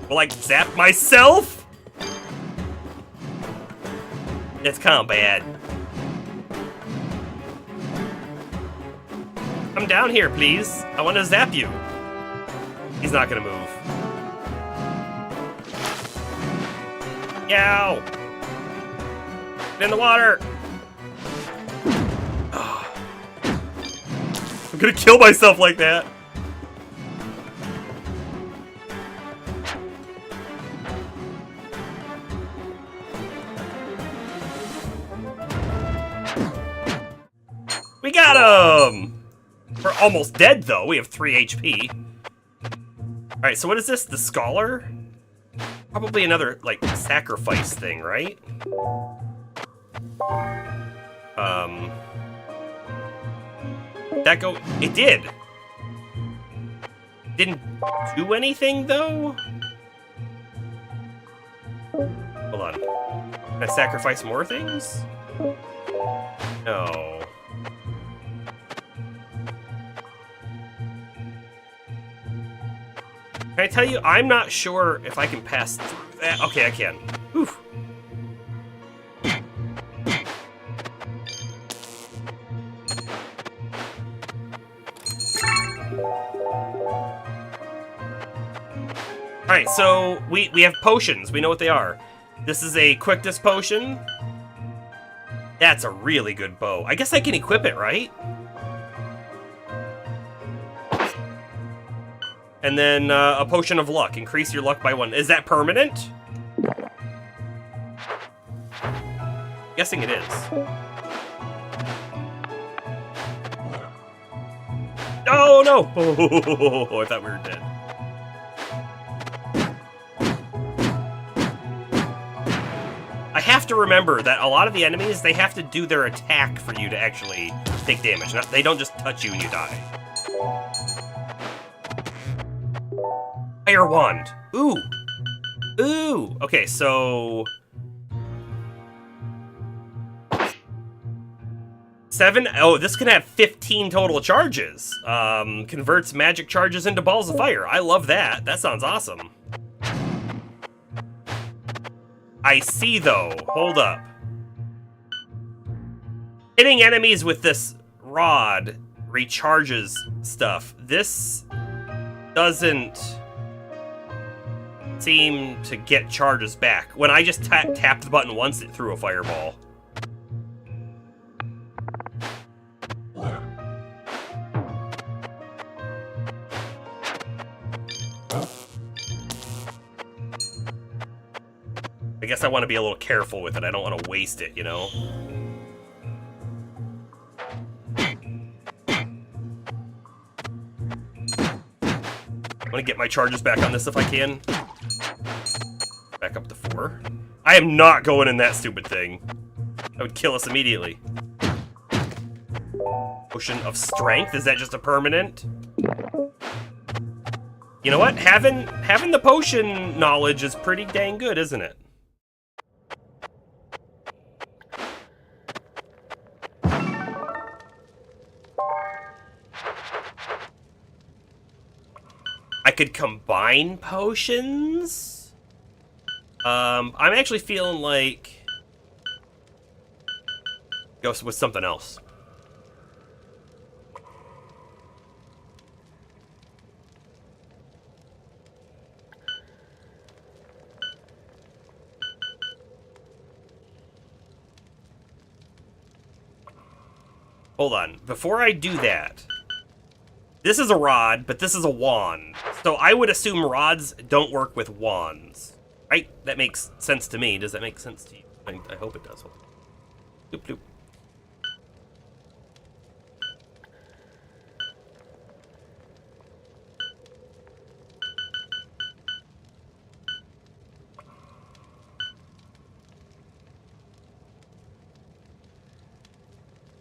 will I zap myself? It's kind of bad. Come down here, please. I want to zap you. He's not gonna move. Yow! Get in the water! Oh. I'm gonna kill myself like that. We got him! We're almost dead, though. We have 3 HP. Alright, so what is this? The Scholar? Probably another, like, sacrifice thing, right? That go... It did! Didn't do anything, though? Hold on. Can I sacrifice more things? No. Can I tell you, I'm not sure if I can pass through that. Okay, I can. Whew. Alright, so we have potions. We know what they are. This is a quickness potion. That's a really good bow. I guess I can equip it, right? And then a potion of luck. Increase your luck by 1. Is that permanent? Guessing it is. Oh, no! Oh, I thought we were dead. I have to remember that a lot of the enemies, they have to do their attack for you to actually take damage. They don't just touch you and you die. Fire wand. Ooh. Ooh. Okay, so 7. Oh, this can have 15 total charges. Converts magic charges into balls of fire. I love that. That sounds awesome. I see, though. Hold up. Hitting enemies with this rod recharges stuff. This doesn't seem to get charges back. When I just tapped the button once, it threw a fireball. I guess I want to be a little careful with it. I don't want to waste it, you know? I'm gonna get my charges back on this if I can. Back up to 4. I am not going in that stupid thing. That would kill us immediately. Potion of Strength, is that just a permanent? You know what? Having the potion knowledge is pretty dang good, isn't it? I could combine potions. I'm actually feeling like go with something else. Hold on. Before I do that, this is a rod, but this is a wand. So I would assume rods don't work with wands. Right? That makes sense to me. Does that make sense to you? I hope it does. Doop, doop.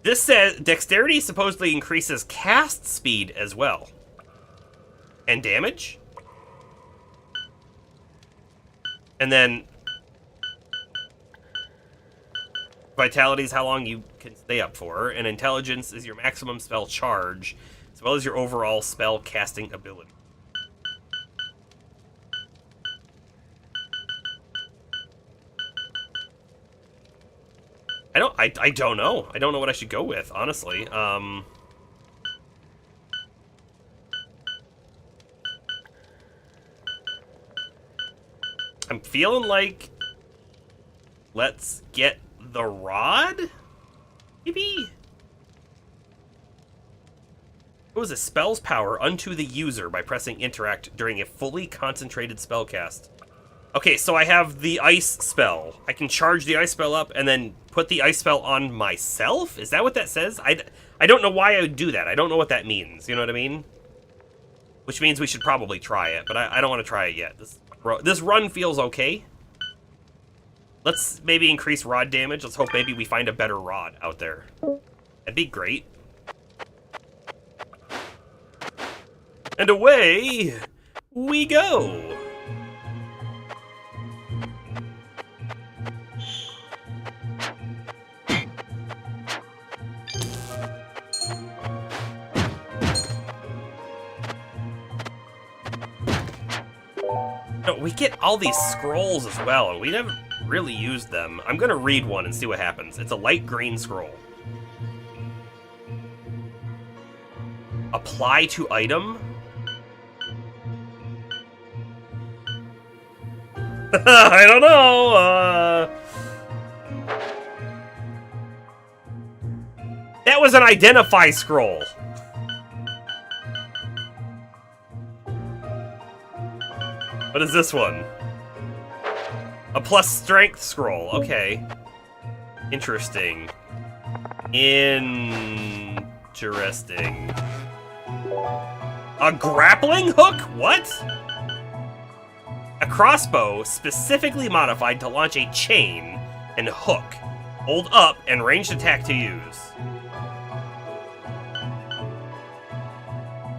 This says dexterity supposedly increases cast speed as well. And damage. And then vitality is how long you can stay up for, and intelligence is your maximum spell charge, as well as your overall spell casting ability. I don't know. I don't know what I should go with, honestly. I'm feeling like let's get the rod? Maybe? What was it? Spell's power unto the user by pressing interact during a fully concentrated spell cast. Okay, so I have the ice spell. I can charge the ice spell up and then put the ice spell on myself? Is that what that says? I don't know why I would do that. I don't know what that means. You know what I mean? Which means we should probably try it, but I don't want to try it yet. This run feels okay. Let's maybe increase rod damage. Let's hope maybe we find a better rod out there. That'd be great. And away we go. We get all these scrolls as well, and we haven't really used them. I'm gonna read one and see what happens. It's a light green scroll. Apply to item? I don't know, That was an identify scroll. What is this one? A plus strength scroll. Okay. Interesting. Interesting. A grappling hook? What? A crossbow specifically modified to launch a chain and hook. Hold up and ranged attack to use.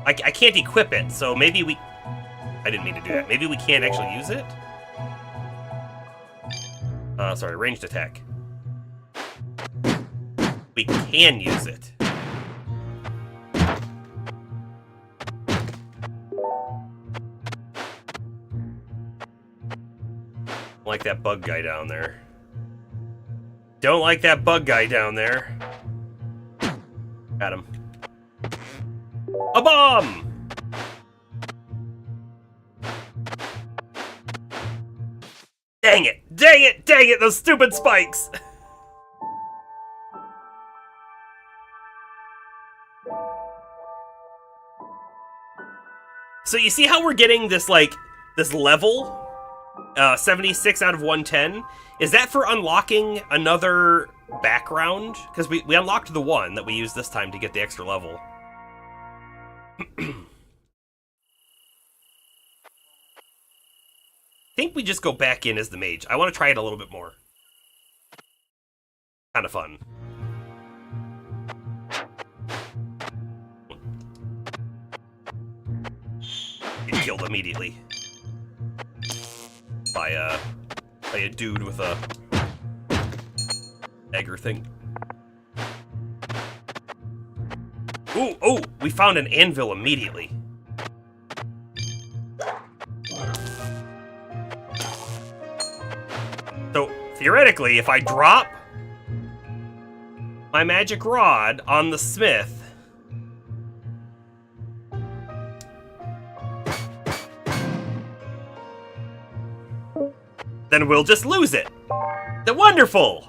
I can't equip it, so maybe we... I didn't mean to do that. Maybe we can't actually use it? Sorry, ranged attack. We can use it. Don't like that bug guy down there. Don't like that bug guy down there. Got him. A bomb! Dang it! Dang it! Dang it! Those stupid spikes! So you see how we're getting this, like, this level? 76 out of 110? Is that for unlocking another background? Because we unlocked the one that we used this time to get the extra level. I think we just go back in as the mage. I want to try it a little bit more. Kind of fun. Get killed immediately by a dude with a dagger thing. Ooh, oh, we found an anvil immediately. So, theoretically, if I drop my magic rod on the smith, then we'll just lose it. The wonderful!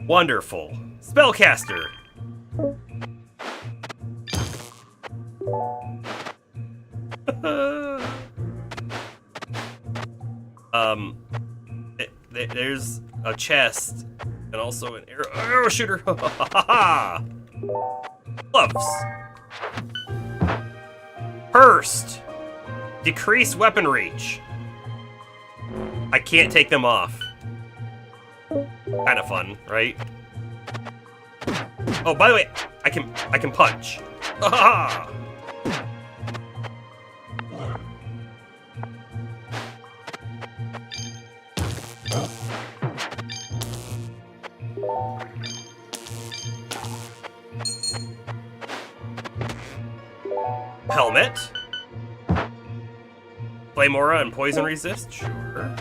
Wonderful. Spellcaster. There's a chest and also an arrow shooter. Gloves. First, decrease weapon reach. I can't take them off. Kind of fun, right? Oh, by the way, I can punch. Ha! Helmet. Flame aura and poison resist? Sure.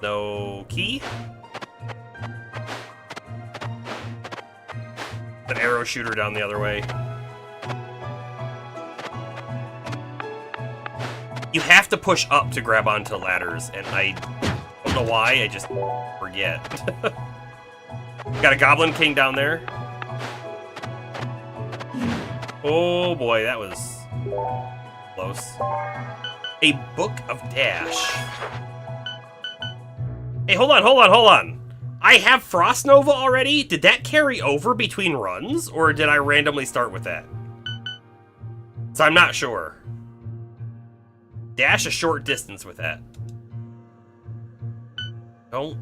No key. An arrow shooter down the other way. You have to push up to grab onto ladders, and I don't know why, I just forget. Got a Goblin King down there. Oh boy, that was close. A Book of Dash. Hey, hold on. I have Frost Nova already? Did that carry over between runs, or did I randomly start with that? So I'm not sure. Dash a short distance with that. Don't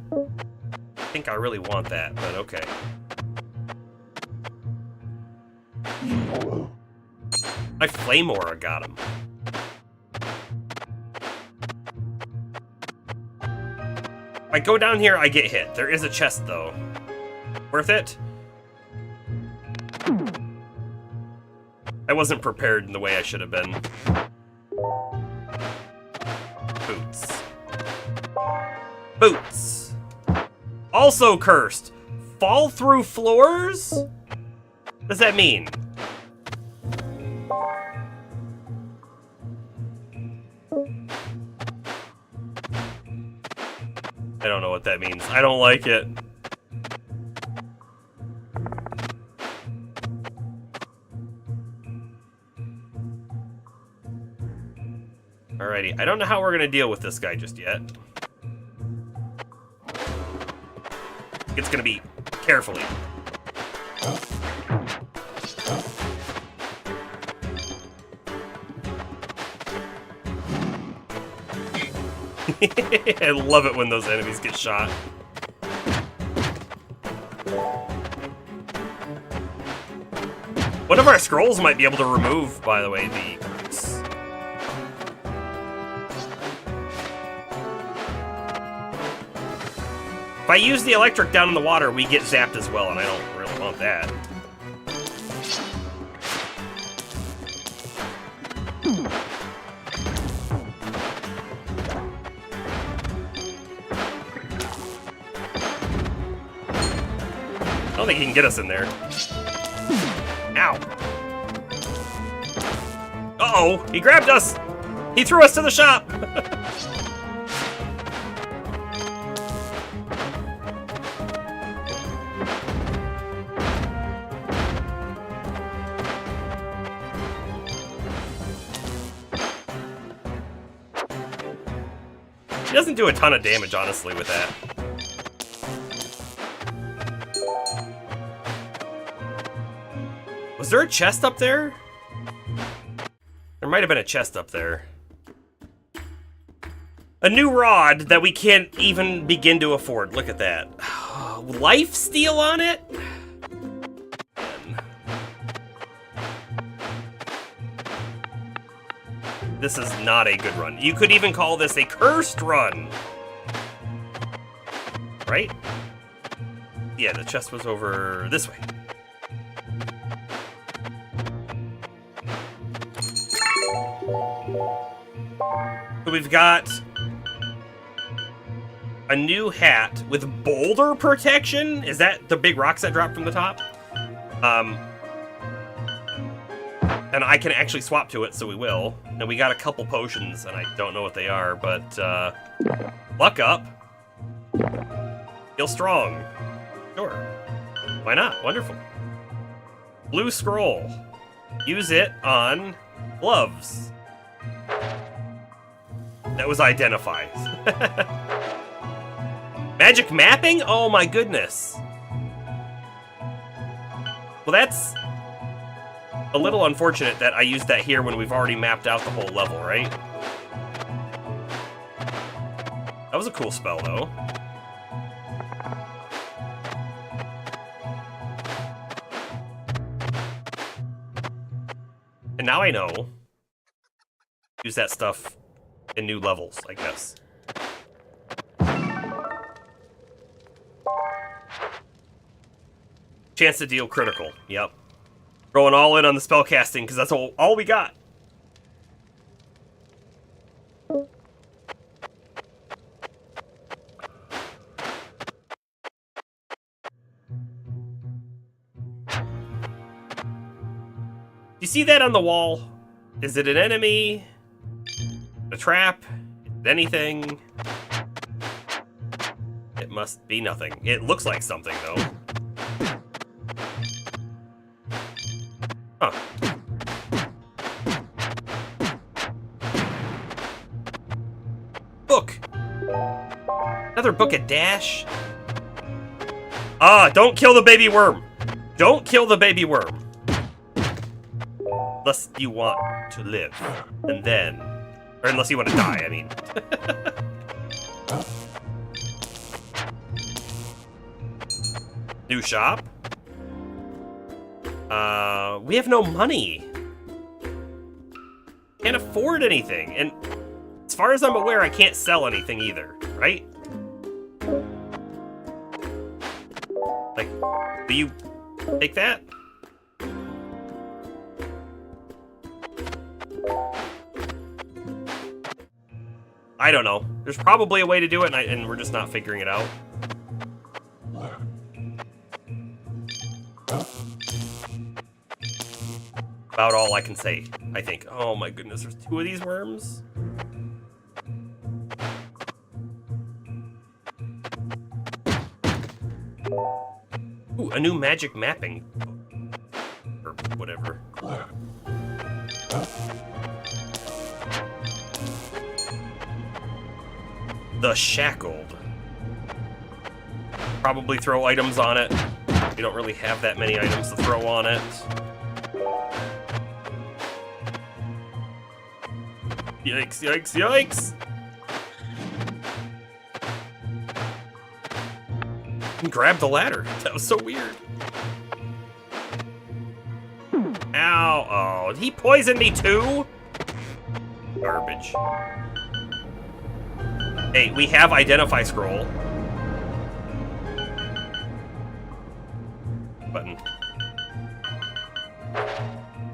think I really want that, but okay. My Flame Aura got him. If I go down here, I get hit. There is a chest, though. Worth it? I wasn't prepared in the way I should have been. Boots. Also cursed. Fall through floors? What does that mean? I don't know what that means. I don't like it. Alrighty, I don't know how we're gonna deal with this guy just yet. It's gonna be carefully. I love it when those enemies get shot. One of our scrolls might be able to remove, by the way, the curse. I use the electric down in the water, we get zapped as well, and I don't really want that. I don't think he can get us in there. Ow. Uh-oh, he grabbed us! He threw us to the shop! He doesn't do a ton of damage, honestly, with that. Was there a chest up there? There might have been a chest up there. A new rod that we can't even begin to afford. Look at that. Life steal on it? This is not a good run. You could even call this a cursed run. Right? Yeah, the chest was over this way. So we've got a new hat with boulder protection. Is that the big rocks that drop from the top? And I can actually swap to it, so we will. And we got a couple potions, and I don't know what they are, but luck up. Feel strong. Sure. Why not? Wonderful. Blue scroll. Use it on gloves. That was identify. Magic mapping? Oh my goodness. Well, that's a little unfortunate that I used that here when we've already mapped out the whole level, right? That was a cool spell, though. And now I know. Use that stuff in new levels, I guess. Chance to deal critical. Yep. Going all in on the spell casting because that's all we got. You see that on the wall? Is it an enemy? A trap? Anything? It must be nothing. It looks like something, though. Huh. Book! Another book of Dash? Ah, don't kill the baby worm! Don't kill the baby worm! Unless you want to live. And then... Or unless you want to die, I mean. New shop? We have no money. Can't afford anything. And as far as I'm aware, I can't sell anything either, right? Like, do you take that? I don't know. There's probably a way to do it, and we're just not figuring it out. About all I can say, I think. Oh my goodness, there's 2 of these worms? Ooh, a new magic mapping. Or whatever. The Shackled. Probably throw items on it. We don't really have that many items to throw on it. Yikes, yikes, yikes! He grabbed the ladder. That was so weird. Ow. Oh, he poisoned me too? Garbage. Hey, we have Identify Scroll.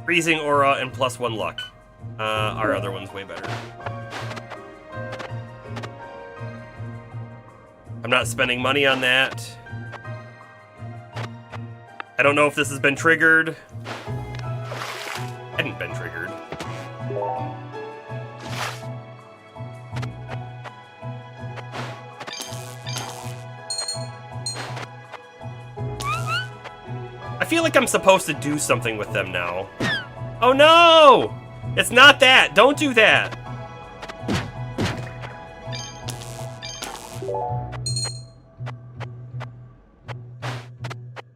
Freezing aura and +1 luck. Our other one's way better. I'm not spending money on that. I don't know if this has been triggered. Hadn't been triggered. I feel like I'm supposed to do something with them now. Oh no! It's not that! Don't do that!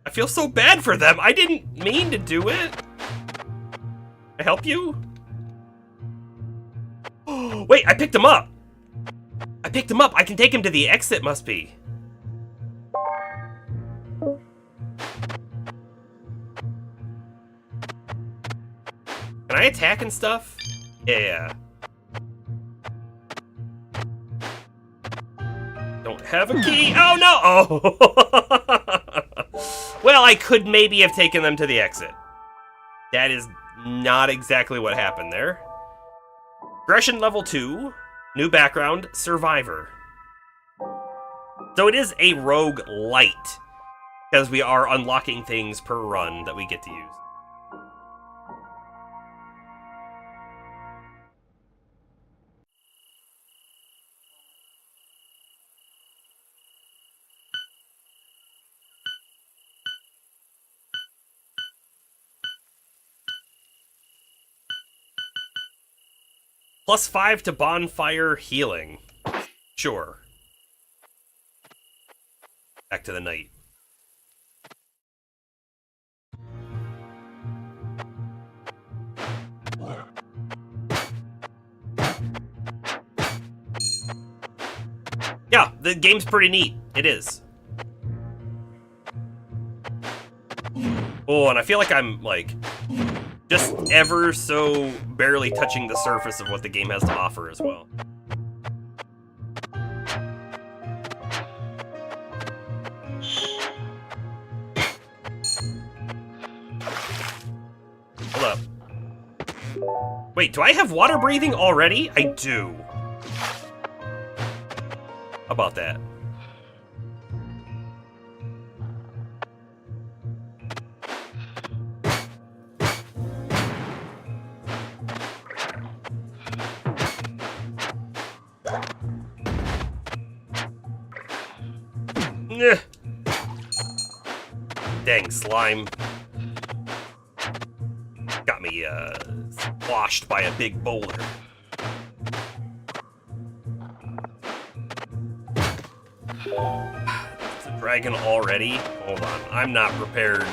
I feel so bad for them. I didn't mean to do it. Can I help you? Oh, wait, I picked him up. I picked him up. I can take him to the exit, must be. Can I attack and stuff? Yeah. Don't have a key. Oh no! Oh! Well, I could maybe have taken them to the exit. That is not exactly what happened there. Aggression level 2. New background, Survivor. So it is a rogue light, because we are unlocking things per run that we get to use. +5 to bonfire healing. Sure. Back to the night. Yeah, the game's pretty neat. It is. Oh, and I feel like I'm, like, just ever so barely touching the surface of what the game has to offer as well. Hold up. Wait, do I have water breathing already? I do. How about that? Dang slime. Got me, squashed by a big boulder. It's a dragon already? Hold on, I'm not prepared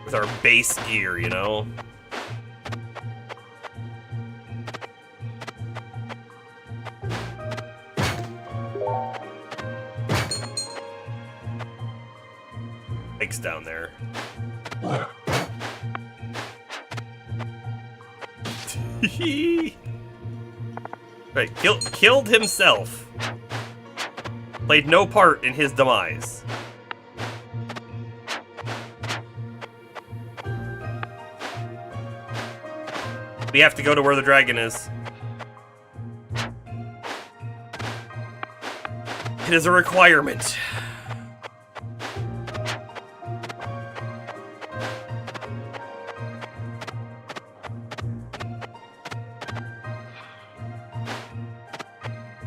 with our base gear, you know? Mike's down there. Right, killed himself. Played no part in his demise. We have to go to where the dragon is. It is a requirement.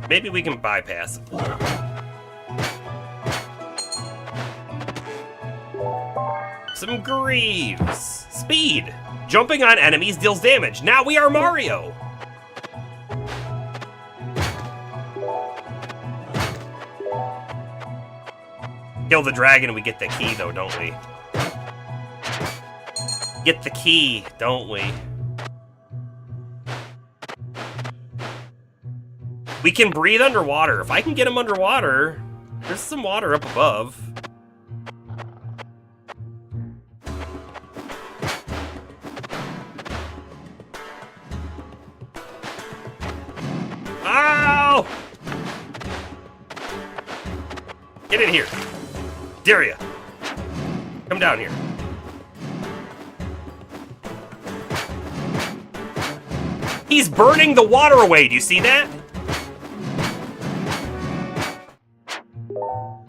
Maybe we can bypass it. Some greaves. Speed. Jumping on enemies deals damage. Now we are Mario. Kill the dragon and we get the key though, don't we? Get the key, don't we? We can breathe underwater. If I can get him underwater, there's some water up above. Ow! Get in here. Dare ya. Come down here. He's burning the water away. Do you see that?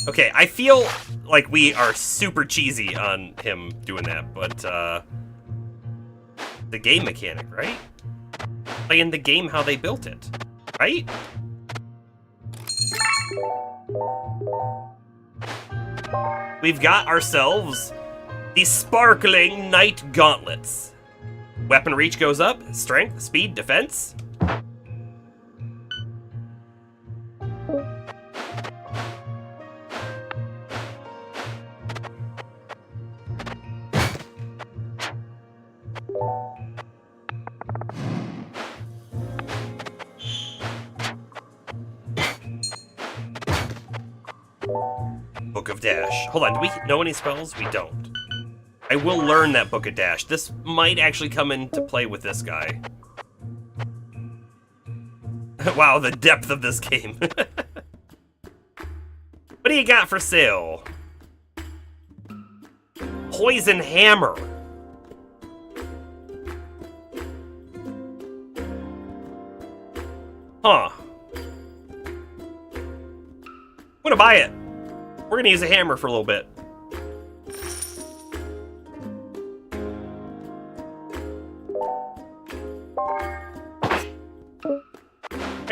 Okay, I feel like we are super cheesy on him doing that, but the game mechanic, right? Playing the game how they built it, right? We've got ourselves the sparkling knight gauntlets. Weapon reach goes up, strength, speed, defense. Book of Dash. Hold on, do we know any spells? We don't. I will learn that Book of Dash. This might actually come into play with this guy. Wow, the depth of this game. What do you got for sale? Poison Hammer. Huh. I'm gonna buy it. We're gonna use a hammer for a little bit.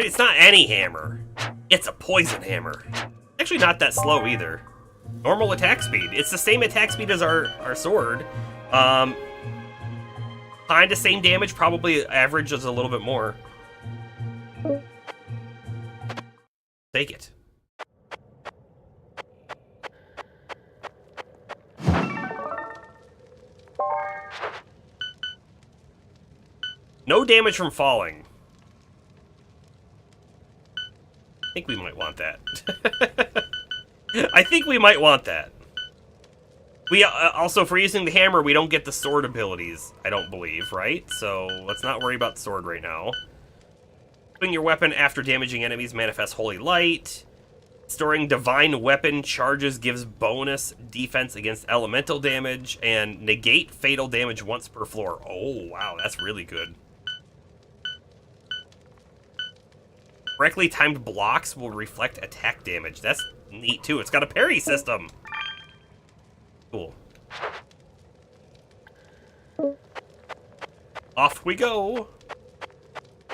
It's not any hammer. It's a poison hammer. Actually not that slow either. Normal attack speed. It's the same attack speed as our sword. Kinda same damage, probably average is a little bit more. Take it. No damage from falling. I think we might want that. I think we might want that. We also, if we're using the hammer, we don't get the sword abilities, I don't believe, right? So let's not worry about the sword right now. Swing your weapon after damaging enemies manifests holy light. Storing divine weapon charges gives bonus defense against elemental damage and negate fatal damage once per floor. Oh, wow, that's really good. Correctly timed blocks will reflect attack damage. That's neat, too. It's got a parry system. Cool. Off we go.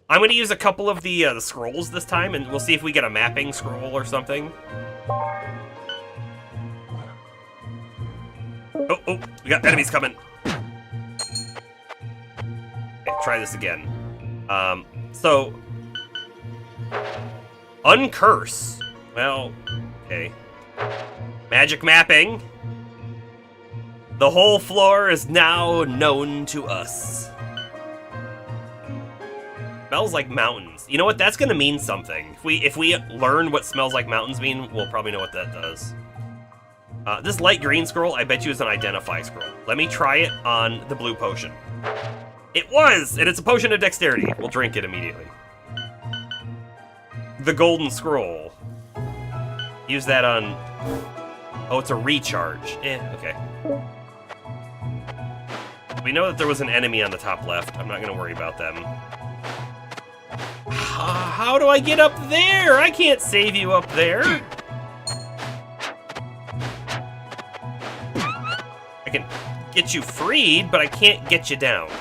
I'm going to use a couple of the scrolls this time, and we'll see if we get a mapping scroll or something. Oh, we got enemies coming. Okay, try this again. So... Uncurse. Well, okay. Magic mapping. The whole floor is now known to us. Smells like mountains. You know what? That's gonna mean something. If we learn what smells like mountains mean, we'll probably know what that does. This light green scroll, I bet you is an identify scroll. Let me try it on the blue potion. It was! And it's a potion of dexterity. We'll drink it immediately. The golden scroll. Use that on... Oh, it's a recharge. Okay. We know that there was an enemy on the top left. I'm not going to worry about them. How do I get up there? I can't save you up there. I can get you freed, but I can't get you down.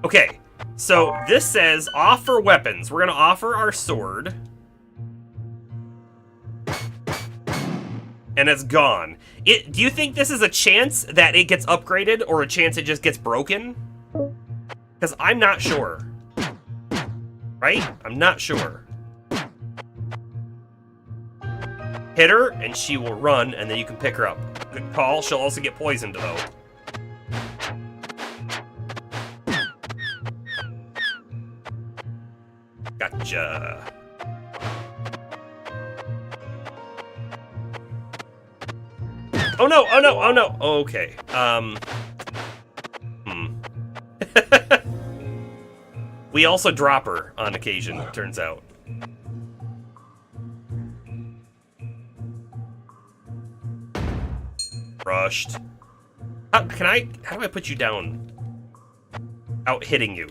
Okay, so this says offer weapons. We're gonna offer our sword. And it's gone. Do you think this is a chance that it gets upgraded or a chance it just gets broken? Because I'm not sure. Right? I'm not sure. Hit her and she will run and then you can pick her up. Good call. She'll also get poisoned though. Gotcha. Oh no, oh no, oh no. Okay. We also drop her on occasion, it turns out. Rushed. How do I put you down? Out hitting you.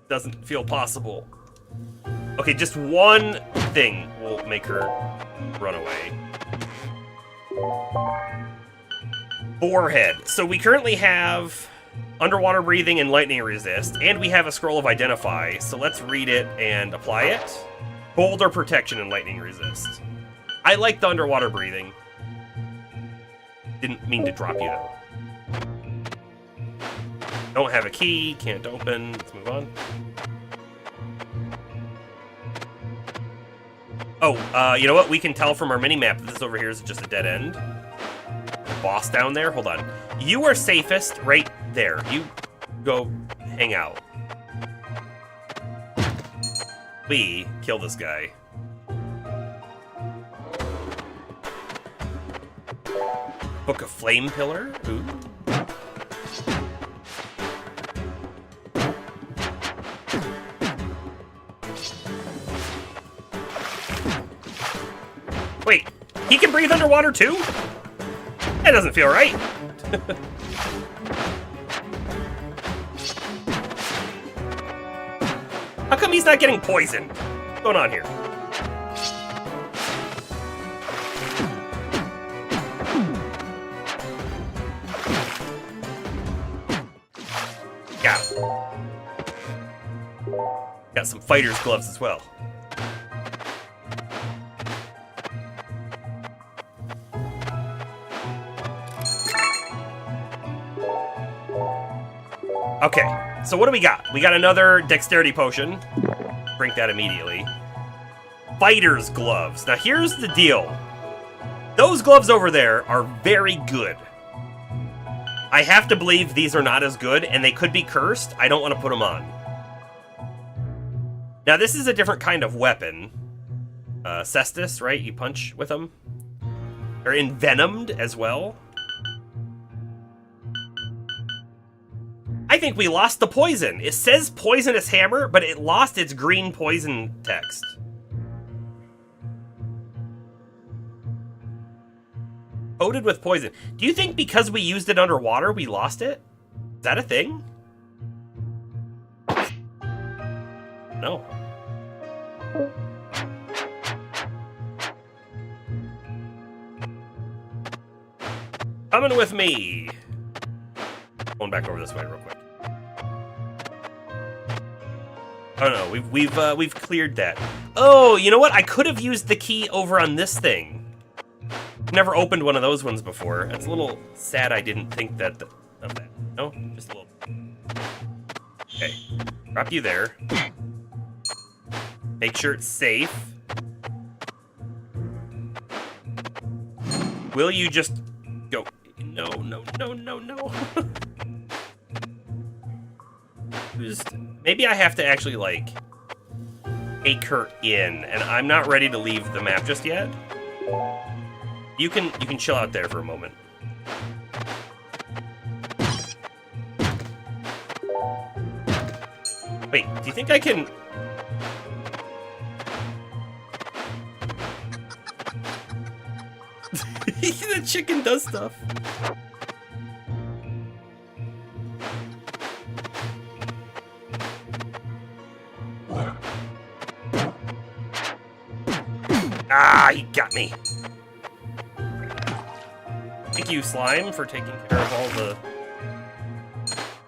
Doesn't feel possible. Okay, just one thing will make her run away. Boarhead. So we currently have underwater breathing and lightning resist, and we have a scroll of identify. So let's read it and apply it. Boulder protection and lightning resist. I like the underwater breathing. Didn't mean to drop you though. Don't have a key, can't open. Let's move on. Oh, you know what? We can tell from our mini-map that this over here is just a dead end. Boss down there? Hold on. You are safest right there. You go hang out. We kill this guy. Book of Flame Pillar? Ooh. Wait, he can breathe underwater too? That doesn't feel right. How come he's not getting poisoned? What's going on here? Got him. Got some fighter's gloves as well. Okay, so what do we got? We got another dexterity potion. Drink that immediately. Fighter's gloves. Now here's the deal. Those gloves over there are very good. I have to believe these are not as good, and they could be cursed. I don't want to put them on. Now this is a different kind of weapon. Cestus, right? You punch with them. They're envenomed as well. I think we lost the poison. It says poisonous hammer, but it lost its green poison text. Coated with poison. Do you think because we used it underwater, we lost it? Is that a thing? No. Coming with me. Going back over this way real quick. Oh no, we've cleared that. Oh, you know what? I could have used the key over on this thing. Never opened one of those ones before. It's a little sad I didn't think of that. No, just a little. Okay, drop you there. Make sure it's safe. Will you just go? No. Maybe I have to actually, like, take her in, and I'm not ready to leave the map just yet. You can chill out there for a moment. Wait, do you think I can... The chicken does stuff. Ah, he got me. Thank you, Slime, for taking care of all the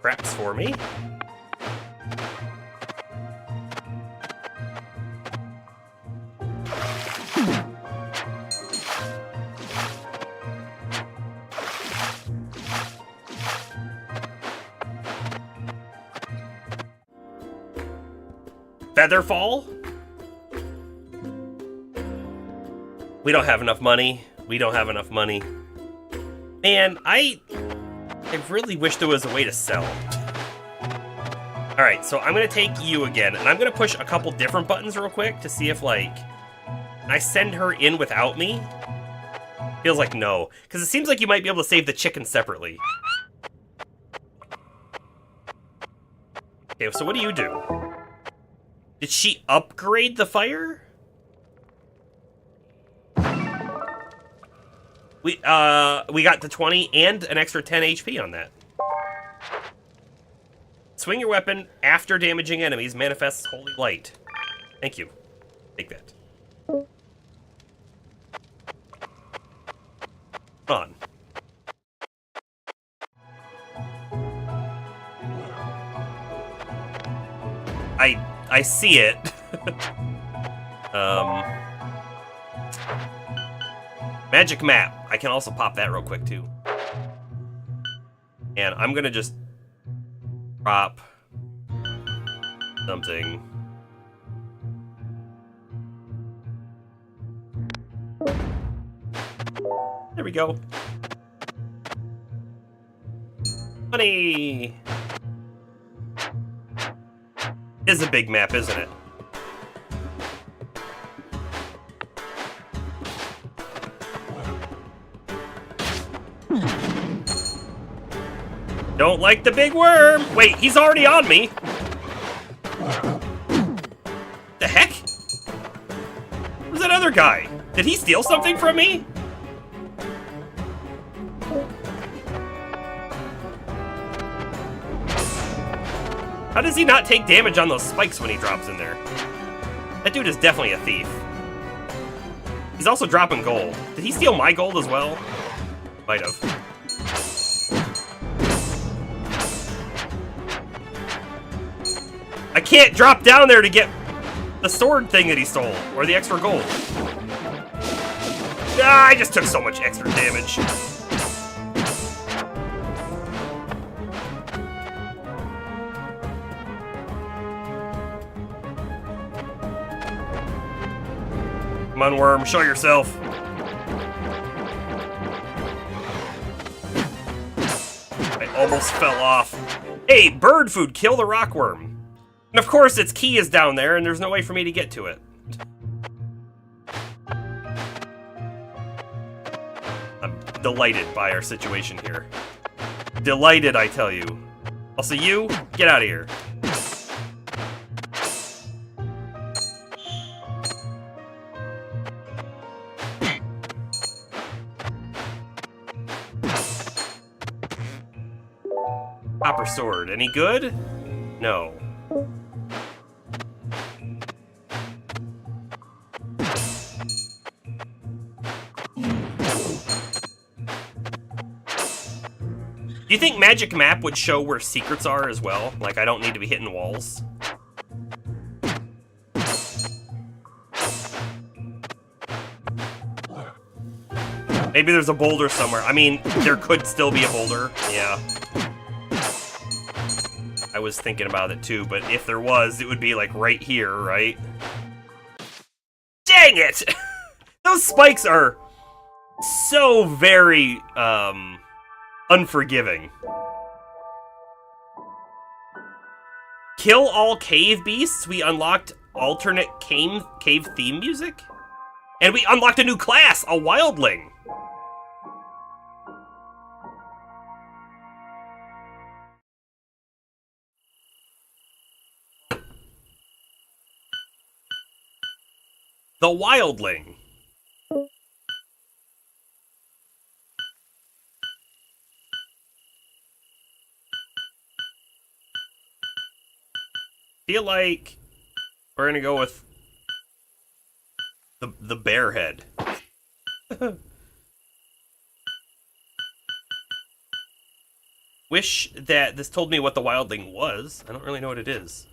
traps for me. Featherfall? We don't have enough money. We don't have enough money. Man, I really wish there was a way to sell. Alright, so I'm going to take you again, and I'm going to push a couple different buttons real quick to see if, like, can I send her in without me? Feels like no, because it seems like you might be able to save the chicken separately. Okay, so what do you do? Did she upgrade the fire? We got the 20 and an extra 10 HP on that. Swing your weapon after damaging enemies. Manifests holy light. Thank you. Take that. On. I see it. Magic map. I can also pop that real quick too. And I'm gonna just drop something. There we go. Money. Is a big map, isn't it? Don't like the big worm. Wait, he's already on me. The heck? Where's that other guy? Did he steal something from me? How does he not take damage on those spikes when he drops in there? That dude is definitely a thief. He's also dropping gold. Did he steal my gold as well? Might have. I can't drop down there to get the sword thing that he stole, or the extra gold. Ah, I just took so much extra damage. Come on, worm, show yourself. I almost fell off. Hey, bird food, kill the rockworm. And of course, its key is down there, and there's no way for me to get to it. I'm delighted by our situation here. Delighted, I tell you. Also, you, get out of here. Copper sword, any good? No. Do you think Magic Map would show where secrets are as well? Like, I don't need to be hitting walls? Maybe there's a boulder somewhere. I mean, there could still be a boulder. Yeah. I was thinking about it too, but if there was, it would be like right here, right? Dang it! Those spikes are so very, unforgiving. Kill all cave beasts. We unlocked alternate cave theme music. And we unlocked a new class, a wildling. The wildling. Feel like we're gonna go with the bear head. Wish that this told me what the wildling was. I don't really know what it is.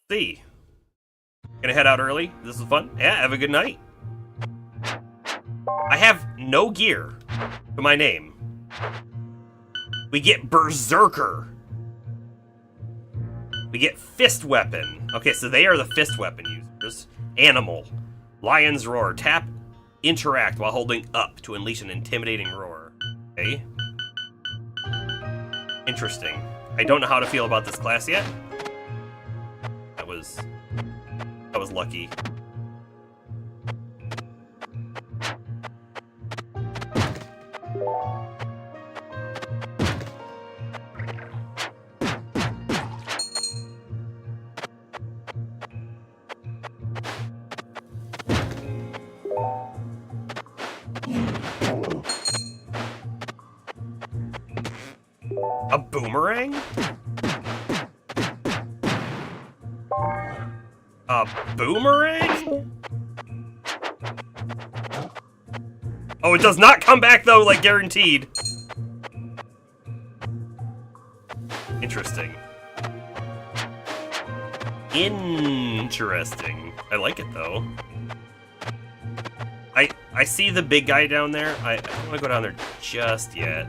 See. Gonna head out early. This was fun. Yeah, have a good night. I have no gear to my name. We get Berserker. We get Fist Weapon. Okay, so they are the Fist Weapon users. Animal. Lion's Roar. Tap, interact while holding up to unleash an intimidating roar. Okay. Interesting. I don't know how to feel about this class yet. That was lucky. boomerang? A boomerang? Oh, it does not come back, though, like guaranteed. Interesting. Interesting. I like it, though. I see the big guy down there. I don't want to go down there just yet.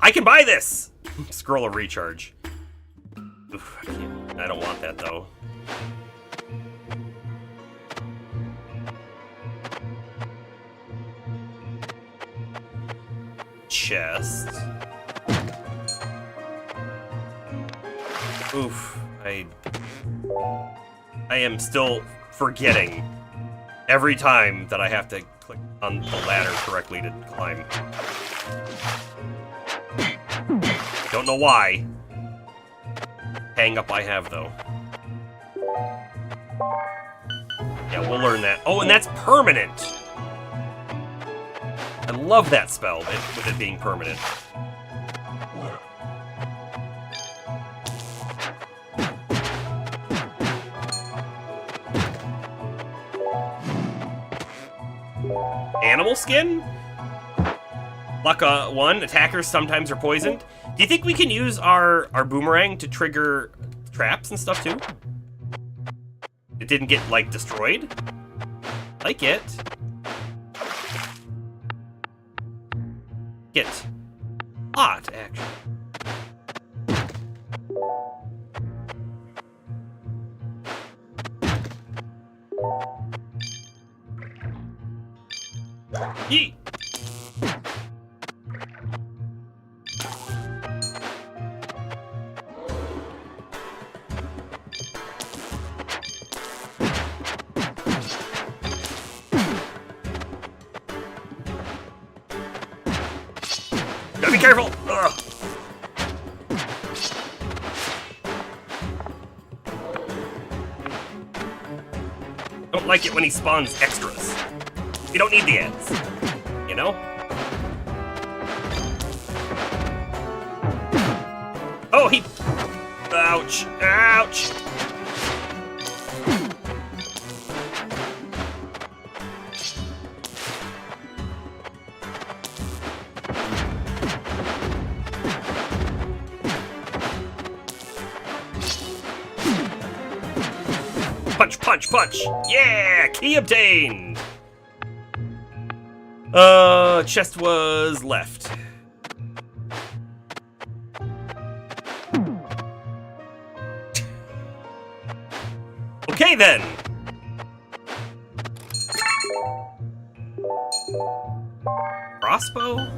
I can buy this! Scroll of recharge. Oof, I don't want that, though. Chest. Oof. I am still forgetting every time that I have to click on the ladder correctly to climb. Don't know why. Hang up I have, though. Yeah, we'll learn that. Oh, and that's permanent! I love that spell, with it being permanent. Animal skin? Luck 1, attackers sometimes are poisoned. Do you think we can use our boomerang to trigger traps and stuff too? It didn't get, like, destroyed? Like it. Get hot, actually. Yeet! Gotta be careful! Ugh. Don't like it when he spawns extras. You don't need the ads. You know? Oh, he... Ouch. Ouch. Punch, punch, punch! Yeah! Key obtained! Chest was left. Okay, then! Crossbow?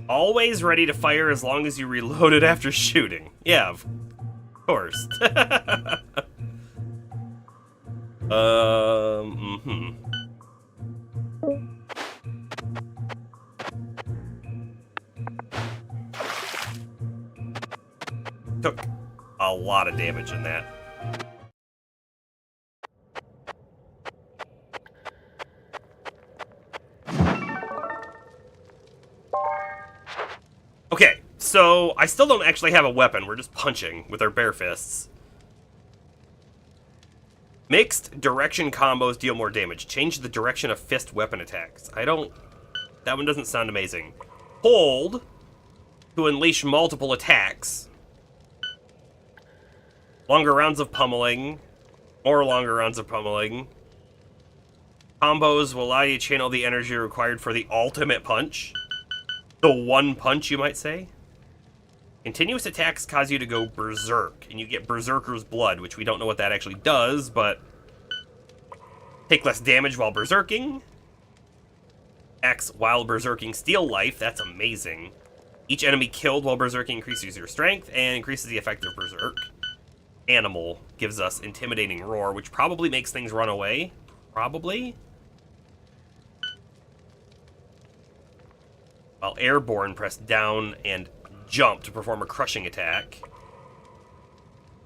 Always ready to fire as long as you reload it after shooting. Yeah, of course. Took a lot of damage in that. Okay, so I still don't actually have a weapon. We're just punching with our bare fists. Mixed direction combos deal more damage. Change the direction of fist weapon attacks. That one doesn't sound amazing. Hold to unleash multiple attacks. Longer rounds of pummeling. More longer rounds of pummeling. Combos will allow you to channel the energy required for the ultimate punch. The one punch, you might say. Continuous attacks cause you to go berserk, and you get Berserker's Blood, which we don't know what that actually does, but... Take less damage while berserking. Attacks while berserking steal life, that's amazing. Each enemy killed while berserking increases your strength, and increases the effect of berserk. Animal gives us Intimidating Roar, which probably makes things run away. Probably? While airborne, press down and jump to perform a crushing attack.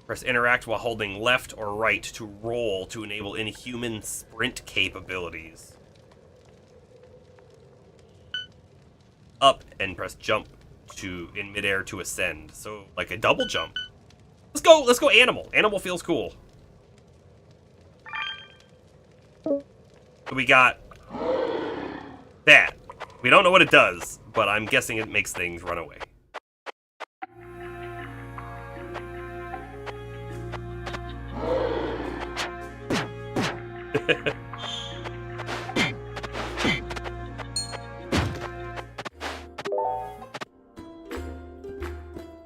Press interact while holding left or right to roll to enable inhuman sprint capabilities. Up and press jump to in midair to ascend. So like a double jump. Let's go animal. Animal feels cool. We got that. We don't know what it does, but I'm guessing it makes things run away.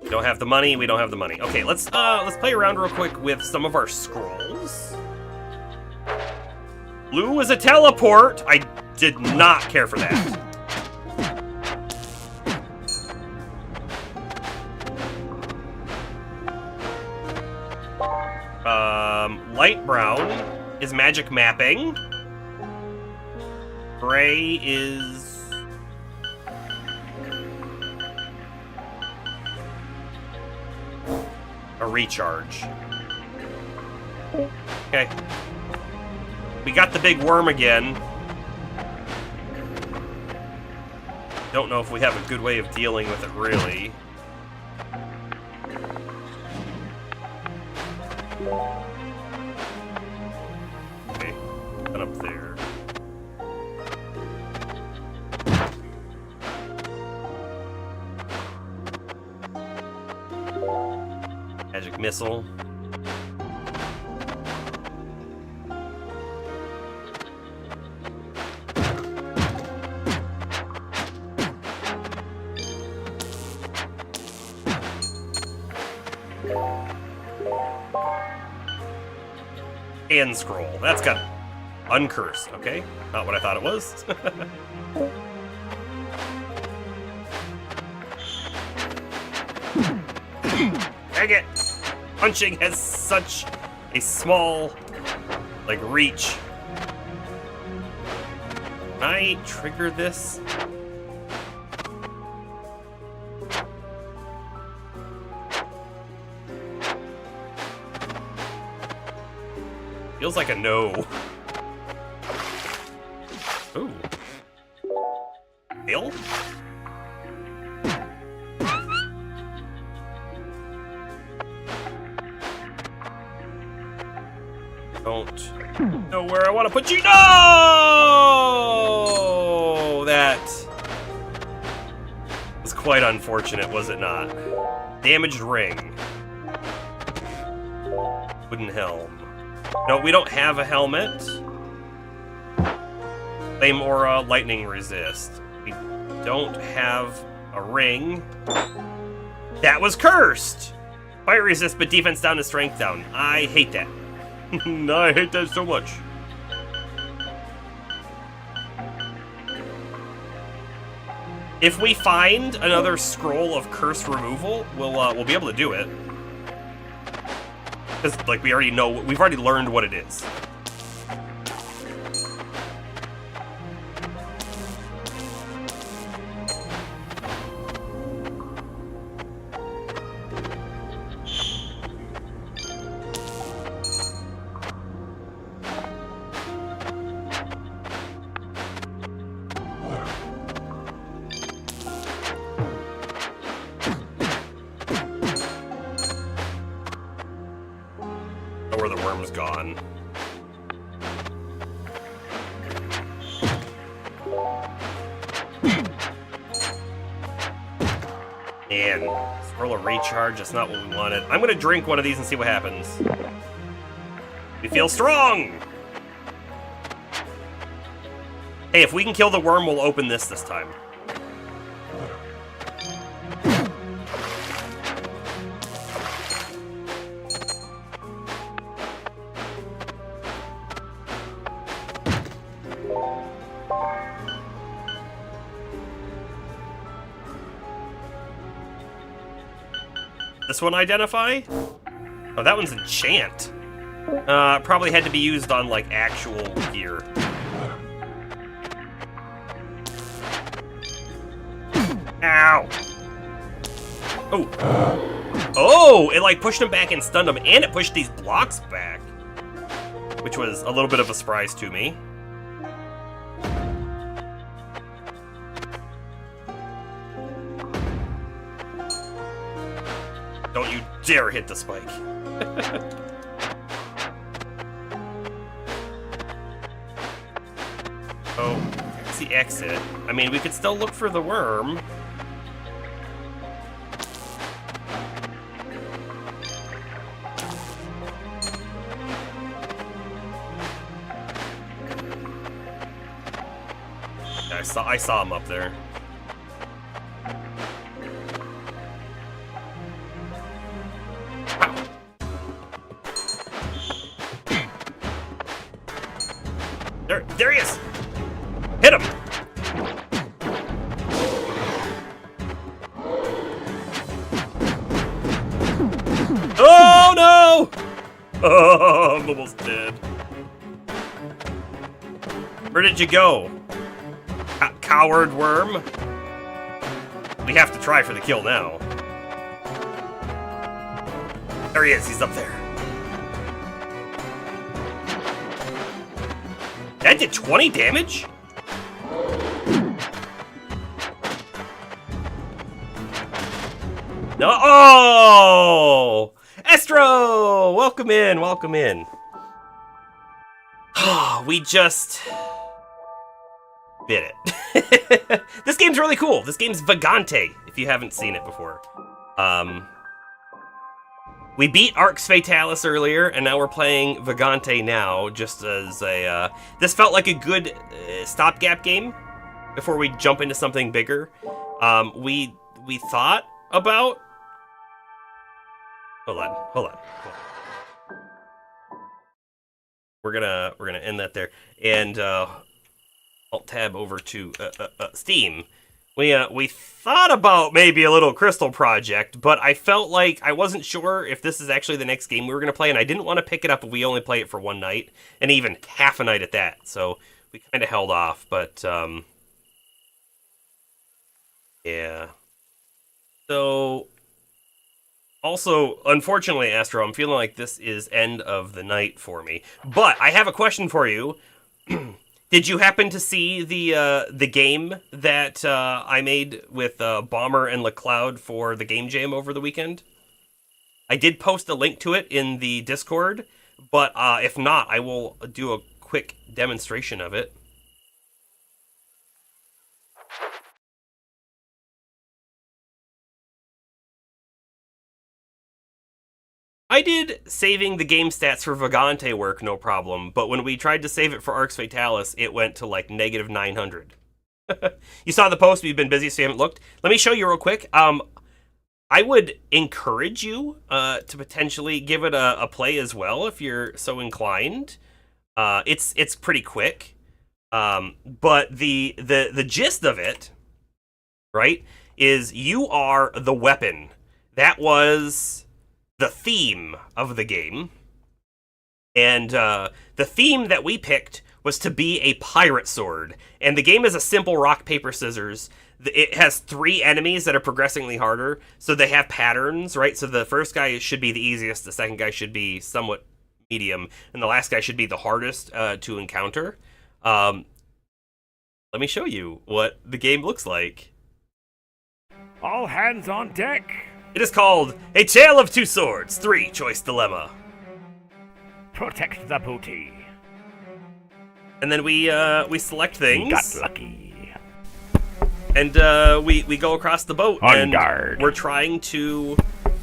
We don't have the money. We don't have the money. Okay, let's play around real quick with some of our scrolls. Blue is a teleport. I did not care for that. Light brown is magic mapping. Gray is a recharge. Okay. We got the big worm again. Don't know if we have a good way of dealing with it, really. Okay, got up there. Magic missile. And scroll. That's got uncursed, okay? Not what I thought it was. Dang it! Punching has such a small, like, reach. Can I trigger this? Feels like a no. Ooh. Bill? Don't know where I want to put you. No! That was quite unfortunate, was it not? Damaged ring. Wooden helm. No, we don't have a helmet. Flame aura, lightning resist. We don't have a ring. That was cursed! Fire resist, but defense down and strength down. I hate that. I hate that so much. If we find another scroll of curse removal, we'll be able to do it. Because, like, we already know, we've already learned what it is. Where the worm's gone. And scroll of recharge, that's not what we wanted. I'm gonna drink one of these and see what happens. We feel strong! Hey, if we can kill the worm, we'll open this time. This one identify? Oh, that one's enchant. Probably had to be used on, like, actual gear. Ow! Oh! Oh! It like pushed him back and stunned him, and it pushed these blocks back, which was a little bit of a surprise to me. Don't you dare hit the spike. Oh, that's the exit. I mean, we could still look for the worm. Yeah, I saw him up there. There he is! Hit him! Oh no! Oh, I'm almost dead. Where did you go? Coward worm? We have to try for the kill now. There he is, he's up there. That did 20 damage? No. Oh! Estro! Welcome in, welcome in. We just did it. This game's really cool. This game's Vagante, if you haven't seen it before. We beat Arx Fatalis earlier, and now we're playing Vagante now, just as a... this felt like a good stopgap game before we jump into something bigger. We thought about... Hold on. We're gonna end that there, and Alt tab over to Steam. We thought about maybe a little crystal project, but I felt like I wasn't sure if this is actually the next game we were going to play, and I didn't want to pick it up if we only play it for one night, and even half a night at that. So we kind of held off, but yeah. So also, unfortunately, Astro, I'm feeling like this is end of the night for me. But I have a question for you. Did you happen to see the game that I made with Bomber and LeCloud for the Game Jam over the weekend? I did post a link to it in the Discord, but if not, I will do a quick demonstration of it. I did saving the game stats for Vagante work, no problem, but when we tried to save it for Arx Fatalis, it went to like negative 900. You saw the post, we've been busy, so you haven't looked. Let me show you real quick. I would encourage you to potentially give it a play as well, if you're so inclined. It's pretty quick, but the gist of it, right, is you are the weapon. That was the theme of the game, and the theme that we picked was to be a pirate sword, and the game is a simple rock, paper, scissors. It has 3 enemies that are progressively harder, so they have patterns, right? So the first guy should be the easiest, the second guy should be somewhat medium, and the last guy should be the hardest to encounter. Let me show you what the game looks like. All hands on deck. It is called A Tale of Two Swords, 3 Choice Dilemma. Protect the booty. And then we select things. We got lucky. And we go across the boat. On and guard. We're trying to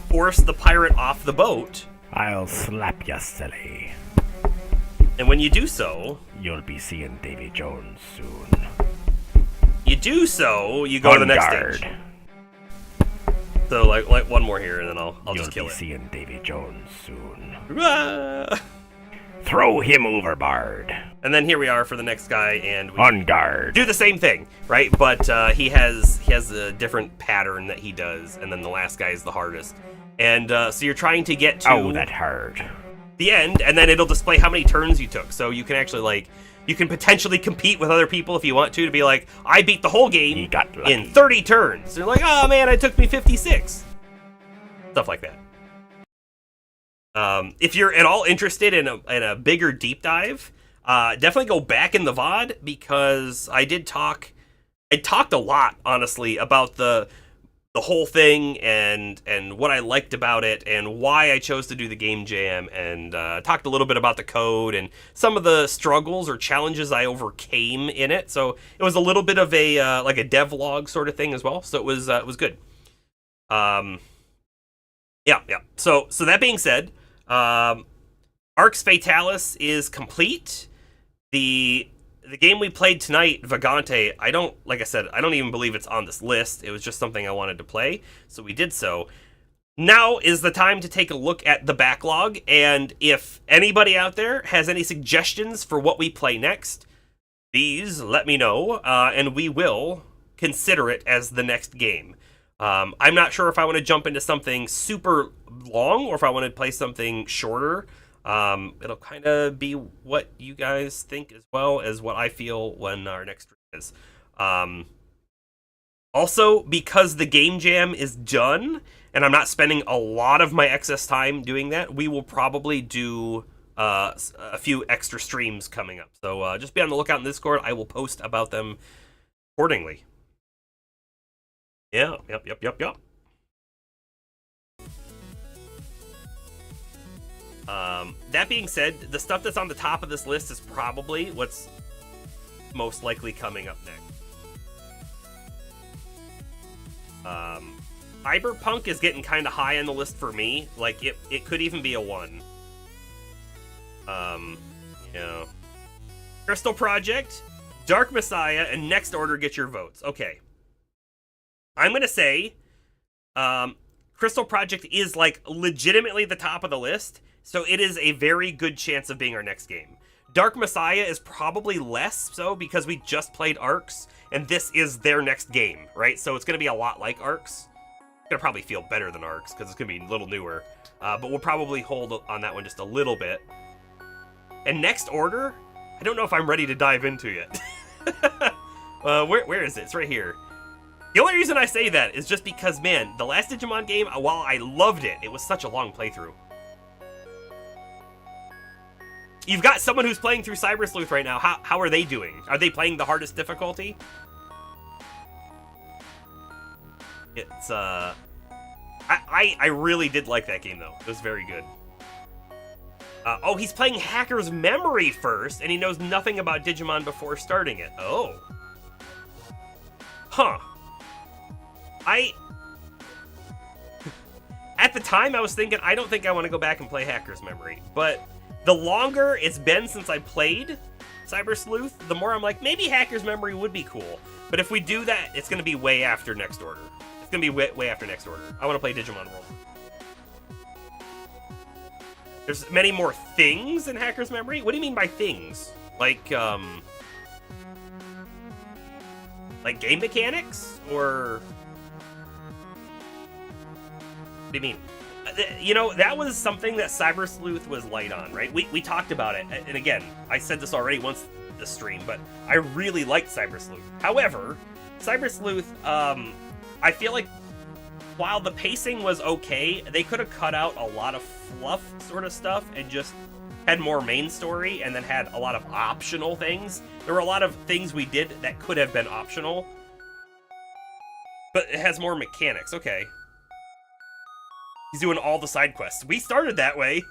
force the pirate off the boat. I'll slap ya silly. And when you do so... You'll be seeing Davy Jones soon. You do so, you go to the next stage. So like one more here, and then I'll just kill it. You'll be seeing Davy Jones soon. Ah! Throw him overboard. And then here we are for the next guy, and we On guard. do the same thing, right? But he has a different pattern that he does, and then the last guy is the hardest. And so you're trying to get to... Oh, that hurt. the end, and then it'll display how many turns you took. So you can actually, like, you can potentially compete with other people if you want to be like, I beat the whole game in 30 turns. They're like, oh man, it took me 56. Stuff like that. If you're at all interested in a bigger deep dive, definitely go back in the VOD, because I talked a lot, honestly, about the whole thing and what I liked about it and why I chose to do the game jam, and talked a little bit about the code and some of the struggles or challenges I overcame in it. So it was a little bit of a like a devlog sort of thing as well. So it was good. Yeah. So that being said, Arx Fatalis is complete. The game we played tonight, Vagante, like I said, I don't even believe it's on this list. It was just something I wanted to play, so we did so. Now is the time to take a look at the backlog, and if anybody out there has any suggestions for what we play next, please let me know, and we will consider it as the next game. I'm not sure if I want to jump into something super long or if I want to play something shorter. It'll kind of be what you guys think as well as what I feel when our next stream is. Also, because the game jam is done and I'm not spending a lot of my excess time doing that, we will probably do a few extra streams coming up. So just be on the lookout in Discord. I will post about them accordingly. Yeah, yep. That being said, the stuff that's on the top of this list is probably what's most likely coming up next. Cyberpunk is getting kind of high on the list for me. Like, it could even be a 1. Yeah. Crystal Project, Dark Messiah, and Next Order get your votes. Okay. I'm gonna say, Crystal Project is, like, legitimately the top of the list. So it is a very good chance of being our next game. Dark Messiah is probably less so because we just played Arx, and this is their next game, right? So it's going to be a lot like Arx. It's going to probably feel better than Arx because it's going to be a little newer. But we'll probably hold on that one just a little bit. And Next Order, I don't know if I'm ready to dive into yet. Where is it? It's right here. The only reason I say that is just because, man, the last Digimon game, while I loved it, it was such a long playthrough. You've got someone who's playing through Cyber Sleuth right now. How are they doing? Are they playing the hardest difficulty? It's, I really did like that game, though. It was very good. Oh, he's playing Hacker's Memory first, and he knows nothing about Digimon before starting it. Oh. Huh. At the time, I was thinking, I don't think I want to go back and play Hacker's Memory, but the longer it's been since I played Cyber Sleuth, the more I'm like, maybe Hacker's Memory would be cool. But if we do that, it's going to be way after Next Order. It's going to be way after Next Order. I want to play Digimon World. There's many more things in Hacker's Memory? What do you mean by things? Like game mechanics? Or what do you mean? You know, that was something that Cyber Sleuth was light on, right? We talked about it, and again, I said this already once this stream, but I really liked Cyber Sleuth. However, Cyber Sleuth, I feel like while the pacing was okay, they could have cut out a lot of fluff sort of stuff and just had more main story and then had a lot of optional things. There were a lot of things we did that could have been optional, but it has more mechanics. Okay. He's doing all the side quests. We started that way.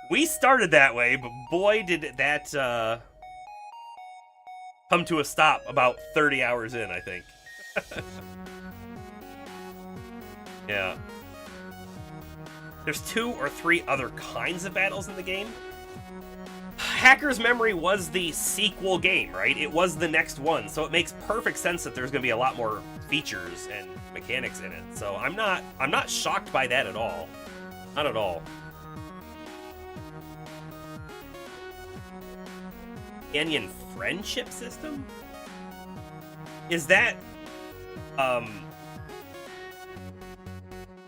But boy, did that come to a stop about 30 hours in, I think. Yeah. There's 2 or 3 other kinds of battles in the game. Hacker's Memory was the sequel game, right? It was the next one, so it makes perfect sense that there's going to be a lot more features and mechanics in it. So I'm not shocked by that at all. Not at all. Canyon Friendship System? Is that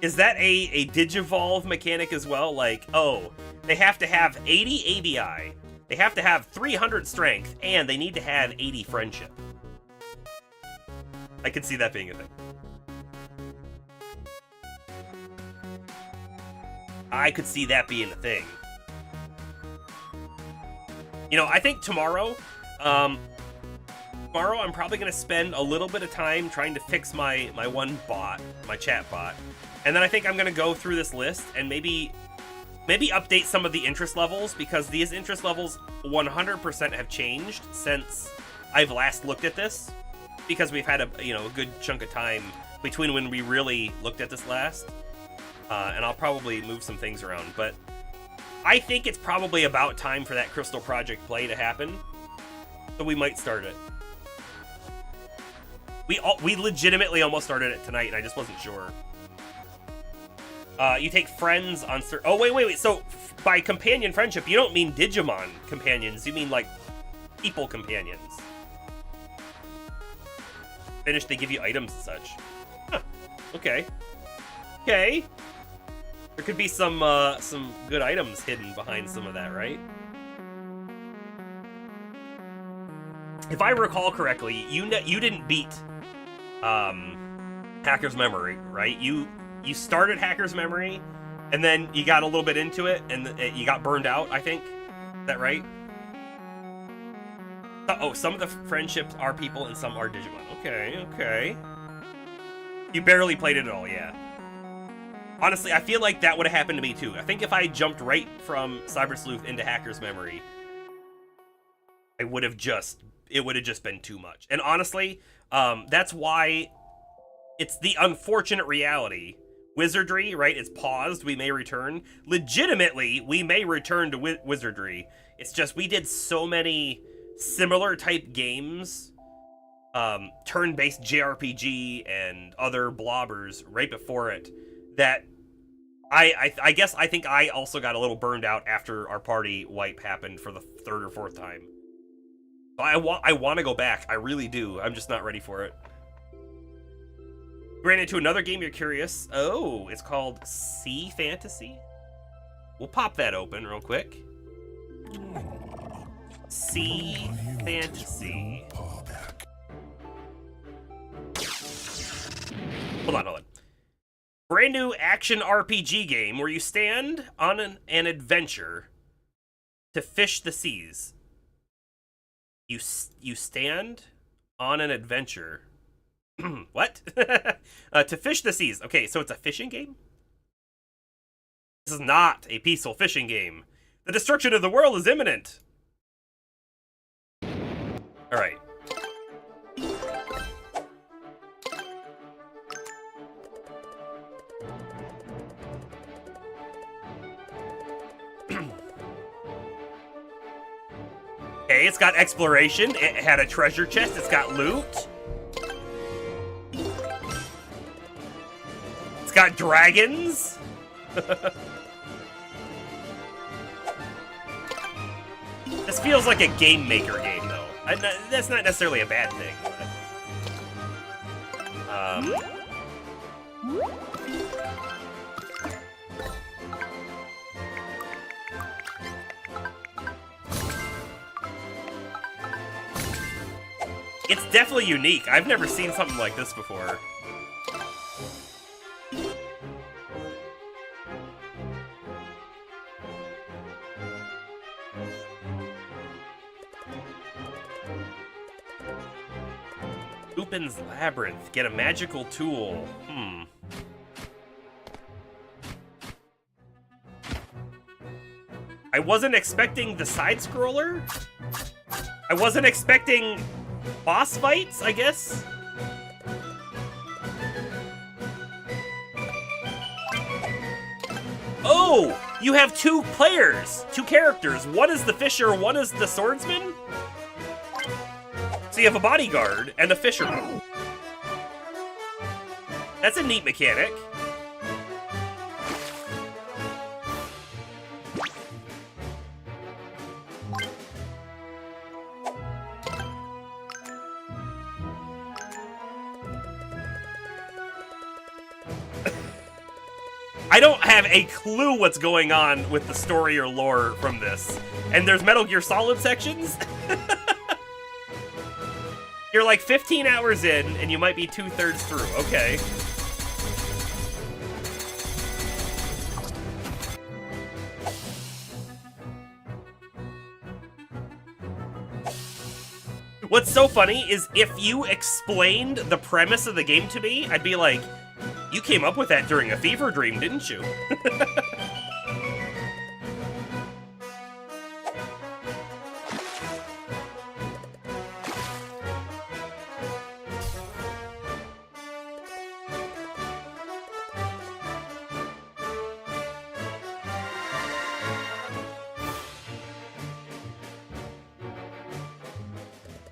Is that a Digivolve mechanic as well? Like, oh, they have to have 80 ABI, they have to have 300 strength, and they need to have 80 friendship. I could see that being a thing. I could see that being a thing. You know, I think tomorrow I'm probably going to spend a little bit of time trying to fix my one bot, my chat bot. And then I think I'm going to go through this list and maybe update some of the interest levels, because these interest levels 100% have changed since I've last looked at this, because we've had a good chunk of time between when we really looked at this last. And I'll probably move some things around, but I think it's probably about time for that Crystal Project play to happen. So we might start it. We legitimately almost started it tonight, and I just wasn't sure. You take friends on... Oh, wait. So, by companion friendship, you don't mean Digimon companions. You mean, like, people companions. Finish, they give you items and such. Huh. Okay. Okay. There could be some good items hidden behind some of that, right? If I recall correctly, you didn't beat Hacker's Memory, right? You started Hacker's Memory, and then you got a little bit into it, and you got burned out, I think. Is that right? Oh, some of the friendships are people, and some are Digimon. Okay. You barely played it at all, yeah. Honestly, I feel like that would have happened to me too. I think if I jumped right from Cyber Sleuth into Hacker's Memory, it would have just been too much. And honestly, that's why it's the unfortunate reality. Wizardry, right? It's paused. We may return. Legitimately, we may return to Wizardry. It's just we did so many similar type games, turn-based JRPG and other blobbers right before it, that I guess I think I also got a little burned out after our party wipe happened for the third or fourth time. So I want to go back. I really do. I'm just not ready for it. Ran into another game you're curious. Oh, it's called Sea Fantasy. We'll pop that open real quick. Sea Fantasy. Hold on. Brand new action RPG game where you stand on an adventure to fish the seas. You stand on an adventure. What? To fish the seas. Okay, so it's a fishing game? This is not a peaceful fishing game. The destruction of the world is imminent. Alright. Okay, it's got exploration. It had a treasure chest. It's got loot. It's got dragons. This feels like a game maker game, though. That's not necessarily a bad thing. But, it's definitely unique. I've never seen something like this before. Lupin's Labyrinth. Get a magical tool. I wasn't expecting the side-scroller. I wasn't expecting boss fights, I guess? Oh! You have two characters. One is the fisher, one is the swordsman? So you have a bodyguard and a fisherman. That's a neat mechanic. I don't have a clue what's going on with the story or lore from this. And there's Metal Gear Solid sections? You're like 15 hours in, and you might be 2/3 through. Okay. What's so funny is if you explained the premise of the game to me, I'd be like, you came up with that during a fever dream, didn't you?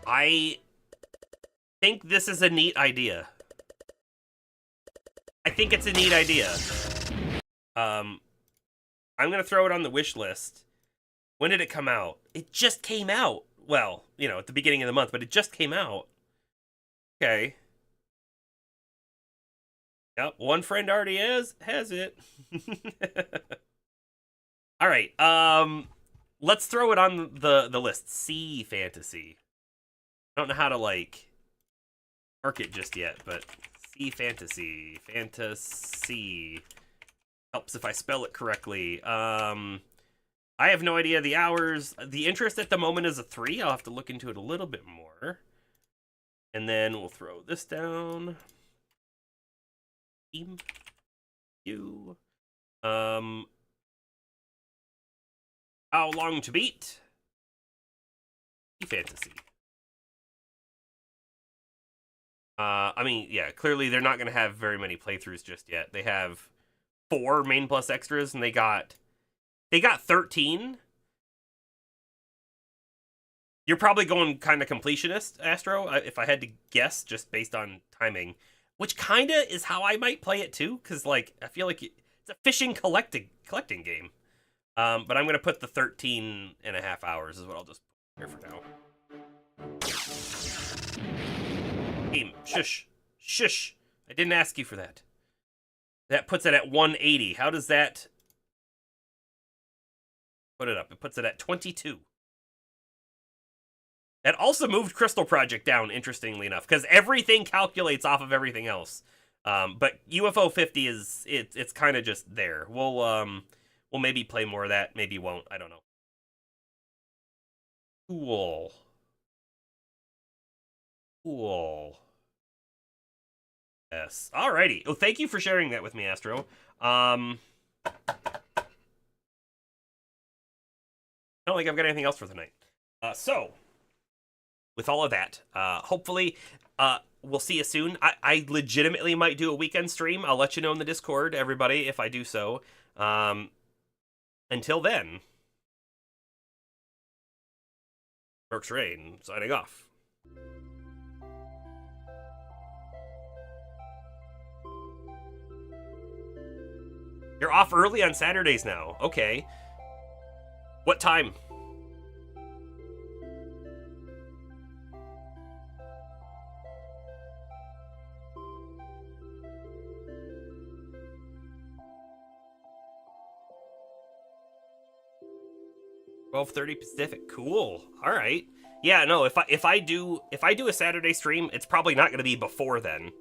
I think this is a neat idea. I think it's a neat idea. I'm gonna throw it on the wish list. When did it come out? It just came out. Well, you know, at the beginning of the month, but it just came out. Okay. Yep, one friend already has it. All right. Let's throw it on the list. Sea fantasy. I don't know how to like mark it just yet, but sea fantasy helps if I spell it correctly. I have no idea the hours. The interest at the moment is a 3. I'll have to look into it a little bit more, and then we'll throw this down. Team you. How long to beat? Sea fantasy. I mean, yeah, clearly they're not going to have very many playthroughs just yet. They have 4 main plus extras, and they got 13. You're probably going kind of completionist, Astro, if I had to guess, just based on timing, which kind of is how I might play it too, because like I feel like it's a fishing collecting game. But I'm going to put the 13.5 hours is what I'll just put here for now. Game. Shush. Shush. I didn't ask you for that. That puts it at 180. How does that put it up? It puts it at 22. That also moved Crystal Project down, interestingly enough, because everything calculates off of everything else. But UFO 50 is it's kind of just there. We'll maybe play more of that, maybe won't. I don't know. Cool. Yes. Alrighty. Well, thank you for sharing that with me, Astro. I don't think I've got anything else for tonight. So, with all of that, hopefully, we'll see you soon. I legitimately might do a weekend stream. I'll let you know in the Discord, everybody, if I do so. Until then, Arx Rain, signing off. You're off early on Saturdays now. Okay. What time? $12:30 Pacific. Cool. All right. Yeah. No. If I do a Saturday stream, it's probably not going to be before then.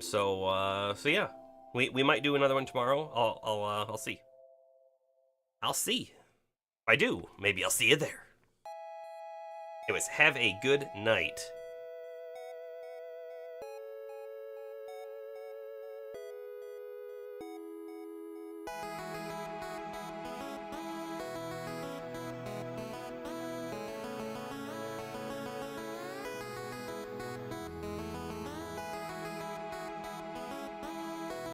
So yeah. We might do another one tomorrow. I'll see. I'll see. If I do, maybe I'll see you there. Anyways, have a good night.